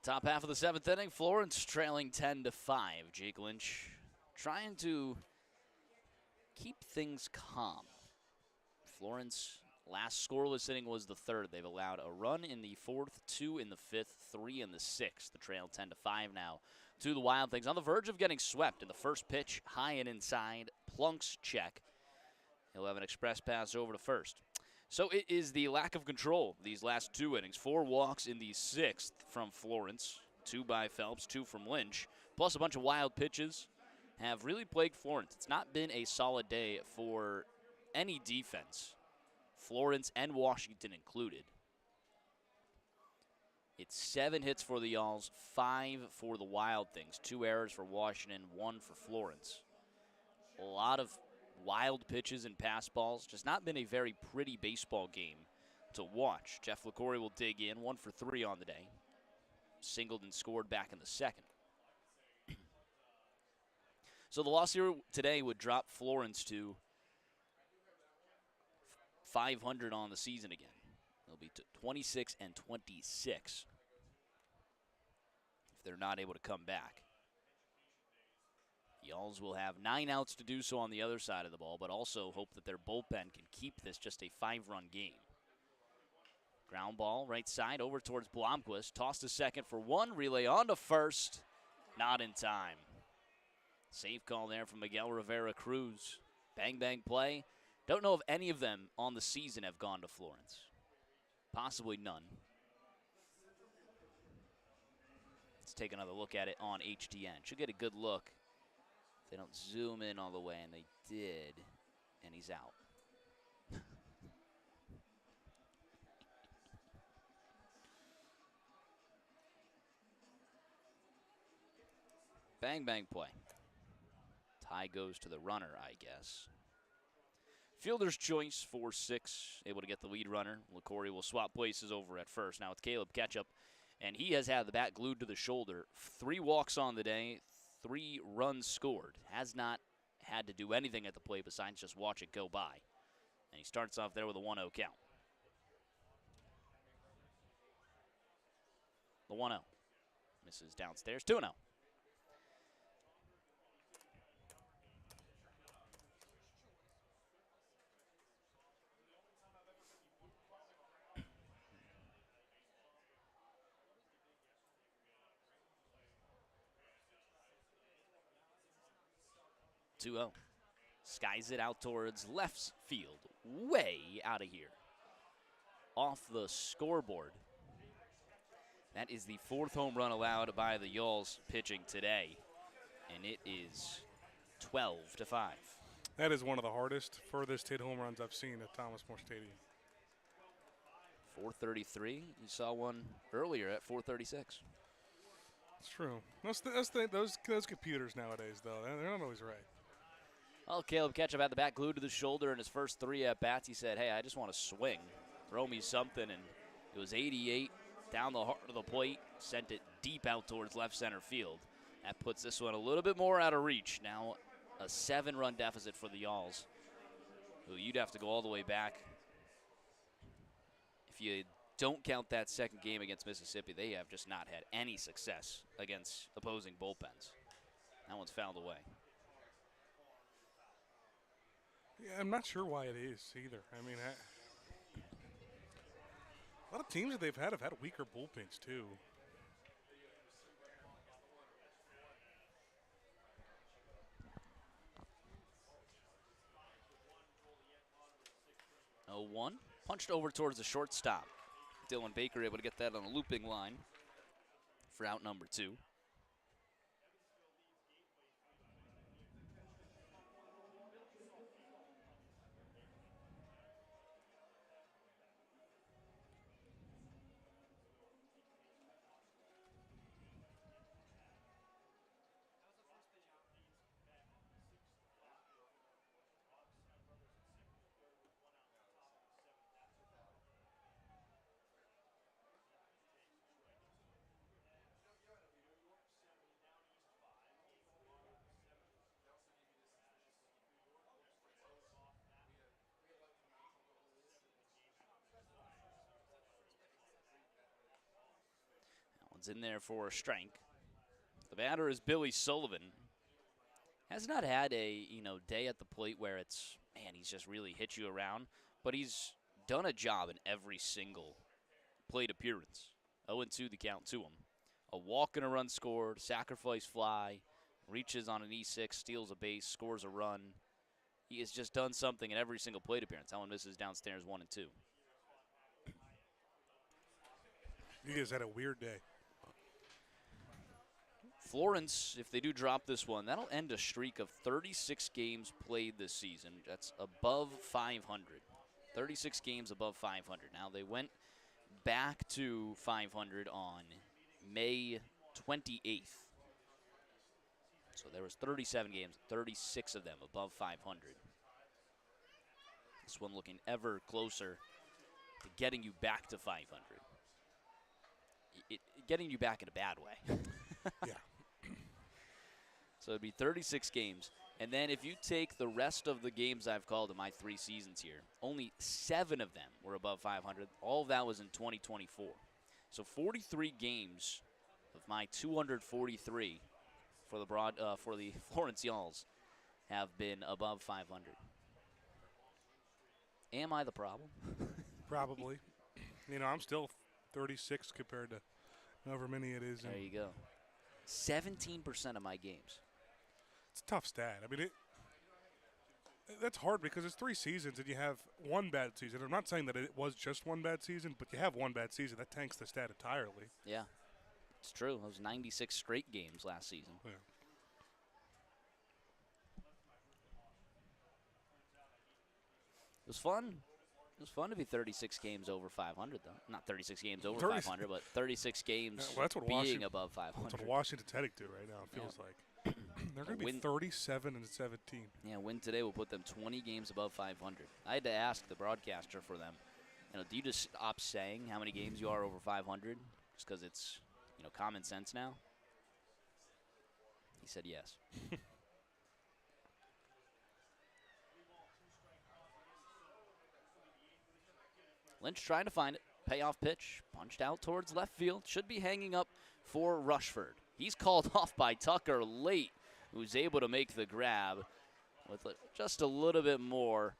Top half of the 7th inning, Florence trailing 10-5. Jake Lynch trying to keep things calm. Florence, last scoreless inning was the 3rd. They've allowed a run in the 4th, 2 in the 5th, 3 in the 6th. The trail 10-5 now to the Wild Things. On the verge of getting swept in the first pitch, high and inside, plunks check. He'll have an express pass over to first. So it is the lack of control these last 2 innings. 4 walks in the 6th from Florence, 2 by Phelps, 2 from Lynch, plus a bunch of wild pitches have really plagued Florence. It's not been a solid day for any defense, Florence and Washington included. It's 7 hits for the Y'alls, 5 for the Wild Things, 2 errors for Washington, 1 for Florence. A lot of wild pitches and pass balls. Just not been a very pretty baseball game to watch. Jeff LaCorey will dig in, 1 for 3 on the day. Singled and scored back in the 2nd. So the loss here today would drop Florence to 500 on the season again. They'll be 26-26 if they're not able to come back. Y'alls will have 9 outs to do so on the other side of the ball, but also hope that their bullpen can keep this just a 5-run game. Ground ball, right side, over towards Blomquist. Tossed to second for 1. Relay on to first. Not in time. Safe call there from Miguel Rivera Cruz. Bang, bang play. Don't know if any of them on the season have gone to Florence. Possibly none. Let's take another look at it on HDN. Should get a good look. They don't zoom in all the way, and they did, and he's out. Bang, bang play. Tie goes to the runner, I guess. Fielder's choice for 6, able to get the lead runner. LaCorey will swap places over at first. Now it's Caleb Ketchup, and he has had the bat glued to the shoulder. 3 walks on the day, 3 runs scored. Has not had to do anything at the plate besides just watch it go by. And he starts off there with a 1-0 count. The 1-0. Misses downstairs, 2-0. Skies it out towards left field. Way out of here. Off the scoreboard. That is the 4th home run allowed by the Y'alls pitching today. And it is 12-5. That is one of the hardest, furthest hit home runs I've seen at Thomas More Stadium. 433. You saw one earlier at 436. It's true. Those computers nowadays, though, they're not always right. Well, Caleb Ketchup had the bat glued to the shoulder in his first 3 at-bats. He said, hey, I just want to swing. Throw me something. And it was 88 down the heart of the plate. Sent it deep out towards left center field. That puts this one a little bit more out of reach. Now a 7-run deficit for the Y'alls, who you'd have to go all the way back. If you don't count that second game against Mississippi, they have just not had any success against opposing bullpens. That one's fouled away. Yeah, I'm not sure why it is either. I mean, a lot of teams that they've had have had weaker bullpens too. Oh, 1. Punched over towards the shortstop. Dylan Baker able to get that on a looping line for out number 2. one's in there for a strike. The batter is Billy Sullivan. Has not had a day at the plate where it's, man, he's just really hit you around, but he's done a job in every single plate appearance. 0-2 the count to him. A walk and a run scored, sacrifice fly, reaches on an E6, steals a base, scores a run. He has just done something in every single plate appearance. That one misses downstairs 1-2. He has had a weird day. Florence, if they do drop this one, that'll end a streak of 36 games played this season. That's above 500. 36 games above 500. Now, they went back to 500 on May 28th. So there was 37 games, 36 of them above 500. This one looking ever closer to getting you back to 500. Getting you back in a bad way. Yeah. So it'd be 36 games. And then if you take the rest of the games I've called in my 3 seasons here, only 7 of them were above 500. All of that was in 2024. So 43 games of my 243 for the Florence Y'alls have been above 500. Am I the problem? Probably. I'm still 36 compared to however many it is. There you go. 17% of my games. It's a tough stat. I mean, that's hard because it's 3 seasons and you have one bad season. I'm not saying that it was just one bad season, but you have one bad season. That tanks the stat entirely. Yeah, it's true. It was 96 straight games last season. Yeah. It was fun. It was fun to be 36 games over 500, though. Not 36 games over 500, but 36 games that's what being above 500. That's what Washington's heading to right now, it feels like. They're going to be 37 and 17. Yeah, win today will put them 20 games above 500. I had to ask the broadcaster for them, do you just stop saying how many games you are over 500 just because it's, common sense now? He said yes. Lynch trying to find it. Payoff pitch, punched out towards left field. Should be hanging up for Rushford. He's called off by Tucker late, who's able to make the grab with just a little bit more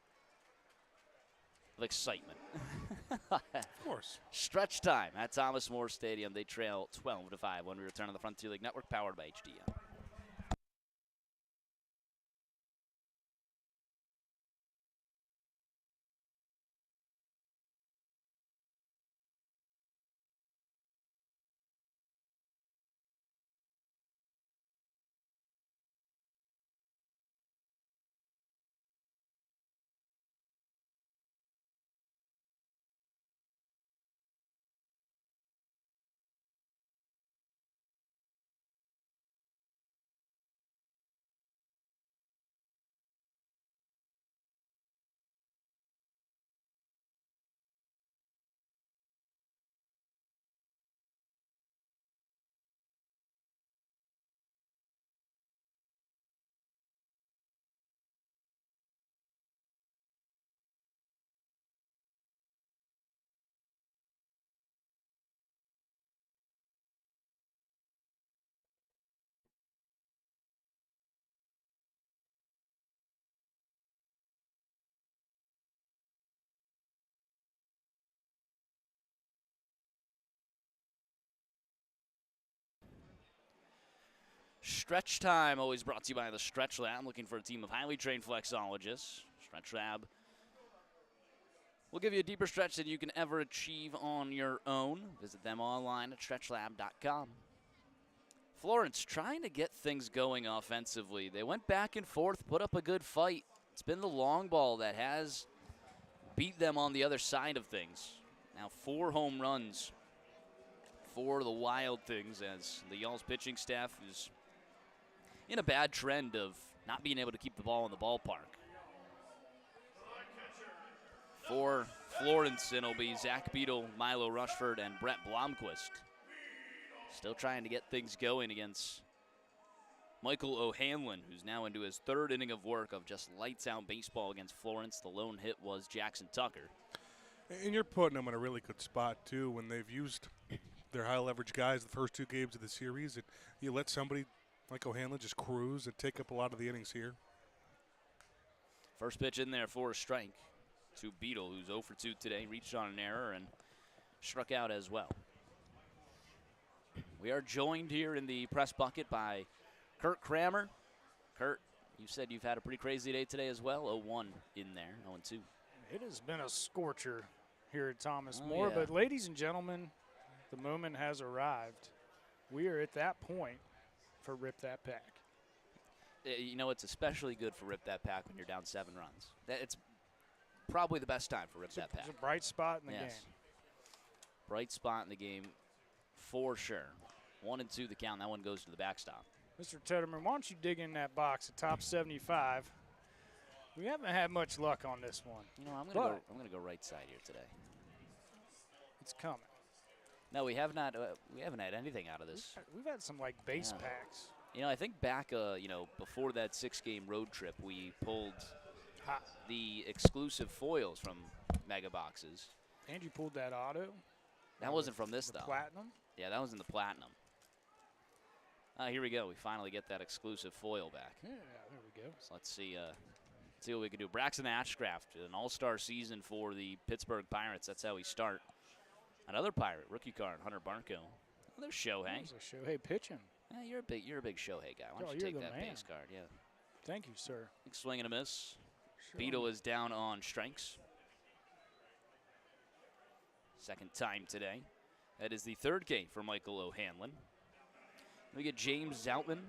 of excitement. Of course. Stretch time at Thomas More Stadium. They trail 12-5 when we return on the Frontier League Network, powered by HDM. Stretch time, always brought to you by the Stretch Lab. Looking for a team of highly trained flexologists. Stretch Lab will give you a deeper stretch than you can ever achieve on your own. Visit them online at stretchlab.com. Florence trying to get things going offensively. They went back and forth, put up a good fight. It's been the long ball that has beat them on the other side of things. Now 4 home runs for the Wild Things, as the Y'all's pitching staff is in a bad trend of not being able to keep the ball in the ballpark. For Florence, it'll be Zach Beadle, Milo Rushford, and Brett Blomquist. Still trying to get things going against Michael O'Hanlon, who's now into his 3rd inning of work of just lights-out baseball against Florence. The lone hit was Jackson Tucker. And you're putting them in a really good spot, too, when they've used they're high leverage guys the first 2 games of the series, and you let somebody like O'Hanlon just cruise and take up a lot of the innings here. First pitch in there for a strike to Beetle, who's 0 for 2 today, reached on an error and struck out as well. We are joined here in the press bucket by Kurt Kramer. Kurt, you said you've had a pretty crazy day today as well. 0-1 in there, 0-2. It has been a scorcher here at Thomas More, yeah. but ladies and gentlemen, the moment has arrived. We are at that point for Rip That Pack. You know, it's especially good for Rip That Pack when you're down 7 runs. It's probably the best time for Rip That Pack. It's a bright spot in the game. Bright spot in the game for sure. 1-2 the count. That one goes to the backstop. Mr. Tettemer, why don't you dig in that box at top 75? We haven't had much luck on this one. You know, I'm gonna go right side here today. It's coming. No, we have not. We haven't had anything out of this. We've had some like base packs. You know, I think back, before that 6-game road trip, we pulled the exclusive foils from Mega Boxes. And you pulled that auto. That wasn't from this, though. Platinum? Yeah, that was in the Platinum. Here we go. We finally get that exclusive foil back. Yeah, there we go. So let's see what we can do. Braxton Ashcraft, an all-star season for the Pittsburgh Pirates. That's how we start. Another Pirate, rookie card, Hunter Barco. Oh, there's Shohei. There's a Shohei pitching. Yeah, you're a big Shohei guy. Why don't you you're take the that man. base card? Yeah. Thank you, sir. Big swing and a miss. Sure. Beetle is down on strikes. Second time today. That is the 3rd game for Michael O'Hanlon. We get James Zoutman.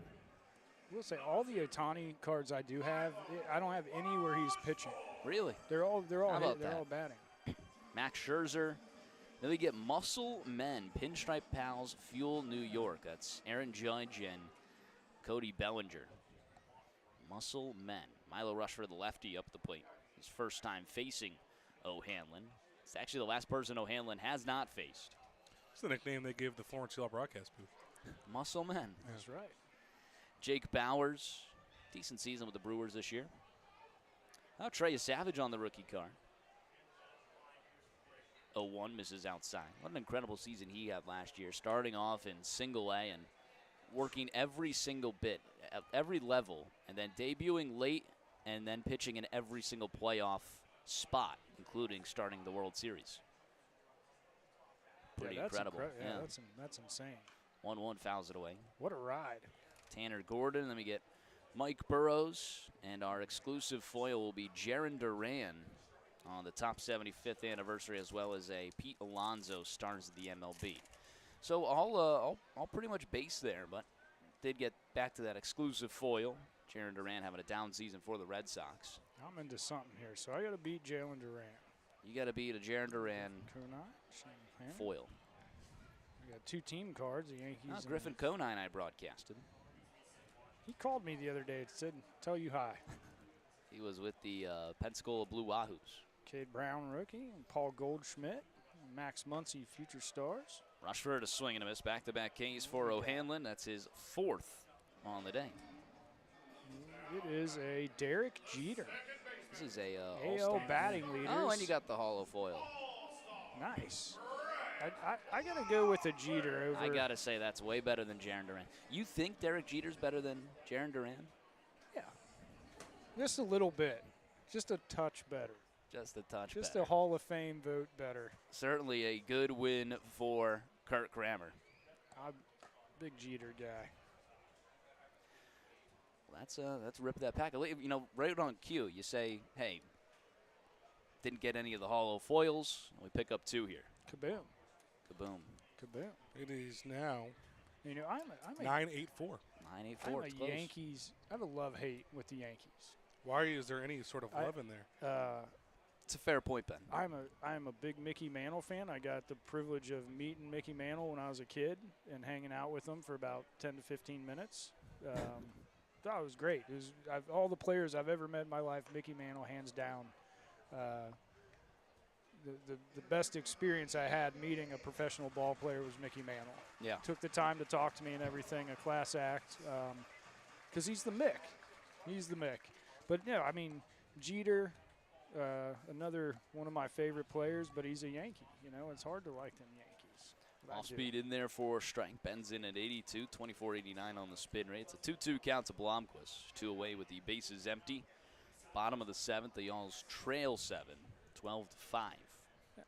I will say all the Ohtani cards I do have, I don't have any where he's pitching. Really? They're all about they're that? all batting. Max Scherzer. Then we get Muscle Men, Pinstripe Pals, Fuel New York. That's Aaron Judge and Cody Bellinger. Muscle Men. Milo Rushford, the lefty, up the plate. His first time facing O'Hanlon. It's actually the last person O'Hanlon has not faced. It's the nickname they gave the Florence broadcast booth. Muscle Men. That's right. Jake Bowers, decent season with the Brewers this year. Now Trey Savage on the rookie card. 0-1 misses outside. What an incredible season he had last year, starting off in single A and working every single bit at every level, and then debuting late and then pitching in every single playoff spot, including starting the World Series. Pretty incredible. That's insane. 1-1 fouls it away. What a ride. Tanner Gordon. Then we get Mike Burrows, and our exclusive foil will be Jarren Duran on the top 75th anniversary, as well as a Pete Alonso stars of the MLB. So all pretty much base there, but did get back to that exclusive foil. Jarren Duran having a down season for the Red Sox. I'm into something here, so I got to beat Jalen Duran. You got to beat a Jarren Duran foil. We got 2 team cards. The Yankees. Griffin Conine I broadcasted. He called me the other day and said, "Tell you hi." He was with the Pensacola Blue Wahoos. Cade Brown, rookie, and Paul Goldschmidt, and Max Muncy, future stars. Rushford a swing and a miss. Back-to-back Ks for O'Hanlon. That's his 4th on the day. It is a Derek Jeter. This is a AL batting leaders. Oh, and you got the hollow foil. Nice. I got to go with a Jeter over. I got to say that's way better than Jarren Duran. You think Derek Jeter's better than Jarren Duran? Yeah. Just a little bit. Just a touch better. Just a touch Just better. a Hall of Fame vote better. Certainly a good win for Kurt Kramer. I'm a big Jeter guy. Well, that's rip that pack. You know, right on cue, you say, hey, didn't get any of the hollow foils, and we pick up 2 here. Kaboom. Kaboom. Kaboom. It is now You know, I'm a 9-8-4. 9-8-4. I'm It's a close. Yankees. I have a love-hate with the Yankees. Why is there any sort of love in there? It's a fair point, Ben. I'm a big Mickey Mantle fan. I got the privilege of meeting Mickey Mantle when I was a kid and hanging out with him for about 10 to 15 minutes. That was great. It was all the players I've ever met in my life. Mickey Mantle, hands down. The best experience I had meeting a professional ball player was Mickey Mantle. Yeah. Took the time to talk to me and everything, a class act, because he's the Mick. He's the Mick. But, yeah, I mean, Jeter, another one of my favorite players, but he's a Yankee. You know, it's hard to like them Yankees. Off speed in there for strike. Bends in at 82, 24.89 on the spin rate. It's a 2-2 count to Blomquist. 2 away with the bases empty. Bottom of the 7th, the Y'alls trail 7, 12-5.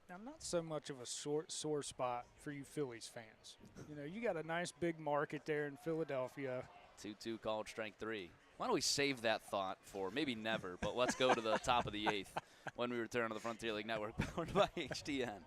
Now, not so much of a sore spot for you Phillies fans. You know, you got a nice big market there in Philadelphia. 2-2 called strike 3. Why don't we save that thought for maybe never, but let's go to the top of the 8th when we return to the Frontier League Network, powered by HDN.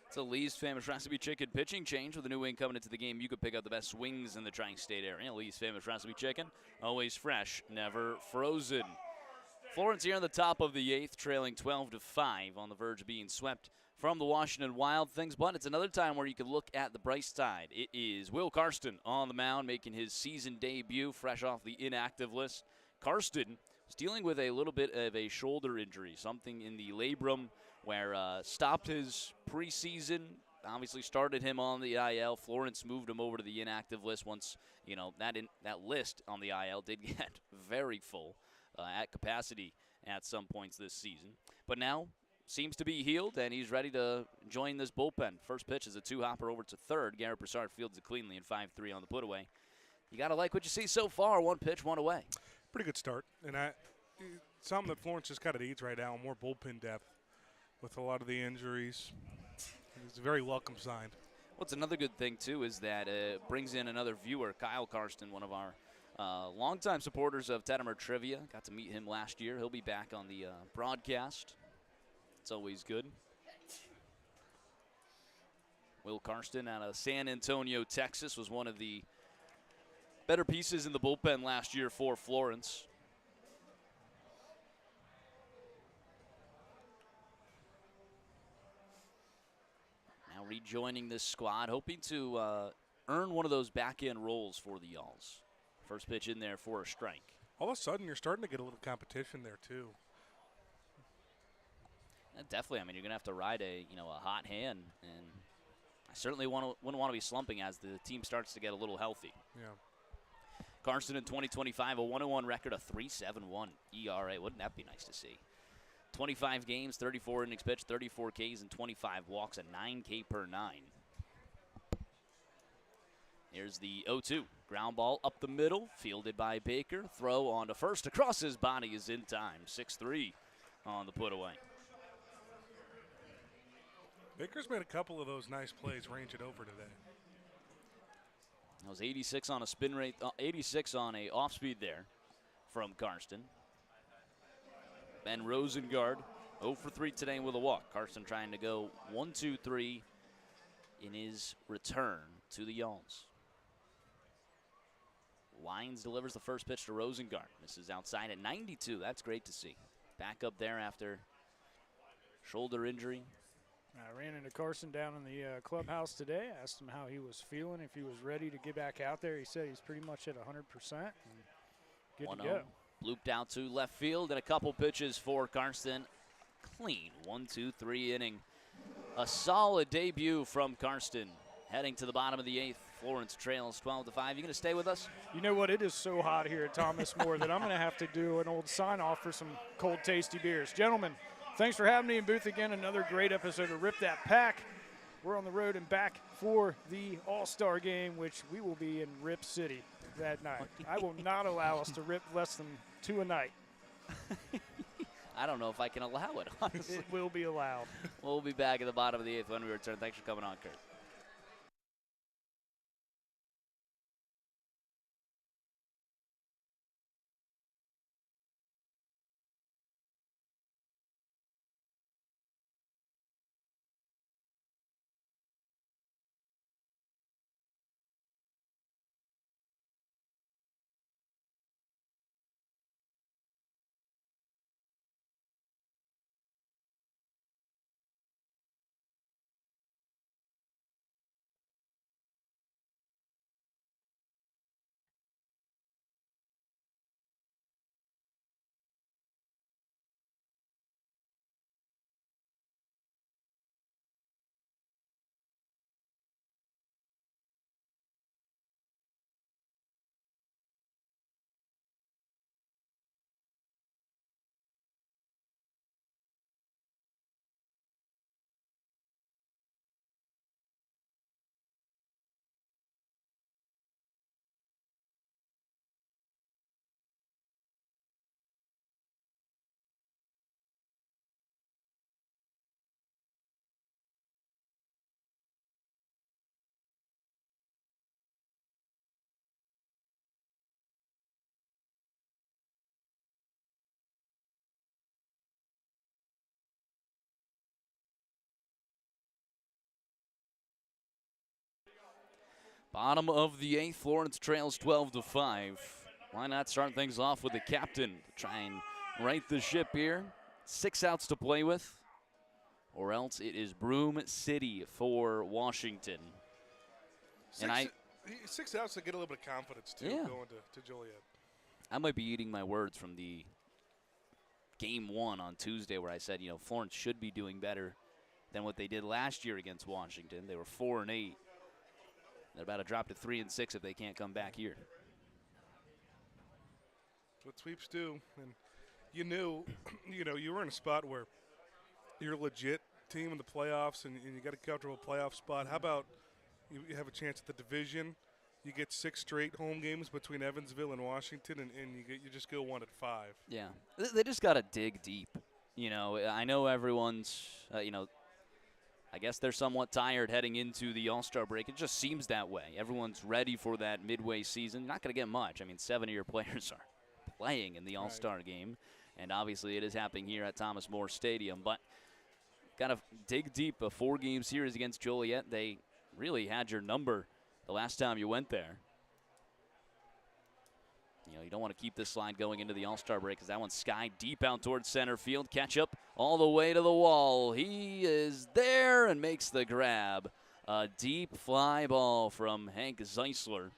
It's a Lee's Famous Recipe Chicken pitching change with a new wing coming into the game. You could pick out the best wings in the tri-state area. Lee's Famous Recipe Chicken, always fresh, never frozen. Florence here on the top of the 8th, trailing 12-5, on the verge of being swept from the Washington Wild Things. But it's another time where you can look at the bright side. It is Will Karsten on the mound, making his season debut, fresh off the inactive list. Karsten is dealing with a little bit of a shoulder injury, something in the labrum, where stopped his preseason, obviously started him on the IL. Florence moved him over to the inactive list once, you know, that list on the IL did get very full at capacity at some points this season. But now seems to be healed, and he's ready to join this bullpen. First pitch is a 2-hopper over to third. Garrett Broussard fields it cleanly in 5-3 on the put away. You got to like what you see so far. 1 pitch, 1 away. Pretty good start. And something that Florence just kind of needs right now, more bullpen depth. With a lot of the injuries, it's a very welcome sign. What's another good thing, too, is that it brings in another viewer, Kyle Karsten, one of our longtime supporters of Tettemer Trivia. Got to meet him last year. He'll be back on the broadcast. It's always good. Will Karsten out of San Antonio, Texas, was one of the better pieces in the bullpen last year for Florence. Rejoining this squad, hoping to earn one of those back-end roles for the Y'alls. First pitch in there for a strike. All of a sudden, you're starting to get a little competition there, too. And definitely, I mean, you're going to have to ride a hot hand, and I certainly wouldn't want to be slumping as the team starts to get a little healthy. Yeah. Karsten in 2025, a 101 record, a 3.71 ERA. Wouldn't that be nice to see? 25 games, 34 innings pitched, 34 Ks, and 25 walks, a 9K per 9. Here's the 0-2. Ground ball up the middle, fielded by Baker. Throw on to first, across his body is in time. 6-3 on the put away. Baker's made a couple of those nice plays, range it over today. That was 86 on a spin rate, 86 on a off speed there from Karsten. Ben Rosengard 0 for 3 today with a walk. Karsten trying to go 1-2-3 in his return to the Y'alls. Wines delivers the first pitch to Rosengard. Misses outside at 92. That's great to see. Back up there after shoulder injury. I ran into Karsten down in the clubhouse today. Asked him how he was feeling, if he was ready to get back out there. He said he's pretty much at 100% and Good to 1-0. go. Looped out to left field, and a couple pitches for Karsten. Clean 1-2-3 inning. A solid debut from Karsten. Heading to the bottom of the 8th. Florence trails 12-5. You going to stay with us? You know what? It is so hot here at Thomas More that I'm going to have to do an old sign-off for some cold, tasty beers. Gentlemen, thanks for having me in booth again. Another great episode of Rip That Pack. We're on the road and back for the All-Star game, which we will be in Rip City that night. I will not allow us to rip less than 2 a night. I don't know if I can allow it, honestly. It will be allowed. We'll be back at the bottom of the 8th when we return. Thanks for coming on, Kurt. Bottom of the 8th, Florence trails 12-5. Why not start things off with the captain to try and right the ship here? 6 outs to play with, or else it is Broom City for Washington. Six outs to get a little bit of confidence, too, Yeah. going to Joliet. I might be eating my words from the game 1 on Tuesday where I said, Florence should be doing better than what they did last year against Washington. They were 4-8. They're about to drop to 3-6 if they can't come back here. That's what sweeps do. And you knew, you were in a spot where you're a legit team in the playoffs and you got a comfortable playoff spot. How about you have a chance at the division? You get 6 straight home games between Evansville and Washington, and you just go 1-5. Yeah, they just got to dig deep. I know everyone's, I guess they're somewhat tired heading into the All-Star break. It just seems that way. Everyone's ready for that midway season. Not going to get much. I mean, 7 of your players are playing in the All-Star game, and obviously it is happening here at Thomas More Stadium. But got to dig deep. A 4-game series against Joliet. They really had your number the last time you went there. You don't want to keep this slide going into the All-Star break because that one's sky deep out towards center field. Ketchup all the way to the wall. He is there and makes the grab. A deep fly ball from Hank Zeisler.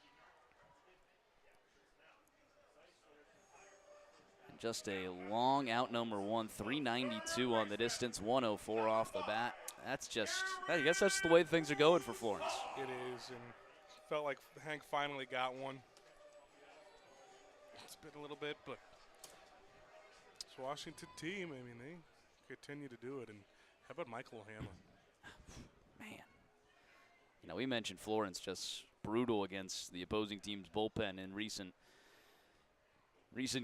And just a long out number 1, 392 on the distance, 104 off the bat. I guess that's the way things are going for Florence. It is, and felt like Hank finally got one. It's been a little bit, but this Washington team, I mean, they continue to do it. And how about Michael Hanlon? Man, we mentioned Florence just brutal against the opposing team's bullpen in recent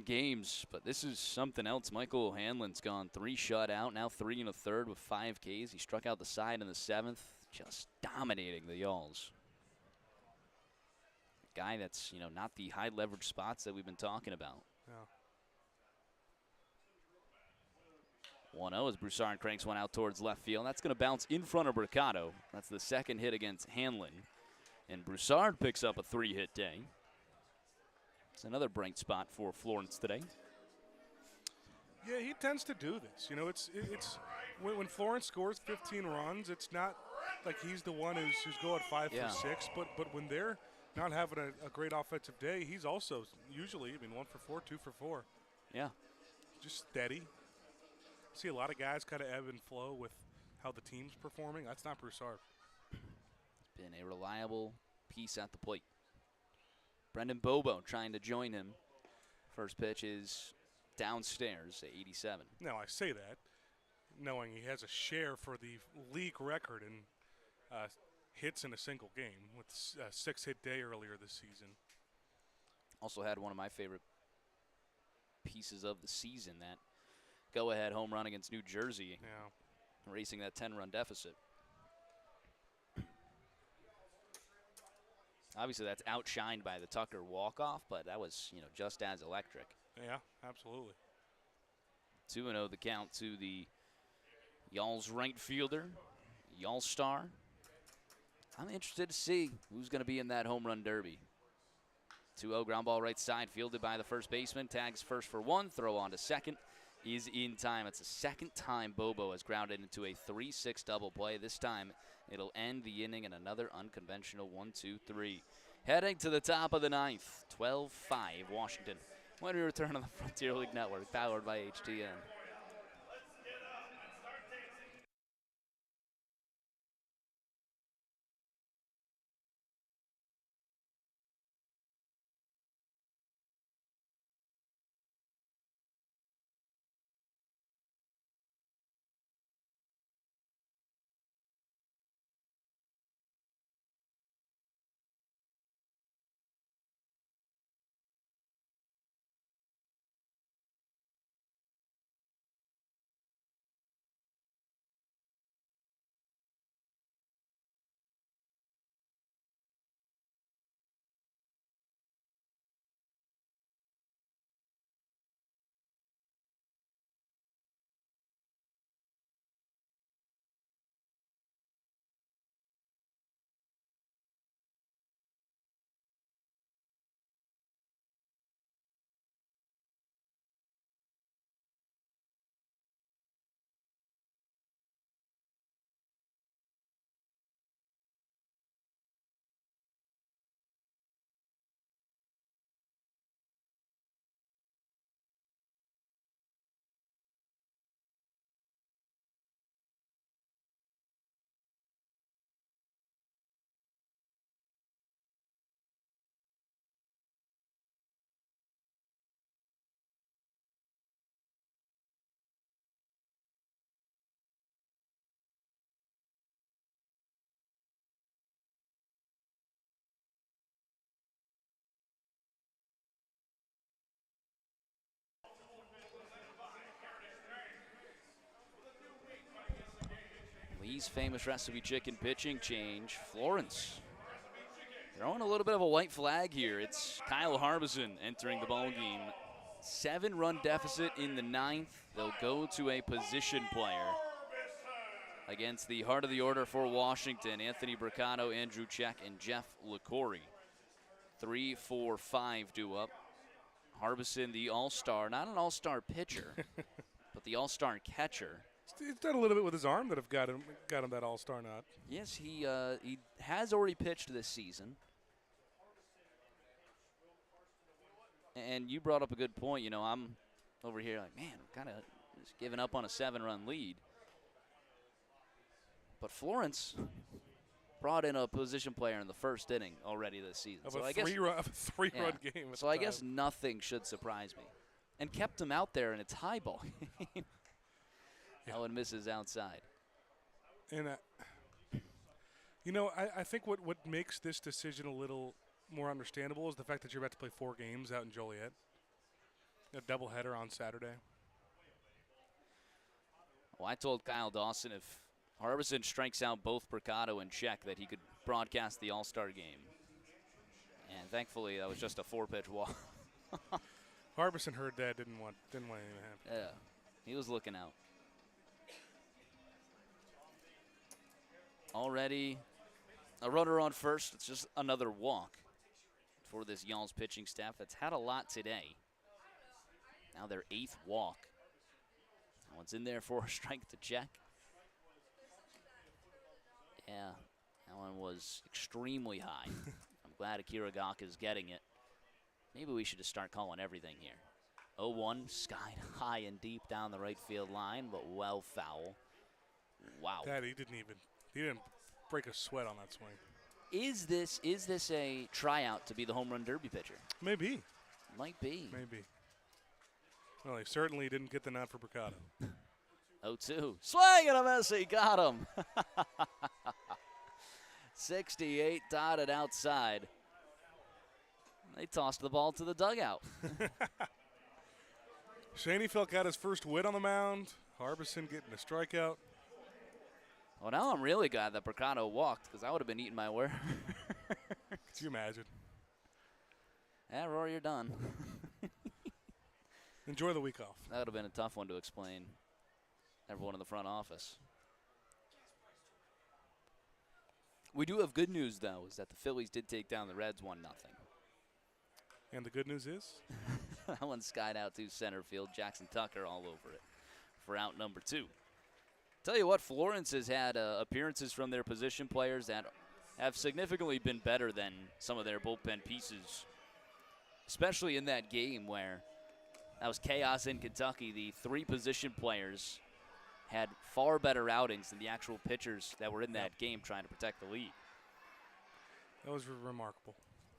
games, but this is something else. Michael Hanlon's gone 3 shutout, now 3 1/3 with 5 Ks. He struck out the side in the 7th, just dominating the Yalls. Guy that's, not the high leverage spots that we've been talking about. Yeah. 1-0 as Broussard cranks one out towards left field. That's going to bounce in front of Mercado. That's the second hit against Hanlon. And Broussard picks up a 3-hit day. It's another bright spot for Florence today. Yeah, he tends to do this. It's when Florence scores 15 runs, it's not like he's the one who's going 5 for 6. But when they're not having a great offensive day, he's also usually, 1 for 4, 2 for 4. Yeah. Just steady. See a lot of guys kind of ebb and flow with how the team's performing. That's not Broussard. Been a reliable piece at the plate. Brendan Bobo trying to join him. First pitch is downstairs at 87. Now, I say that knowing he has a share for the league record in hits in a single game with a 6-hit day earlier this season. Also had one of my favorite pieces of the season, that go-ahead home run against New Jersey, erasing that 10-run deficit. Obviously, that's outshined by the Tucker walk-off, but that was, just as electric. Yeah, absolutely. 2-0 the count to the Y'all's right fielder, Y'all star. I'm interested to see who's going to be in that home run derby. 2-0 ground ball right side, fielded by the first baseman. Tags first for one, throw on to second is in time. It's the second time Bobo has grounded into a 3-6 double play. This time it'll end the inning in another unconventional 1-2-3. Heading to the top of the ninth, 12-5 Washington. When we return on the Frontier League Network, powered by HTN. Lee's famous recipe chicken pitching change. Florence throwing a little bit of a white flag here. It's Kyle Harbison entering the ballgame. 7-run deficit in the ninth. They'll go to a position player against the heart of the order for Washington. Anthony Bricado, Andrew Check, and Jeff LaCorey. 3, 4, 5 due up. Harbison, the all-star, not an all-star pitcher, but the all-star catcher. He's done a little bit with his arm that have got him that all-star nod. Yes, he has already pitched this season. And you brought up a good point. I'm over here like, man, I'm kind of just giving up on a 7-run lead. But Florence brought in a position player in the first inning already this season. Of a three-run game. So I guess nothing should surprise me. And kept him out there in a tie ball game. That one misses outside. And, I think what makes this decision a little more understandable is the fact that you're about to play 4 games out in Joliet. A doubleheader on Saturday. Well, I told Kyle Dawson if Harbison strikes out both Bricado and Check that he could broadcast the All-Star game. And thankfully, that was just a 4-pitch walk. Harbison heard that, didn't want anything to happen. Yeah, he was looking out. Already a runner on first. It's just another walk for this Y'all's pitching staff that's had a lot today. Now their 8th walk. That one's in there for a strike to Check. Yeah, that one was extremely high from Glad Akira Gaka's getting it. Maybe we should just start calling everything here. 0-1, skied high and deep down the right field line, but well foul. Wow. That he didn't break a sweat on that swing. Is this a tryout to be the home run derby pitcher? Maybe. Might be. Maybe. Well, he certainly didn't get the nod for Bricado. 0-2. Swing and a miss. He got him. 68 dotted outside. They tossed the ball to the dugout. Schoenfeld got his first win on the mound. Harbison getting a strikeout. Well, now I'm really glad that Bricado walked because I would have been eating my words. Could you imagine? Yeah, Rory, you're done. Enjoy the week off. That would have been a tough one to explain. Everyone in the front office. We do have good news, though, is that the Phillies did take down the Reds 1-0. And the good news is? That one skied out to center field. Jackson Tucker all over it for out number 2. Tell you what, Florence has had appearances from their position players that have significantly been better than some of their bullpen pieces, especially in that game where that was chaos in Kentucky. The 3 position players had far better outings than the actual pitchers that were in that game trying to protect the lead. That was remarkable.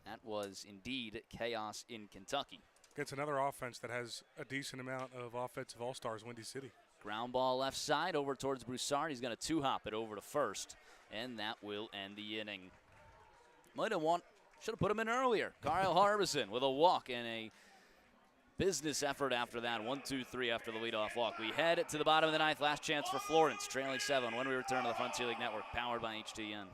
That was indeed chaos in Kentucky. Against another offense that has a decent amount of offensive all-stars, Windy City. Ground ball left side over towards Broussard. He's going to 2-hop it over to first, and that will end the inning. Should have put him in earlier. Kyle Harbison with a walk and a business effort after that. 1-2-3 after the leadoff walk. We head to the bottom of the 9th. Last chance for Florence, trailing 7 when we return to the Frontier League Network, powered by HTN.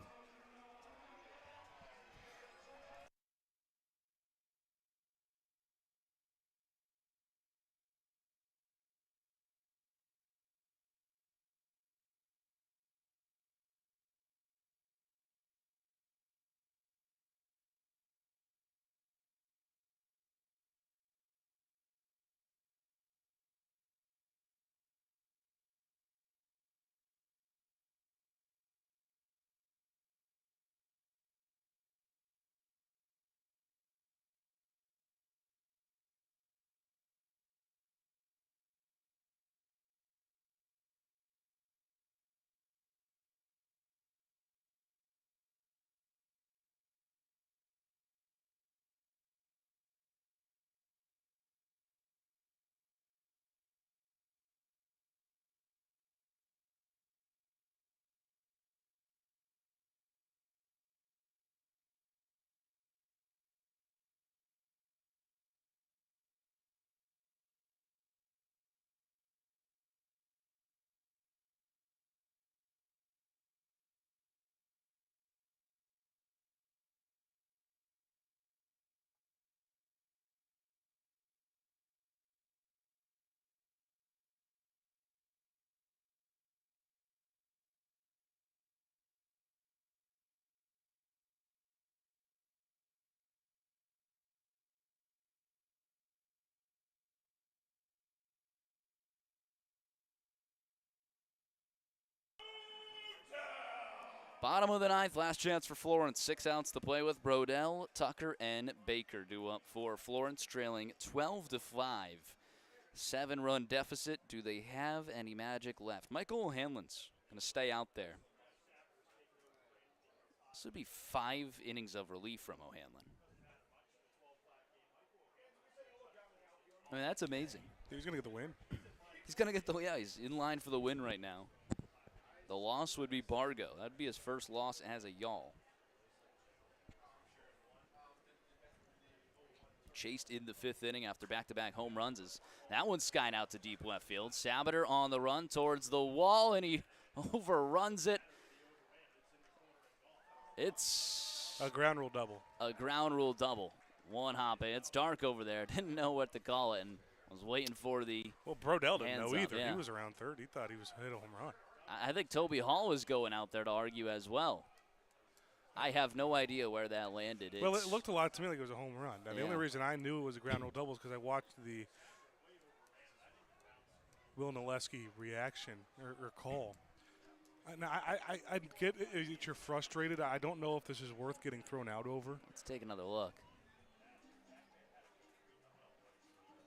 Bottom of the 9th, last chance for Florence. 6 outs to play with. Brodell, Tucker, and Baker due up for Florence, trailing 12-5. 7-run deficit. Do they have any magic left? Michael O'Hanlon's going to stay out there. This would be 5 innings of relief from O'Hanlon. I mean, that's amazing. He's going to get the win. He's going to get the, yeah, he's in line for the win right now. The loss would be Bargo. That'd be his first loss as a Y'all. Chased in the 5th inning after back-to-back home runs. That one's skied out to deep left field. Sabater on the run towards the wall, and he overruns it. It's a ground rule double. A ground rule double. 1 hop in. It's dark over there. Didn't know what to call it, and was waiting for the Well, Brodell didn't know either. Yeah. He was around third. He thought he was hit a home run. I think Toby Hall was going out there to argue as well. I have no idea where that landed. Well, it looked a lot to me like it was a home run. Now, Yeah. the only reason I knew it was a ground rule double is because I watched the Will Naleski reaction or call. I get it, you're frustrated. I don't know if this is worth getting thrown out over. Let's take another look.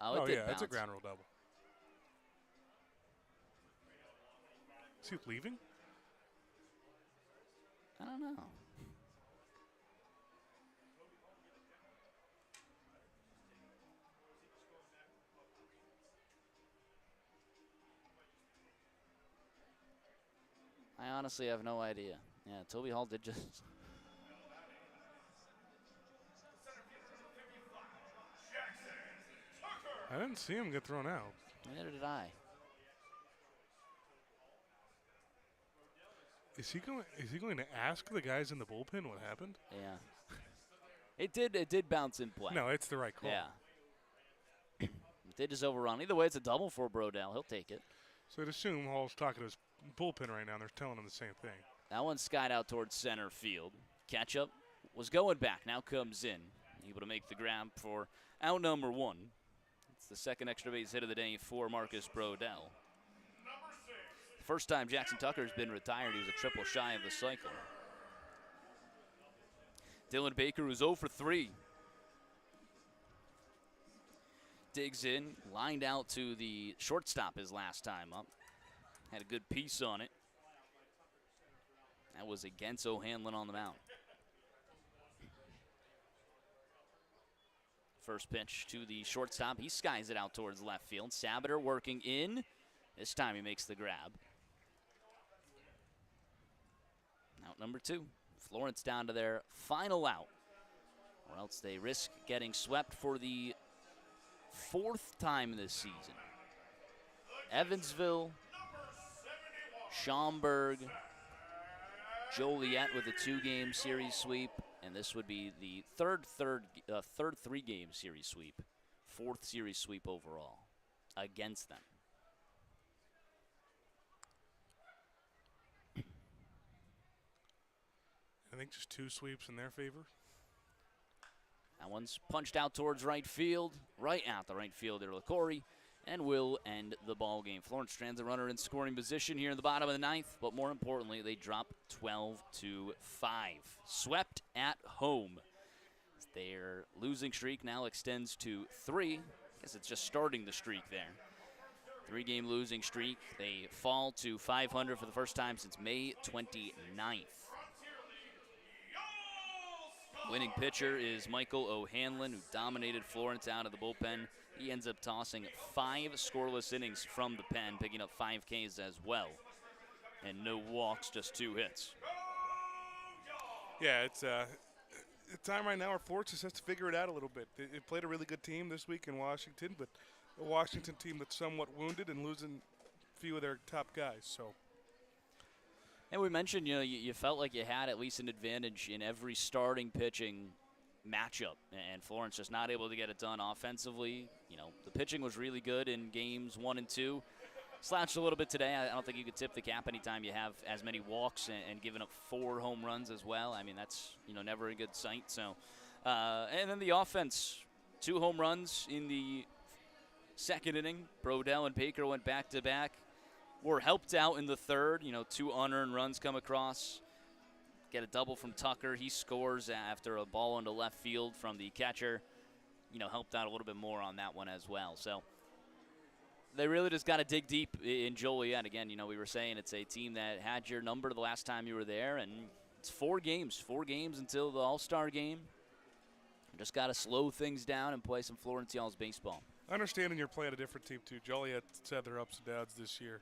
Oh, it did yeah, bounce. it's a ground rule double. Is he leaving? I don't know. I honestly have no idea. Yeah, Toby Hall did just. I didn't see him get thrown out. Neither did I. Is he going to ask the guys in the bullpen what happened? Yeah. It did bounce in play. No, it's the right call. Yeah. It did just overrun. Either way, it's a double for Brodell. He'll take it. So I'd assume Hall's talking to his bullpen right now, and they're telling him the same thing. That one skied out towards center field. Ketchup was going back. Now comes in. Able to make the grab for out number 1. It's the second extra base hit of the day for Marcus Brodell. First time Jackson Tucker's been retired. He was a triple shy of the cycle. Dylan Baker was 0 for 3. Digs in, lined out to the shortstop his last time up. Had a good piece on it. That was against O'Hanlon on the mound. First pitch to the shortstop. He skies it out towards left field. Sabater working in. This time he makes the grab. Out number 2. Florence down to their final out, or else they risk getting swept for the 4th time this season. Evansville, Schaumburg, Joliet with a 2-game series sweep, and this would be the third 3-game series sweep, 4th series sweep overall against them. I think just 2 sweeps in their favor. That one's punched out towards right field, right at the right fielder, LaCorey, and will end the ball game. Florence strands a runner in scoring position here in the bottom of the 9th, but more importantly, they drop 12-5. Swept at home. Their losing streak now extends to 3. I guess it's just starting the streak there. 3-game losing streak. They fall to 500 for the first time since May 29th. Winning pitcher is Michael O'Hanlon, who dominated Florence out of the bullpen. He ends up tossing 5 scoreless innings from the pen, picking up 5 Ks as well. And no walks, just 2 hits. Yeah, it's a time right now where Florence just has to figure it out a little bit. They played a really good team this week in Washington, but a Washington team that's somewhat wounded and losing a few of their top guys. So. And we mentioned, you felt like you had at least an advantage in every starting pitching matchup, and Florence just not able to get it done offensively. The pitching was really good in games 1 and 2. Slouched a little bit today. I don't think you could tip the cap anytime you have as many walks and giving up 4 home runs as well. I mean, that's never a good sight. So, and then the offense, 2 home runs in the second inning. Brodell and Baker went back to back. Were helped out in the 3rd. 2 unearned runs come across. Get a double from Tucker. He scores after a ball into left field from the catcher. Helped out a little bit more on that one as well. So they really just got to dig deep in Joliet. Again, we were saying it's a team that had your number the last time you were there, and it's 4 games until the All-Star game. Just got to slow things down and play some Florence Y'all's baseball. Understanding you're playing a different team too. Joliet's had their ups and downs this year.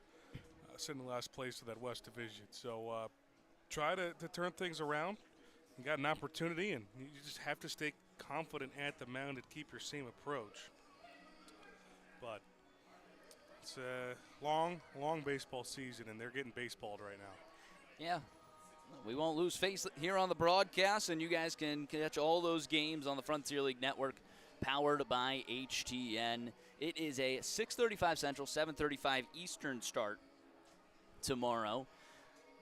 Sitting in last place of that West Division. So try to turn things around. You got an opportunity, and you just have to stay confident at the mound and keep your same approach. But it's a long baseball season, and they're getting baseballed right now. Yeah. We won't lose face here on the broadcast, and you guys can catch all those games on the Frontier League Network, powered by HTN. It is a 6:35 Central, 7:35 Eastern start tomorrow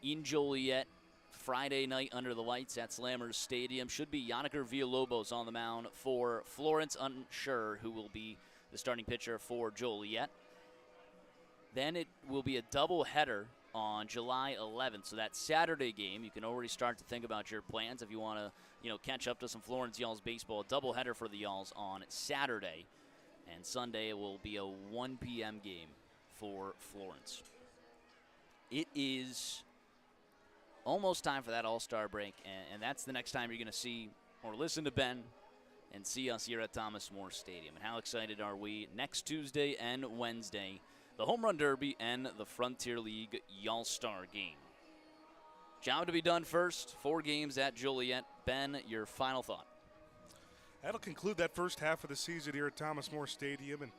in Joliet. Friday night under the lights at Slammers Stadium. Should be Yannicker Villalobos on the mound for Florence. Unsure who will be the starting pitcher for Joliet. Then it will be a doubleheader on July 11th. So that Saturday game, you can already start to think about your plans if you want to, catch up to some Florence Y'alls baseball. A doubleheader for the Y'alls on Saturday, and Sunday it will be a 1 p.m. game for Florence. It is almost time for that All-Star break, and that's the next time you're going to see or listen to Ben and see us here at Thomas More Stadium. And how excited are we? Next Tuesday and Wednesday, the Home Run Derby and the Frontier League Y'all-Star game. Job to be done first. 4 games at Joliet. Ben, your final thought. That'll conclude that first half of the season here at Thomas More Stadium, and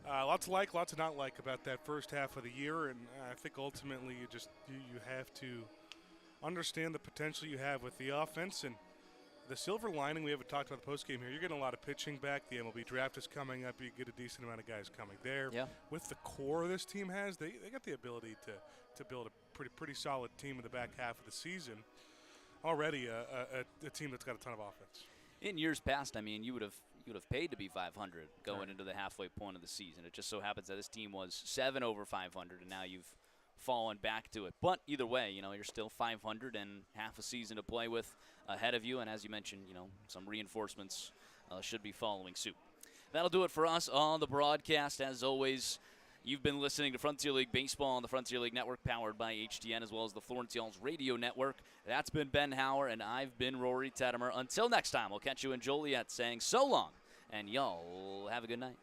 lots to like, lots to not like about that first half of the year. And I think ultimately you have to understand the potential you have with the offense. And the silver lining, we haven't talked about the postgame here, you're getting a lot of pitching back. The MLB draft is coming up. You get a decent amount of guys coming there. Yeah. With the core this team has, they got the ability to build a pretty solid team in the back half of the season. Already a team that's got a ton of offense. In years past, I mean, you would have paid to be 500 going into the halfway point of the season. It just so happens that this team was 7 over 500, and now you've fallen back to it. But either way, you're still 500 and half a season to play with ahead of you. And as you mentioned, some reinforcements should be following suit. That'll do it for us on the broadcast. As always, you've been listening to Frontier League Baseball on the Frontier League Network, powered by HDN, as well as the Florence Y'alls Radio Network. That's been Ben Hauer, and I've been Rory Tettemer. Until next time, we'll catch you in Joliet saying so long, and y'all have a good night.